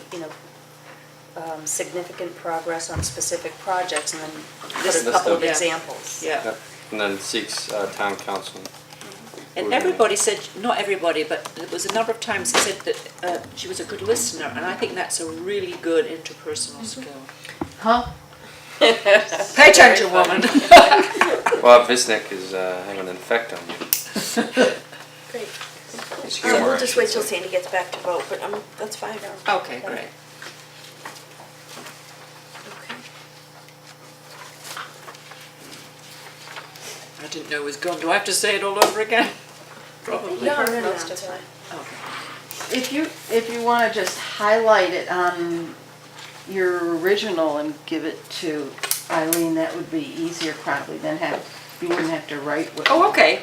significant progress on specific projects, and then put a couple of examples. Yeah. And then seeks town council. And everybody said, not everybody, but there was a number of times they said that she was a good listener, and I think that's a really good interpersonal skill. Huh? Pay attention, woman. Well, Visnick is having an effect on you. Great. It's So humor. we'll just wait till Sandy gets back to vote, but that's fine. Okay, great. I didn't know it was gone. Do I have to say it all over again? Probably. No, Most of it. Okay. If you want to just highlight it on your original and give it to Eileen, that would be easier probably than you wouldn't have to write what. Oh, okay.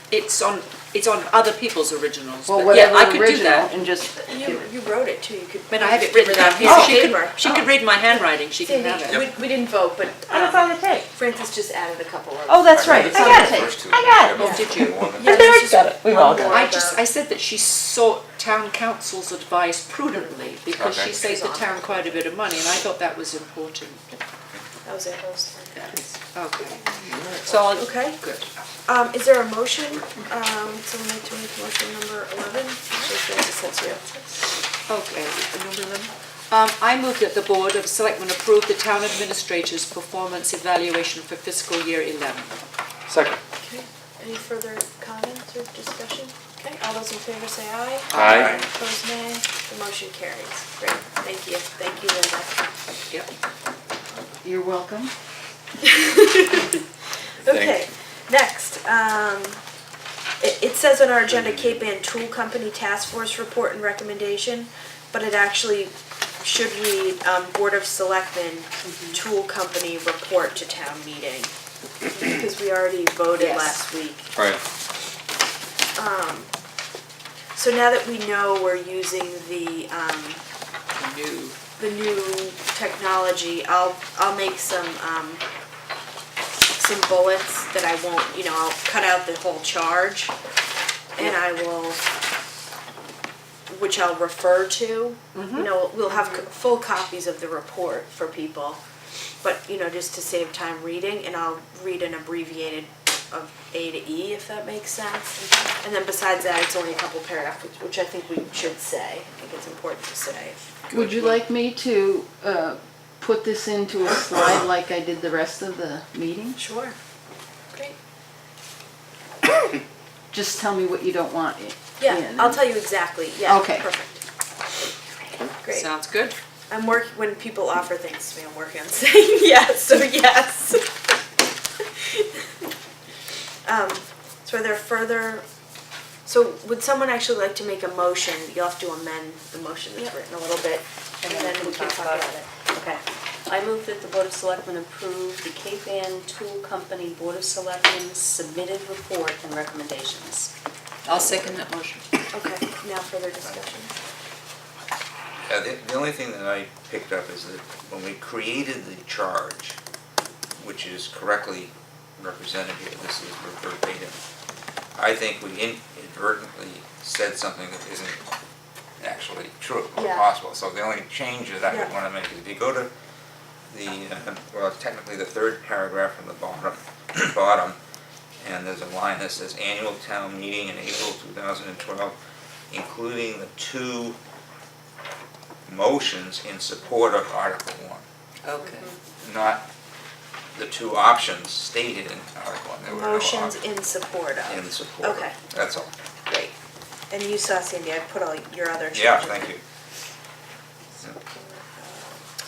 It's on other people's originals. Well, but whatever yeah, I could do original that. and just. You wrote it too, you could. But I have it written down here. She could read my handwriting. She can have it. We didn't vote, but. Oh, it's on the tape. Francis just added a couple of. Oh, that's right, it's on the tape. I got it. Oh, did you? Everyone's got it, we've all got it. I said that she sought town council's advice prudently because she saved the town quite a bit of money, and I thought that was important. That was it, Okay. So I'll, Okay. good. Is there a motion, someone like to make motion number 11? Actually, Francis, that's you. Okay, number 11. I move that the Board of Selectmen approve the town administrator's performance evaluation for fiscal year 11. Second. Okay, any further comments or discussion? Okay, all those in favor say aye. Aye. Opposed, nay. The motion carries. Great, thank you. Thank you, Linda. Yep. You're welcome. Okay, next, it says on our agenda Cape Ann Tool Company Task Force Report and Recommendation, but it actually should read Board of Selectmen Tool Company Report to Town Meeting, because we already voted last week. Right. So now that we know we're using the new technology, I'll make some bullets that I won't, I'll cut out the whole charge, and I will, which I'll refer to. We'll have full copies of the report for people, but, just to save time reading, and I'll read an abbreviated of A to E, if that makes sense. And then besides that, it's only a couple paragraphs, which I think we should say. I think it's important to say. Would you like me to put this into a slide like I did the rest of the meeting? Sure. Great. just tell me what you don't want in. Yeah, I'll tell you exactly, yeah, Okay. perfect. Great. Sounds good. I'm working, when people offer things to me, I'm working on saying yes, so yes. So are there further, so would someone actually like to make a motion? You'll have to amend the motion that's written a little bit, and then we can talk about it. Okay. I move that the Board of Selectmen approve the Cape Ann Tool Company Board of Selectmen submitted report and recommendations. I'll second that motion. Okay, now further discussion. The only thing that I picked up is that when we created the charge, which is correctly represented here, this is verbatim, I think we inadvertently said something that isn't actually true or possible. So the only change that I would want to make is if you go to the, well, technically the third paragraph from the bottom, and there's a line that says annual town meeting in April 2012, including the 2 motions in support of Article 1. Okay. Not the 2 options stated in Article 1. There were no Motions options in support of. in support of. Okay, That's all. great. And you saw, Cindy, I put all your other changes. Yeah, thank you.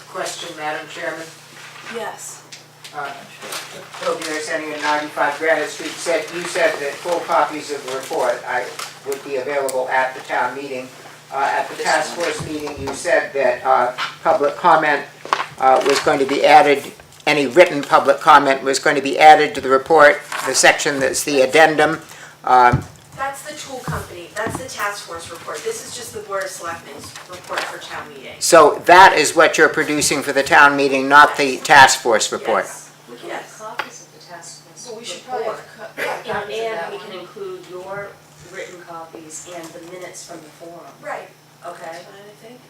Question, Madam Chairman. Yes. Toby Arsenio, 95 Granite Street, you said that full copies of the report would be available at the town meeting. At the task force meeting, you said that public comment was going to be added, any written public comment was going to be added to the report, the section that's the addendum. That's the tool company, that's the task force report. This is just the Board of Selectmen's report for town meeting. So that is what you're producing for the town meeting, not the task force report? Yes. Copies of the task force Well, we should probably have copies of And that we one. can include your written copies and the minutes from the forum. Right. Okay? I think.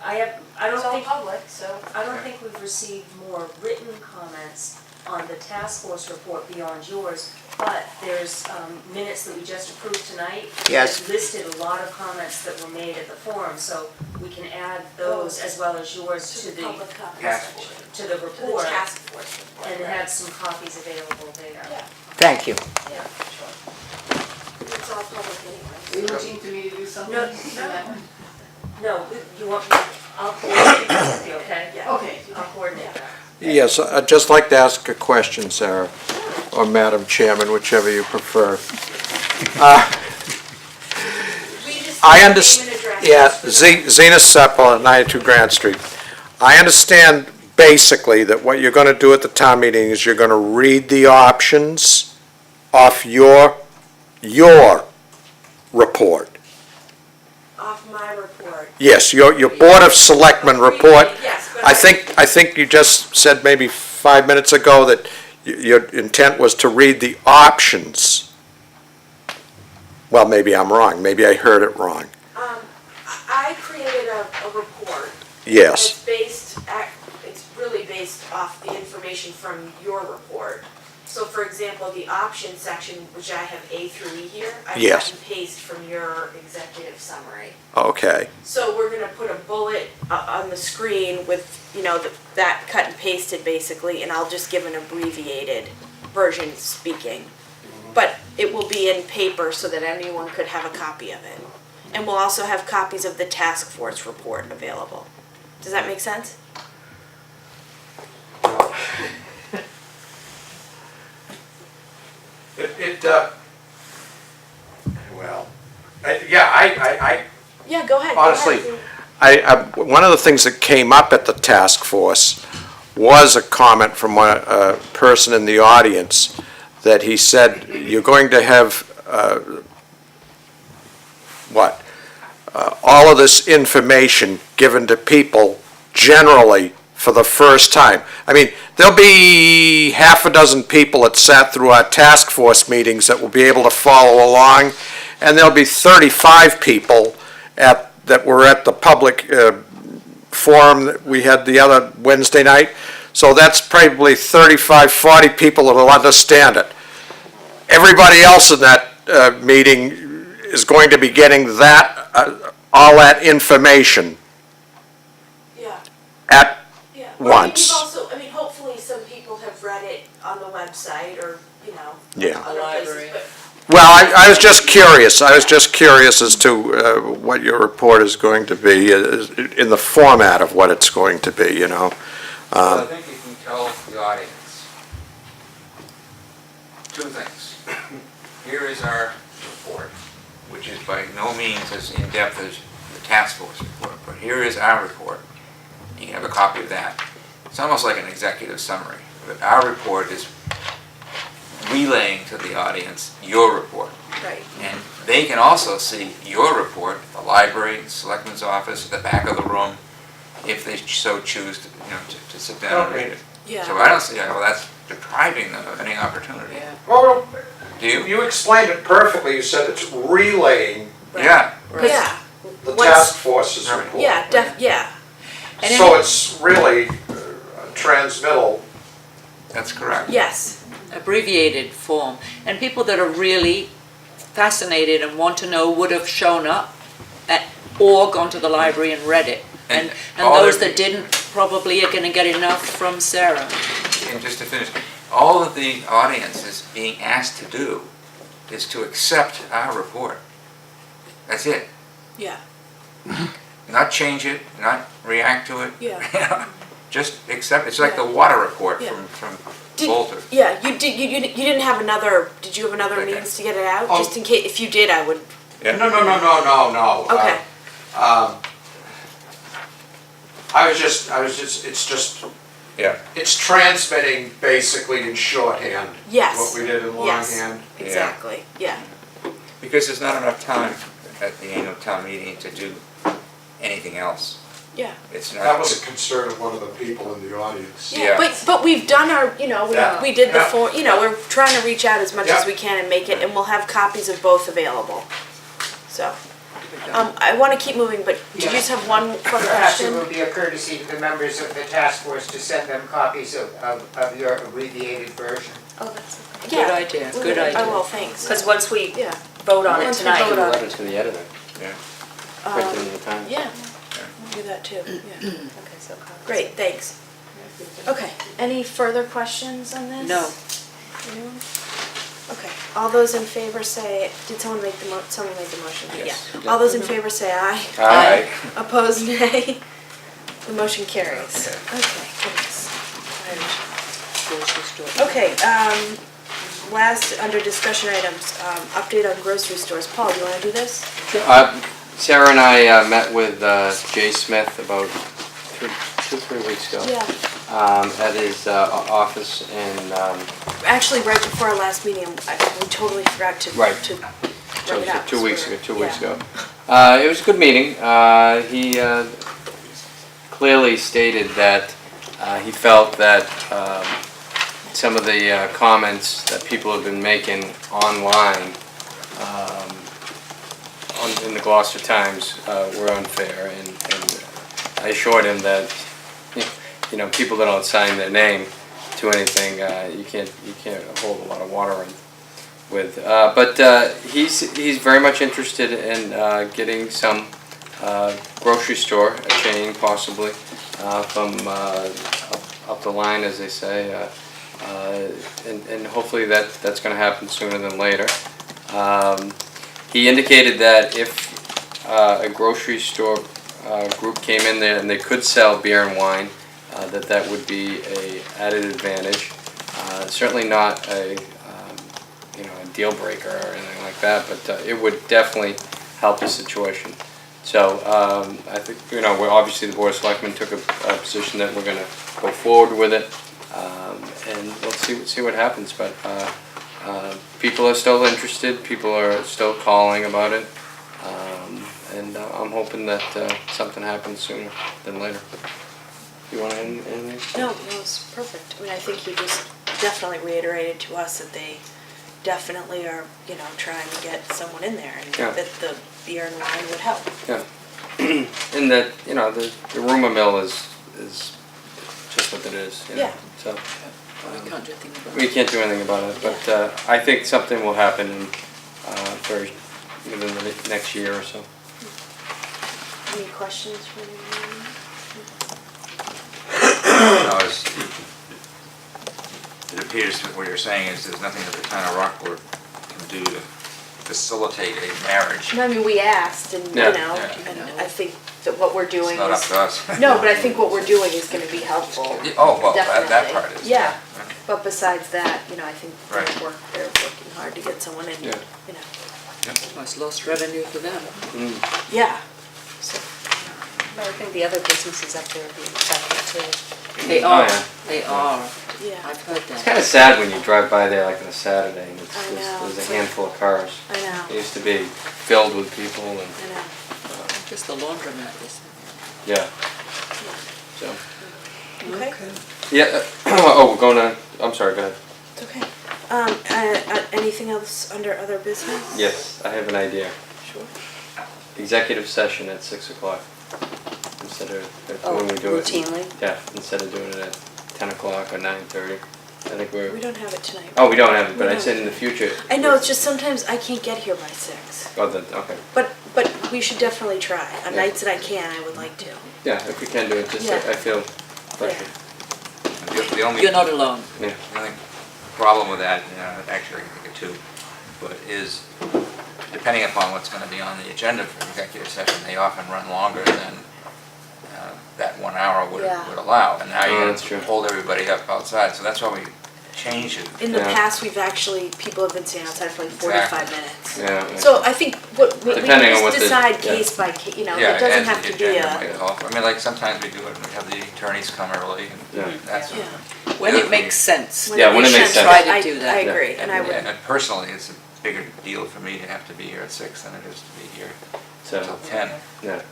I don't It's all think, public, so. I don't think we've received more written comments on the task force report beyond yours, but there's minutes that we just approved tonight. Yes. That listed a lot of comments that were made at the forum, so we can add those as well as yours to the, Public copies. Task force. to the To the report, task force report. and have some copies available there. Yeah. Thank you. Yeah, sure. It's all public anyway. Are you looking to me to do something? No, on that one? No, you want me, I'll coordinate that with you, okay? Yeah. Okay. I'll coordinate that. Yes, I'd just like to ask a question, Sarah, or Madam Chairman, whichever you prefer. I understand, yeah, Zena Seppel at 92 Grant Street. I understand basically that what you're going to do at the town meeting is you're going to read the options off your report. Off my report. Yes, your Board of Selectmen report. Yes, but I think you just said maybe 5 minutes ago that your intent was to read the options. Well, maybe I'm wrong, maybe I heard it wrong. I created a report. Yes, It's really based off the information from your report. So for example, the option section, which I have A through E here, I Yes. cut and paste from your executive summary. okay, So we're gonna put a bullet on the screen with, that cut and pasted basically, and I'll just give an abbreviated version speaking. But it will be in paper so that anyone could have a copy of it. And we'll also have copies of the task force report available. Does that make sense? Yeah, go ahead. honestly, one of the things that came up at the task force was a comment from a person in the audience that he said, you're going to have, all of this information given to people generally for the first time. I mean, there'll be half a dozen people that sat through our task force meetings that will be able to follow along, and there'll be 35 people that were at the public forum that we had the other Wednesday night. So that's probably 35, 40 people that will understand it. Everybody else in that meeting is going to be getting all that information at once. Hopefully some people have read it on the website or, Yeah. other places. Library. But Well, I was just curious. I was just curious as to what your report is going to be, in the format of what it's going to be, you know. Well, I think you can tell the audience two things. Here is our report, which is by no means as in-depth as the task force report, but here is our report. You can have a copy of that. It's almost like an executive summary, but our report is relaying to the audience your report. Right. And they can also see your report, the library, the selectman's office, the back of the room, if they so choose to, to sit down and read it. Yeah. So I don't see how that's depriving them of any opportunity. Well, Do you? you explained it perfectly. You said it's relaying Yeah. Yeah. the Once- task force's report. Yeah, yeah. And So it's really a transmittal. That's correct. Yes. abbreviated form, and people that are really fascinated and want to know would have shown up or gone to the library and read it. And all those their- that didn't probably are gonna get enough from Sarah. And just to finish, all that the audience is being asked to do is to accept our report. That's it. Yeah. Not change it, not react to it. Yeah. Just accept, it's like the water report Yeah. from Did- Bolter. Yeah, you didn't have another, did you have another means to get it out? Oh. Just in case, if you did, I would. No. Okay. Yeah. It's transmitting basically in shorthand. Yes. What we did in Yes. longhand. Exactly, yeah. Because there's not enough time at the annual town meeting to do anything else. Yeah. It's not. That was a concern of one of the people in the audience. Yeah. But we've done our, Yeah. we did the Yeah. form, we're trying to reach out as much as Yeah. we can and make it, and we'll have copies of both available. So, I wanna keep moving, but did you just have one quick Perhaps it question? will be a courtesy to the members of the task force to send them copies of your abbreviated version. Oh, that's, Good yeah. idea, good idea. I will, thanks. Because once we Yeah. vote on it Once we tonight. vote on it. Letter to the editor, Yeah. printed in the Times. Yeah, we'll do that too, yeah. Okay, so copies. Great, thanks. Okay, any further questions on this? No. Anyone? Okay, all those in favor say, did someone make someone made the motion? Yes. Yeah. All those in favor say aye. Aye. Opposed, nay. The motion carries. Okay, goodness. Okay, last, under discussion items, update on grocery stores. Paul, do you wanna do this? Sarah and I met with Jay Smith about 3 weeks ago. Yeah. At his office in, Actually, right before our last meeting, we totally forgot to, Right. to so bring it up. 2 weeks ago, Yeah. 2 weeks ago. It was a good meeting. He clearly stated that he felt that some of the comments that people have been making online in the Gloucester Times were unfair, and I assured him that people that don't sign their name to anything, you can't hold a lot of water in with. But he's very much interested in getting some grocery store, a chain possibly, from up the line, as they say, and hopefully that's going to happen sooner than later. He indicated that if a grocery store group came in there and they could sell beer and wine, that would be a added advantage. Certainly not a deal breaker or anything like that, but it would definitely help the situation. So I think we're obviously the Board of Selectmen took a position that we're going to go forward with it, and we'll see what happens. But people are still interested. People are still calling about it, and I'm hoping that something happens sooner than later. You want to add anything? No, it was perfect. I mean, I think he just definitely reiterated to us that they definitely are, trying to get someone in there, and Yeah. that the beer and wine would help. Yeah, and that the rumor mill is just what it is. Yeah. So We can't do anything about it. we can't do anything about it, but I think something will happen within the next year or so. Any questions for me? No, it appears that what you're saying is there's nothing that the town of Rockport can do to facilitate a marriage. No, I mean, we asked and, Yeah. and I think that what we're doing It's not up is. to us. No, but I think what we're doing is gonna be helpful. Oh, well, that Definitely. part is. Yeah, but besides that, I think Right. they're working hard to get someone in, Yeah. Well, it's lost revenue for them. Yeah. But I think the other businesses up there are being affected too. They Oh, are, yeah. they are. Yeah. I've heard It's that. kind of sad when you drive by there like on a Saturday and it's, I know, there's it's a like- handful of cars. I know, It used to be filled with people and, I know. Just the laundromat is. yeah. So, Okay. yeah, oh, we're going on, I'm sorry, go ahead. It's okay. Anything else under other business? Yes, I have an idea. Sure. Executive session at 6 o'clock. Instead of, when we do it. Routinely? Yeah, instead of doing it at 10 o'clock or 9:30. I think We we're, don't have it tonight. oh, we don't have it, but We I don't. said in the future. I know, it's just sometimes I can't get here by 6. Oh, okay. But we should definitely try. On Yeah. nights that I can, I would like to. Yeah, if we can do it, just, Yeah. I feel pressure. The only, You're not alone. Yeah. the only problem with that, actually I can think of two, but is depending upon what's going to be on the agenda for executive session, they often run longer than that 1 hour would Yeah. allow. And now Oh, you're that's going true. to hold everybody up outside, so that's why we changed it. In the Yeah. past, people have been staying outside for like 45 minutes. Yeah. So I think we Depending on just what the- decide yeah. case by case, Yeah, it doesn't as have the to be agenda a. might call for. I mean, like sometimes we do it and we have the attorneys come early Yeah. and that sort of thing. When it makes sense. Yeah, when it makes sense. Try to do that. I agree, and I would. And personally, it's a bigger deal for me to have to be here at 6 than it is to be here So, until 10. yeah.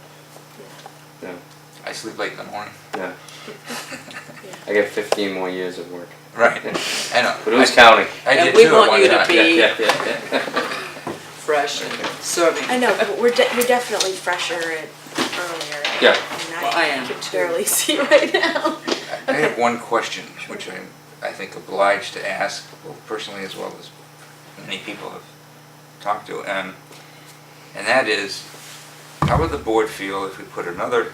Yeah, I sleep late in the morning. yeah. I get 15 more years of work. Right, I know. But who's counting? I And did we too at want one you to time. be- Yeah. Fresh and serving. I know, but you're definitely fresher and earlier. Yeah. Well, I am can too. barely see right now. I have one question, which I'm, I think, obliged to ask, well, personally as well as many people have talked to, and that is, how would the board feel if we put another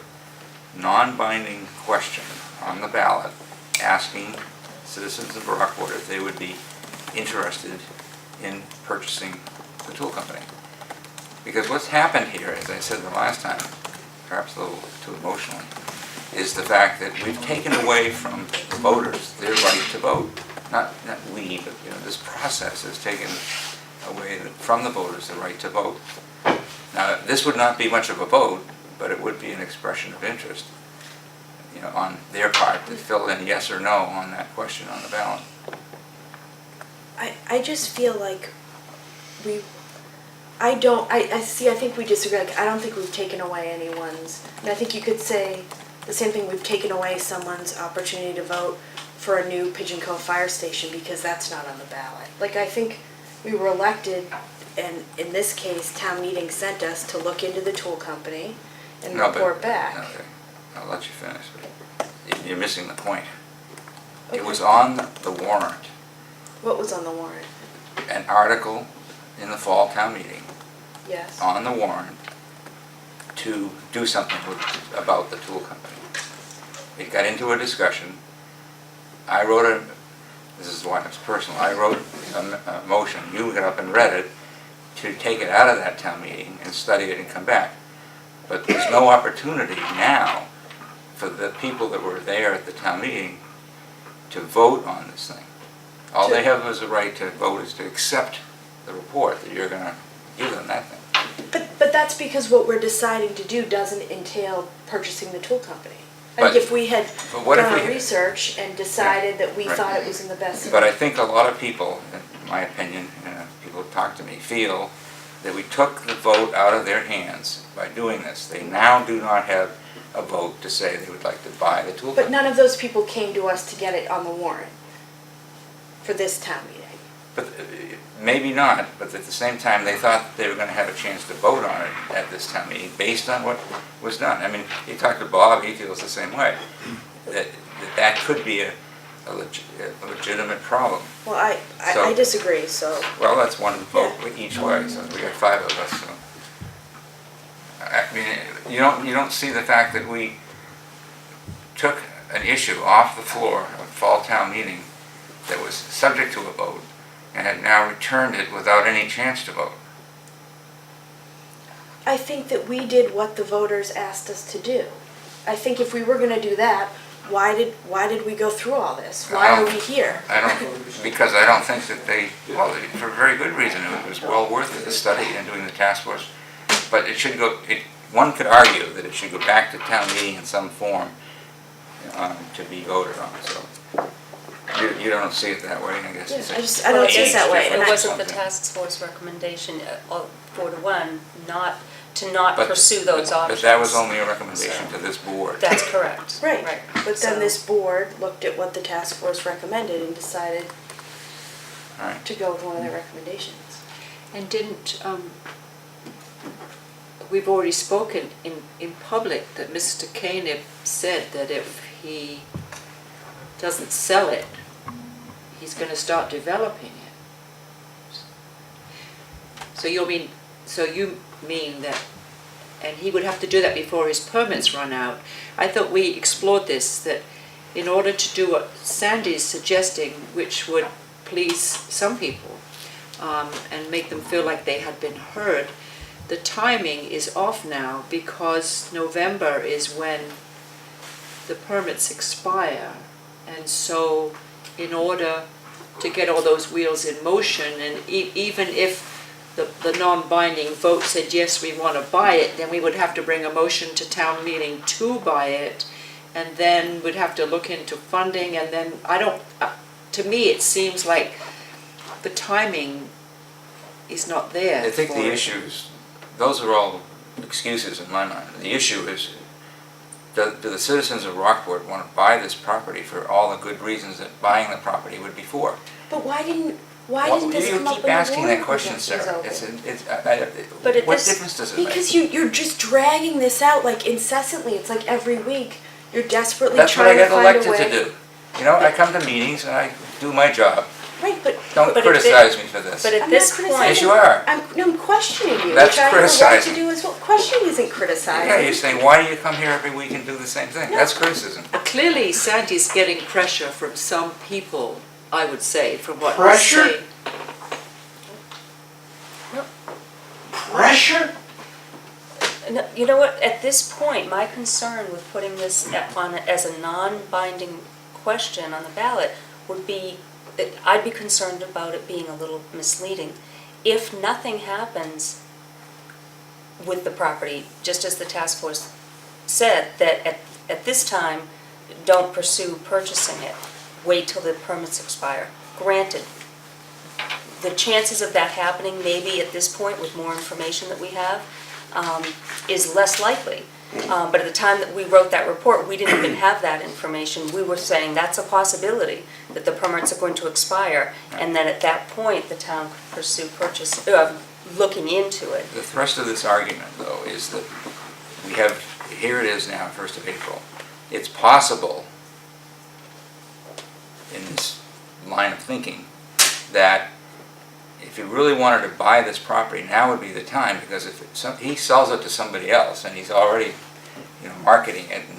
non-binding question on the ballot asking citizens of Rockport if they would be interested in purchasing the tool company? Because what's happened here, as I said the last time, perhaps a little too emotionally, is the fact that we've taken away from the voters their right to vote. Not we, but this process has taken away from the voters the right to vote. Now, this would not be much of a vote, but it would be an expression of interest, on their part to fill in yes or no on that question on the ballot. I just feel like I think we disagree. Like, I don't think we've taken away anyone's, and I think you could say the same thing, we've taken away someone's opportunity to vote for a new Pigeon Cove fire station because that's not on the ballot. Like, I think we were elected, and in this case, town meeting sent us to look into the tool company and report back. No, I'll let you finish, but you're missing the point. It was on the warrant, What was on the warrant? an article in the fall town meeting Yes. on the warrant to do something about the tool company. It got into a discussion. I wrote this is why it's personal, I wrote a motion, you got up and read it, to take it out of that town meeting and study it and come back. But there's no opportunity now for the people that were there at the town meeting to vote on this thing. All they have as a right to vote is to accept the report that you're going to give them that thing. But that's because what we're deciding to do doesn't entail purchasing the tool company. I think But- if we had but what if done we our had- research and decided that we Right. thought it was in the best. But I think a lot of people, in my opinion, people who talk to me, feel that we took the vote out of their hands by doing this. They now do not have a vote to say they would like to buy the tool But company. none of those people came to us to get it on the warrant for this town meeting. But maybe not, but at the same time, they thought they were going to have a chance to vote on it at this town meeting based on what was done. I mean, you talk to Bob, he feels the same way, that could be a legitimate problem. Well, I So- disagree, so. Well, that's one vote each way, so we got 5 of us, so. I mean, you don't see the fact that we took an issue off the floor of fall town meeting that was subject to a vote and had now returned it without any chance to vote. I think that we did what the voters asked us to do. I think if we were gonna do that, why did we go through all this? Why are we here? Because I don't think that they, well, for a very good reason, it was well worth the study and doing the task force. But it should go, one could argue that it should go back to town meeting in some form to be voted on, so. You don't see it that way, I guess. I don't see it that way. It wasn't the task force recommendation 4-1 to not pursue those options. But that was only a recommendation to this board. That's correct. Right, but then this board looked at what the task force recommended and decided to go with one of their recommendations. And didn't, we've already spoken in public that Mr. Koenig said that if he doesn't sell it, he's gonna start developing it. So you mean that, and he would have to do that before his permits run out. I thought we explored this, that in order to do what Sandy's suggesting, which would please some people and make them feel like they had been heard, the timing is off now because November is when the permits expire. And so in order to get all those wheels in motion, and even if the non-binding vote said, yes, we want to buy it, then we would have to bring a motion to town meeting to buy it, and then we'd have to look into funding, and then to me, it seems like the timing is not there. I think the issues, those are all excuses in my mind. The issue is, do the citizens of Rockport want to buy this property for all the good reasons that buying the property would be for? But why didn't this come up in the warrant? You keep asking that question, Sarah. What difference does it make? Because you're just dragging this out like incessantly. It's like every week you're desperately That's trying to find a way. That's what I get elected to do. You know, I come to meetings and I do my job. Right, but don't criticize me for this. But at this point, yes, you are. I'm questioning you. That's which I have a right criticizing. to do as well. Questioning isn't criticizing. Yeah, you're saying, why do you come here every week and do the same thing? That's criticism. Clearly, Sandy's getting pressure from some people, I would say, from what Pressure? he's saying. Pressure? No, you know what, at this point, my concern with putting this on as a non-binding question on the ballot would be that I'd be concerned about it being a little misleading. If nothing happens with the property, just as the task force said, that at this time, don't pursue purchasing it, wait till the permits expire. Granted, the chances of that happening maybe at this point with more information that we have is less likely. But at the time that we wrote that report, we didn't even have that information. We were saying that's a possibility, that the permits are going to expire, and then at that point, the town could pursue looking into it. The thrust of this argument, though, is that we have, here it is now, 1st of April. It's possible, in this line of thinking, that if he really wanted to buy this property, now would be the time, because if he sells it to somebody else and he's already, marketing it, and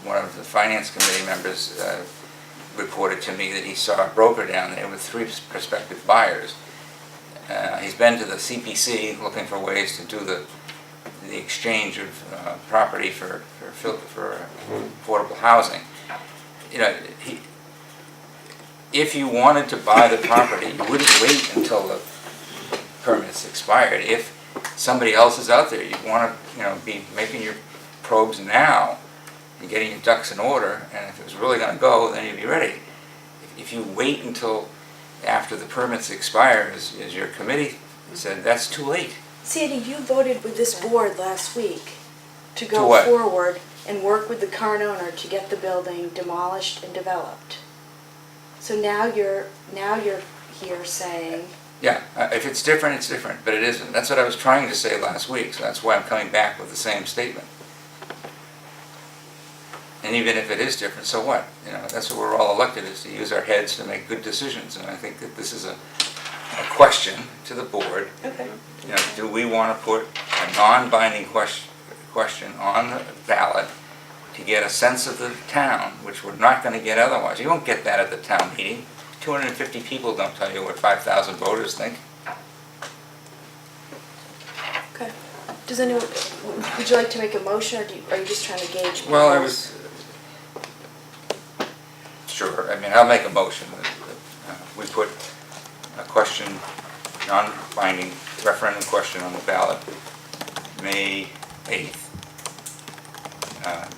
one of the finance committee members reported to me that he saw a broker down there with 3 prospective buyers. He's been to the CPC looking for ways to do the exchange of property for affordable housing. If you wanted to buy the property, you wouldn't wait until the permits expired. If somebody else is out there, you want to, be making your probes now and getting your ducks in order, and if it was really going to go, then you'd be ready. If you wait until after the permits expire, as your committee said, that's too late. Sandy, you voted with this board last week to go forward and work with the current owner to get the building demolished and developed. So now you're here saying... Yeah, if it's different, it's different, but it isn't. That's what I was trying to say last week, so that's why I'm coming back with the same statement. And even if it is different, so what? That's what we're all elected, is to use our heads to make good decisions, and I think that this is a question to the board. Okay. Do we want to put a non-binding question on the ballot to get a sense of the town, which we're not going to get otherwise? You won't get that at the town meeting. 250 people don't tell you what 5,000 voters think. Okay. Does anyone, would you like to make a motion, or are you just trying to gauge people's? Well, I was, sure, I mean, I'll make a motion that we put a question, non-binding referendum question on the ballot, May 8th,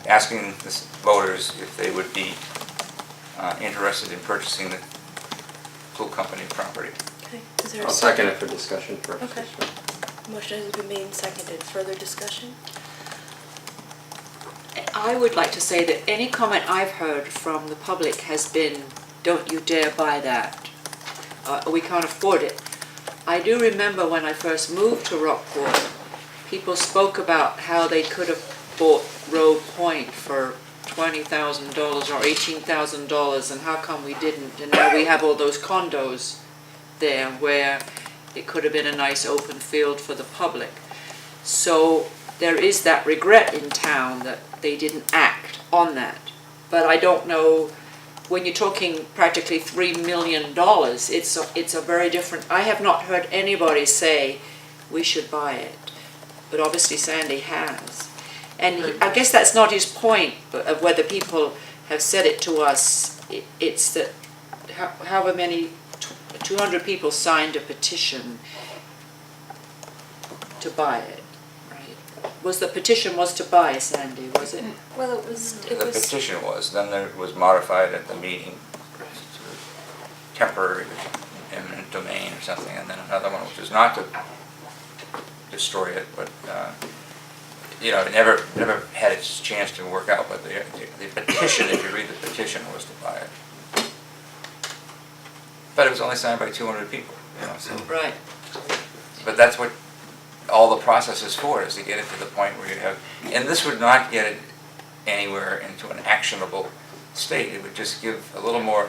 asking the voters if they would be interested in purchasing the pool company property. Okay, is there a I'll second it for discussion purposes. Okay. Motion has been made and seconded. Further discussion? I would like to say that any comment I've heard from the public has been, don't you dare buy that. We can't afford it. I do remember when I first moved to Rockport, people spoke about how they could have bought Road Point for $20,000 or $18,000, and how come we didn't? And now we have all those condos there where it could have been a nice open field for the public. So there is that regret in town that they didn't act on that. But I don't know, when you're talking practically $3 million, it's a very different, I have not heard anybody say we should buy it. But obviously Sandy has. And I guess that's not his point of whether people have said it to us. It's that however many, 200 people signed a petition to buy it, right? Was the petition was to buy, Sandy, was it? Well, it was. The petition was, then it was modified at the meeting to temporary eminent domain or something, and then another one which was not to destroy it, but you know, it never had its chance to work out. But the petition, if you read the petition, was to buy it. But it was only signed by 200 people, you know. So. Right. But that's what all the process is for, is to get it to the point where you have, and this would not get it anywhere into an actionable state. It would just give a little more,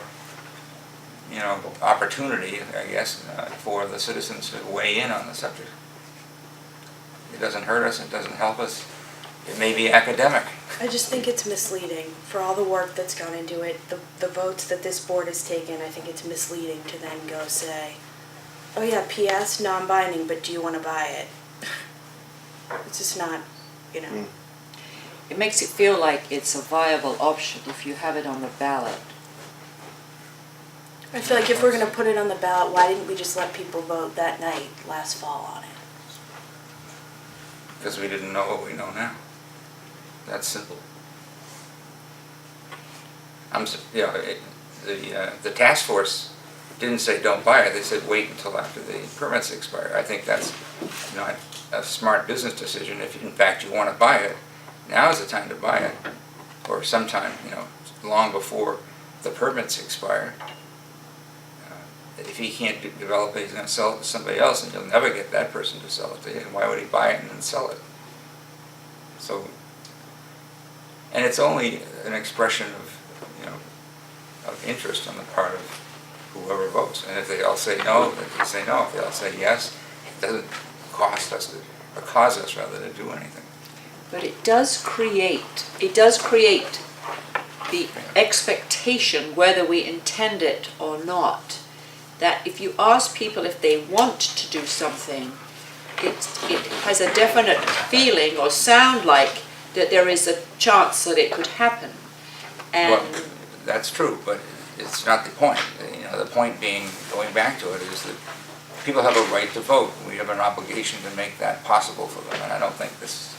you know, opportunity, I guess, for the citizens to weigh in on the subject. It doesn't hurt us, it doesn't help us. It may be academic. I just think it's misleading for all the work that's gone into it, the votes that this board has taken. I think it's misleading to then go say, oh yeah, PS, non-binding, but do you want to buy it? It's just not, you know. It makes it feel like it's a viable option if you have it on the ballot. I feel like if we're going to put it on the ballot, why didn't we just let people vote that night last fall on it? Because we didn't know what we know now. That's simple. You know, the task force didn't say don't buy it. They said wait until after the permits expire. I think that's not a smart business decision. If in fact you want to buy it, now is the time to buy it, or sometime, you know, long before the permits expire. If he can't develop it, he's going to sell it to somebody else, and you'll never get that person to sell it to you. And why would he buy it and then sell it? So, and it's only an expression of, you know, of interest on the part of whoever votes. And if they all say no, they say no. If they all say yes, it doesn't cost us or cause us rather to do anything. But it does create the expectation, whether we intend it or not, that if you ask people if they want to do something, it has a definite feeling or sound like that there is a chance that it could happen. And well, that's true, but it's not the point. You know, the point being, going back to it, is that people have a right to vote. We have an obligation to make that possible for them, and I don't think this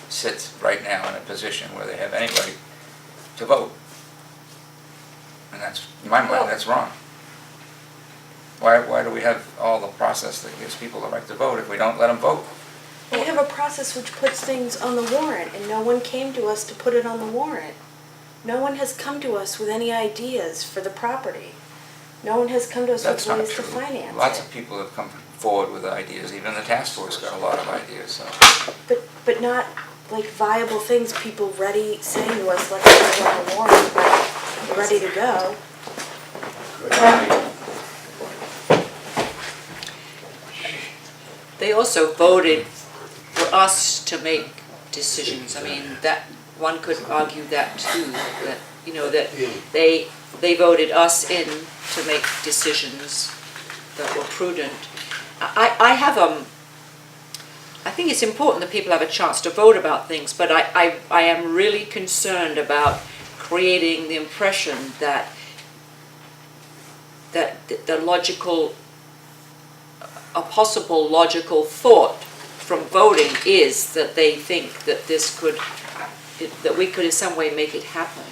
sits right now in a position where they have any right to vote. And that's, in my mind, that's wrong. Why do we have all the process that gives people the right to vote if we don't let them vote? We have a process which puts things on the warrant, and no one came to us to put it on the warrant. No one has come to us with any ideas for the property. No one has come to us with ways to finance it. Lots of people have come forward with ideas. Even the task force got a lot of ideas. So. But not like viable things. People ready saying to us, let's put it on the warrant. We're ready to go. they also voted for us to make decisions. I mean, that one could argue that too, that, you know, that they voted us in to make decisions that were prudent. I I think it's important that people have a chance to vote about things, but I am really concerned about creating the impression that the logical, a possible logical thought from voting is that they think that this could, that we could in some way make it happen.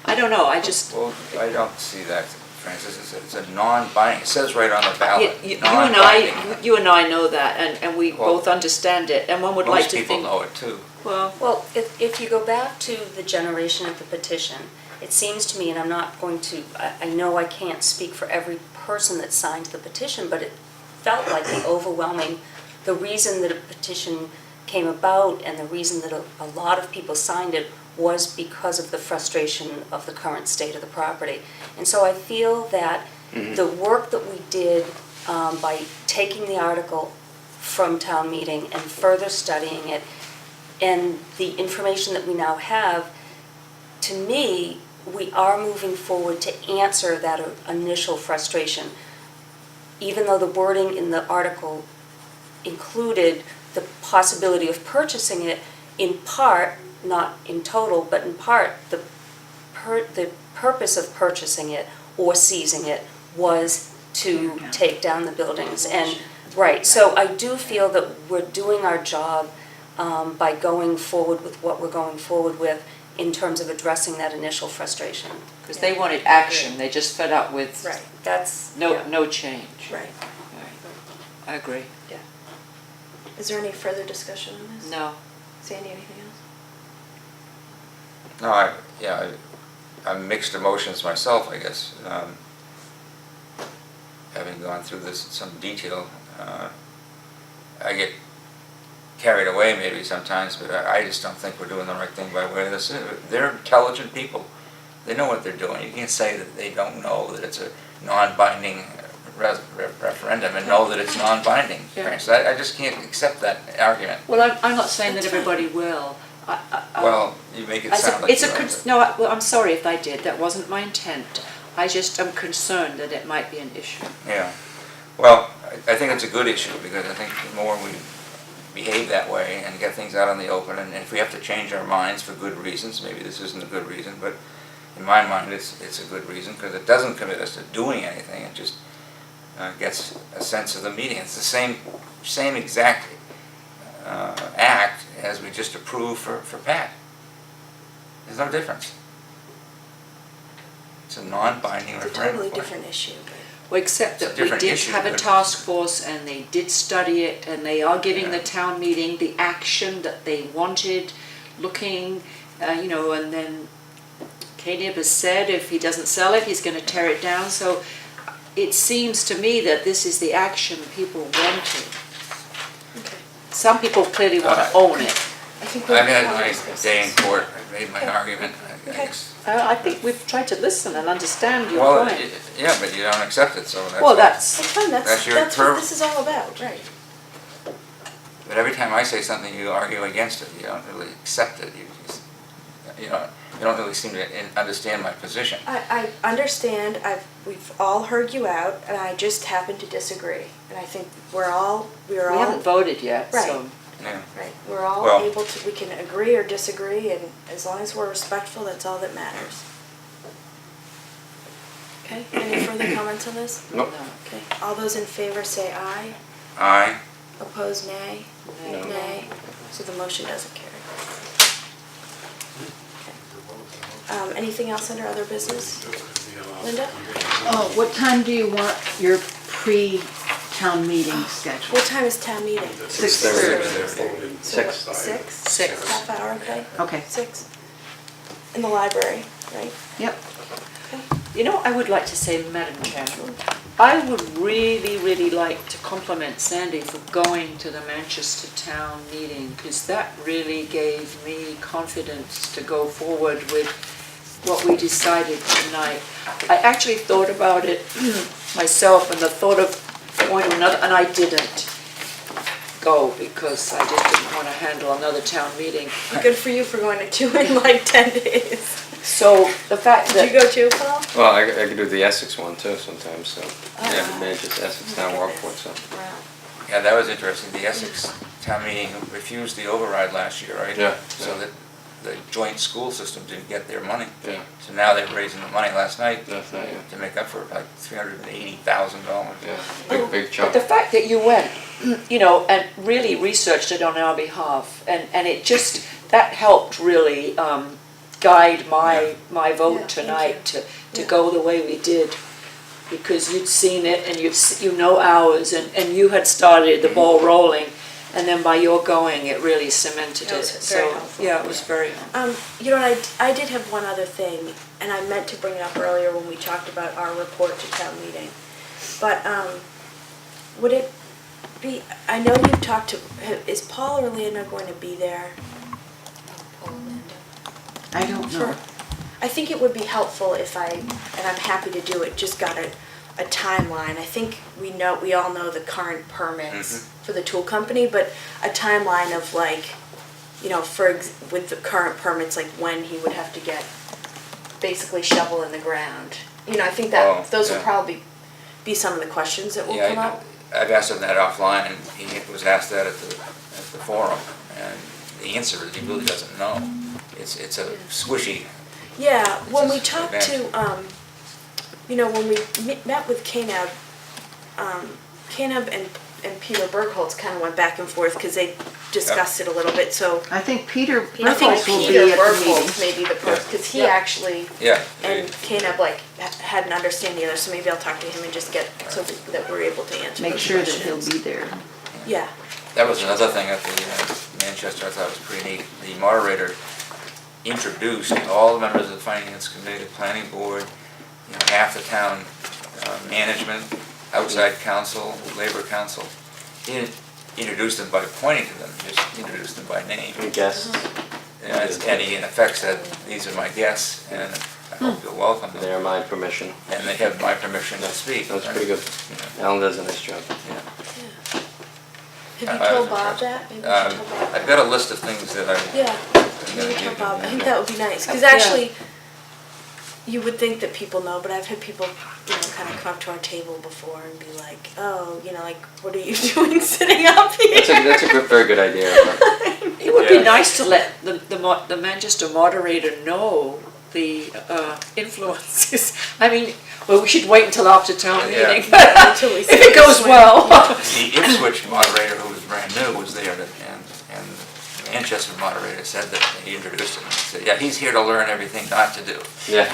I don't know, I just... Well, I don't see that, Francis. It's a non-binding, it says right on the ballot, You non-binding. you and I know that, and we Well, both understand it, and one would like to think... Most people know it too. Well, if you go back to the generation of the petition, it seems to me, and I'm not going to, I know I can't speak for every person that signed the petition, but it felt like the overwhelming, the reason that a petition came about and the reason that a lot of people signed it was because of the frustration of the current state of the property. And so I feel that the work that we did by taking the article from town meeting and further studying it, and the information that we now have, to me, we are moving forward to answer that initial frustration. Even though the wording in the article included the possibility of purchasing it, in part, not in total, but in part, the purpose of purchasing it or seizing it was to take down the buildings. And right, so I do feel that we're doing our job by going forward with what we're going forward with in terms of addressing that initial frustration. Because they wanted action, they just fed up with no change. Right. I agree. Yeah. Is there any further discussion on this? No. Sandy, anything else? No, I'm mixed emotions myself, I guess. Having gone through this in some detail, I get carried away maybe sometimes, but I just don't think we're doing the right thing by way of this. They're intelligent people. They know what they're doing. You can't say that they don't know that it's a non-binding referendum and know that it's non-binding. Yeah. So I just can't accept that argument. Well, I'm not saying that everybody will. Well, you make it sound like you are. No, well, I'm sorry if I did. That wasn't my intent. I just am concerned that it might be an issue. Yeah. Well, I think it's a good issue because I think the more we behave that way and get things out in the open, and if we have to change our minds for good reasons, maybe this isn't a good reason, but in my mind it's a good reason because it doesn't commit us to doing anything. It just gets a sense of the meeting. It's the same exact act as we just approved for Pat. There's no difference. It's a non-binding referendum. It's a totally different issue. Well, except that we did have a task force and they did study it and they are giving the town meeting the action that they wanted, looking, and then Caleb has said if he doesn't sell it, he's going to tear it down. So it seems to me that this is the action people wanted. Okay. Some people clearly want to own it. I've had my day in court. I made my argument. I think we've tried to listen and understand your point. Yeah, but you don't accept it, so that's... Well, that's fine. That's your what this is all about, right? But every time I say something, you argue against it. You don't really accept it. You don't really seem to understand my position. I understand. We've all heard you out, and I just happen to disagree. And I think we haven't voted yet, right. so... Yeah. Right. We're all able to, we can agree or disagree, and as long as we're respectful, that's all that matters. Okay, any further comments on this? Nope. No. Okay, all those in favor say aye. Aye. Opposed, nay? No. Nay. So the motion doesn't carry. Okay. Anything else under other business? Linda? Oh, what time do you want your pre-town meeting scheduled? What time is town meeting? 6:30. 6. Half hour, okay? Okay. 6. In the library, right? Yep. You know, I would like to say, Madam Chairman, I would really, really like to compliment Sandy for going to the Manchester Town meeting, because that really gave me confidence to go forward with what we decided tonight. I actually thought about it myself, and the thought of going to another, and I didn't go because I just didn't want to handle another town meeting. Good for you for going to 2 in like 10 days. So the fact that... Did you go too, Paul? Well, I could do the Essex one too sometimes, so. Yeah. Manchester, Essex, now Rockport, so. Wow. Yeah, that was interesting. The Essex town meeting refused the override last year, right? Yeah. So that the joint school system didn't get their money. Yeah. So now they're raising the money last night That's right, yeah. to make up for like $380,000. Yeah, big But chunk. the fact that you went, you know, and really researched it on our behalf, and it just, that helped really guide my vote tonight to go the way we did. Because you'd seen it and you know ours, and you had started the ball rolling, and then by your going, it really cemented It it. was very So, helpful. yeah, it was very helpful. You know, I did have one other thing, and I meant to bring it up earlier when we talked about our report to town meeting. But, would it be, I know you've talked to, is Paul or Linda going to be there? I don't know. I think it would be helpful if and I'm happy to do it, just got a timeline. I think we all know the current permits for the tool company, but a timeline of like, you know, with the current permits, like when he would have to get basically shovel in the ground. You know, I think that those will probably be some of the questions that will come up. I've asked him that offline, and he was asked that at the forum, and the answer is he really doesn't know. It's a squishy. Yeah, when we talked to, you know, when we met with KNAB, KNAB and Peter Bergholz kind of went back and forth because they discussed it a little bit, so. I think Peter I think Bergholz will be Peter at the Bergholz meeting. may be the person, because he actually, Yeah. and KNAB like had an understanding of it, so maybe I'll talk to him and just get, so that we're able to answer Make those sure that questions. he'll be there. Yeah. That was another thing at the Manchester I thought was pretty neat. The moderator introduced all the members of the finance committee, the planning board, you know, half the town management, outside council, labor council. He didn't introduce them by pointing to them, just introduced them by name. Guests. And he in effect said, these are my guests, and I hope you'll welcome them. They are my permission. And they have my permission to speak. That's right? pretty good. Yeah. Alan does a nice job. Yeah. Have you told Bob that? Maybe we should tell Bob. I've got a list of things that Yeah, maybe tell Bob, I think that would be nice, because actually, you would think that people know, but I've had people, you know, kind of come up to our table before and be like, oh, you know, like, what are you doing sitting up here? That's a good, very good idea. It would be nice to let the Manchester moderator know the influences. I mean, well, we should wait until after town meeting, Until we if see it goes well. The Ipswich moderator, who was brand new, was there, and the Manchester moderator said that he introduced him. He said, yeah, he's here to learn everything not to do. Yeah.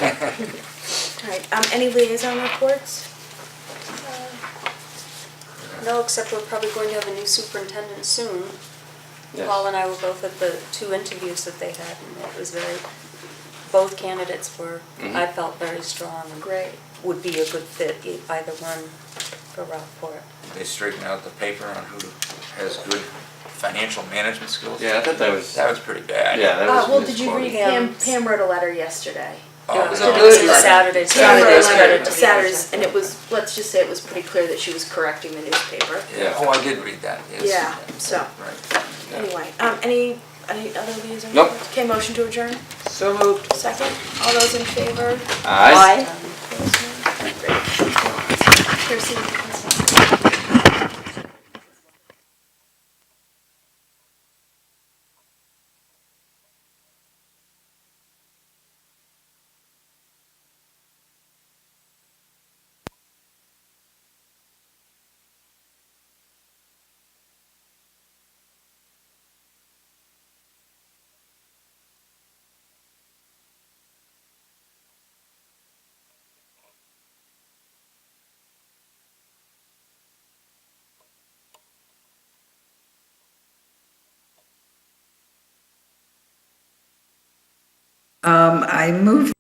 All right, any liaison reports? No, except we're probably going to have a new superintendent soon. Yes. Paul and I were both at the 2 interviews that they had, and it was both candidates were, I felt, very strong and would be a good fit, either one for Rockport. They straightened out the paper on who has good financial management skills. Yeah, I thought that was pretty bad. Yeah, that was. Well, did you misquoted. read, Pam wrote a letter yesterday. Oh, It no. was Saturday's letter to the Saturdays, and it was, let's just say it was pretty clear that she was correcting the newspaper. Yeah, oh, I did read that, yes. Yeah, so, Right. anyway, any other liaison? Nope. reports? Okay, motion to adjourn? So moved. Second, all those in favor? Aye. Kirsty? I move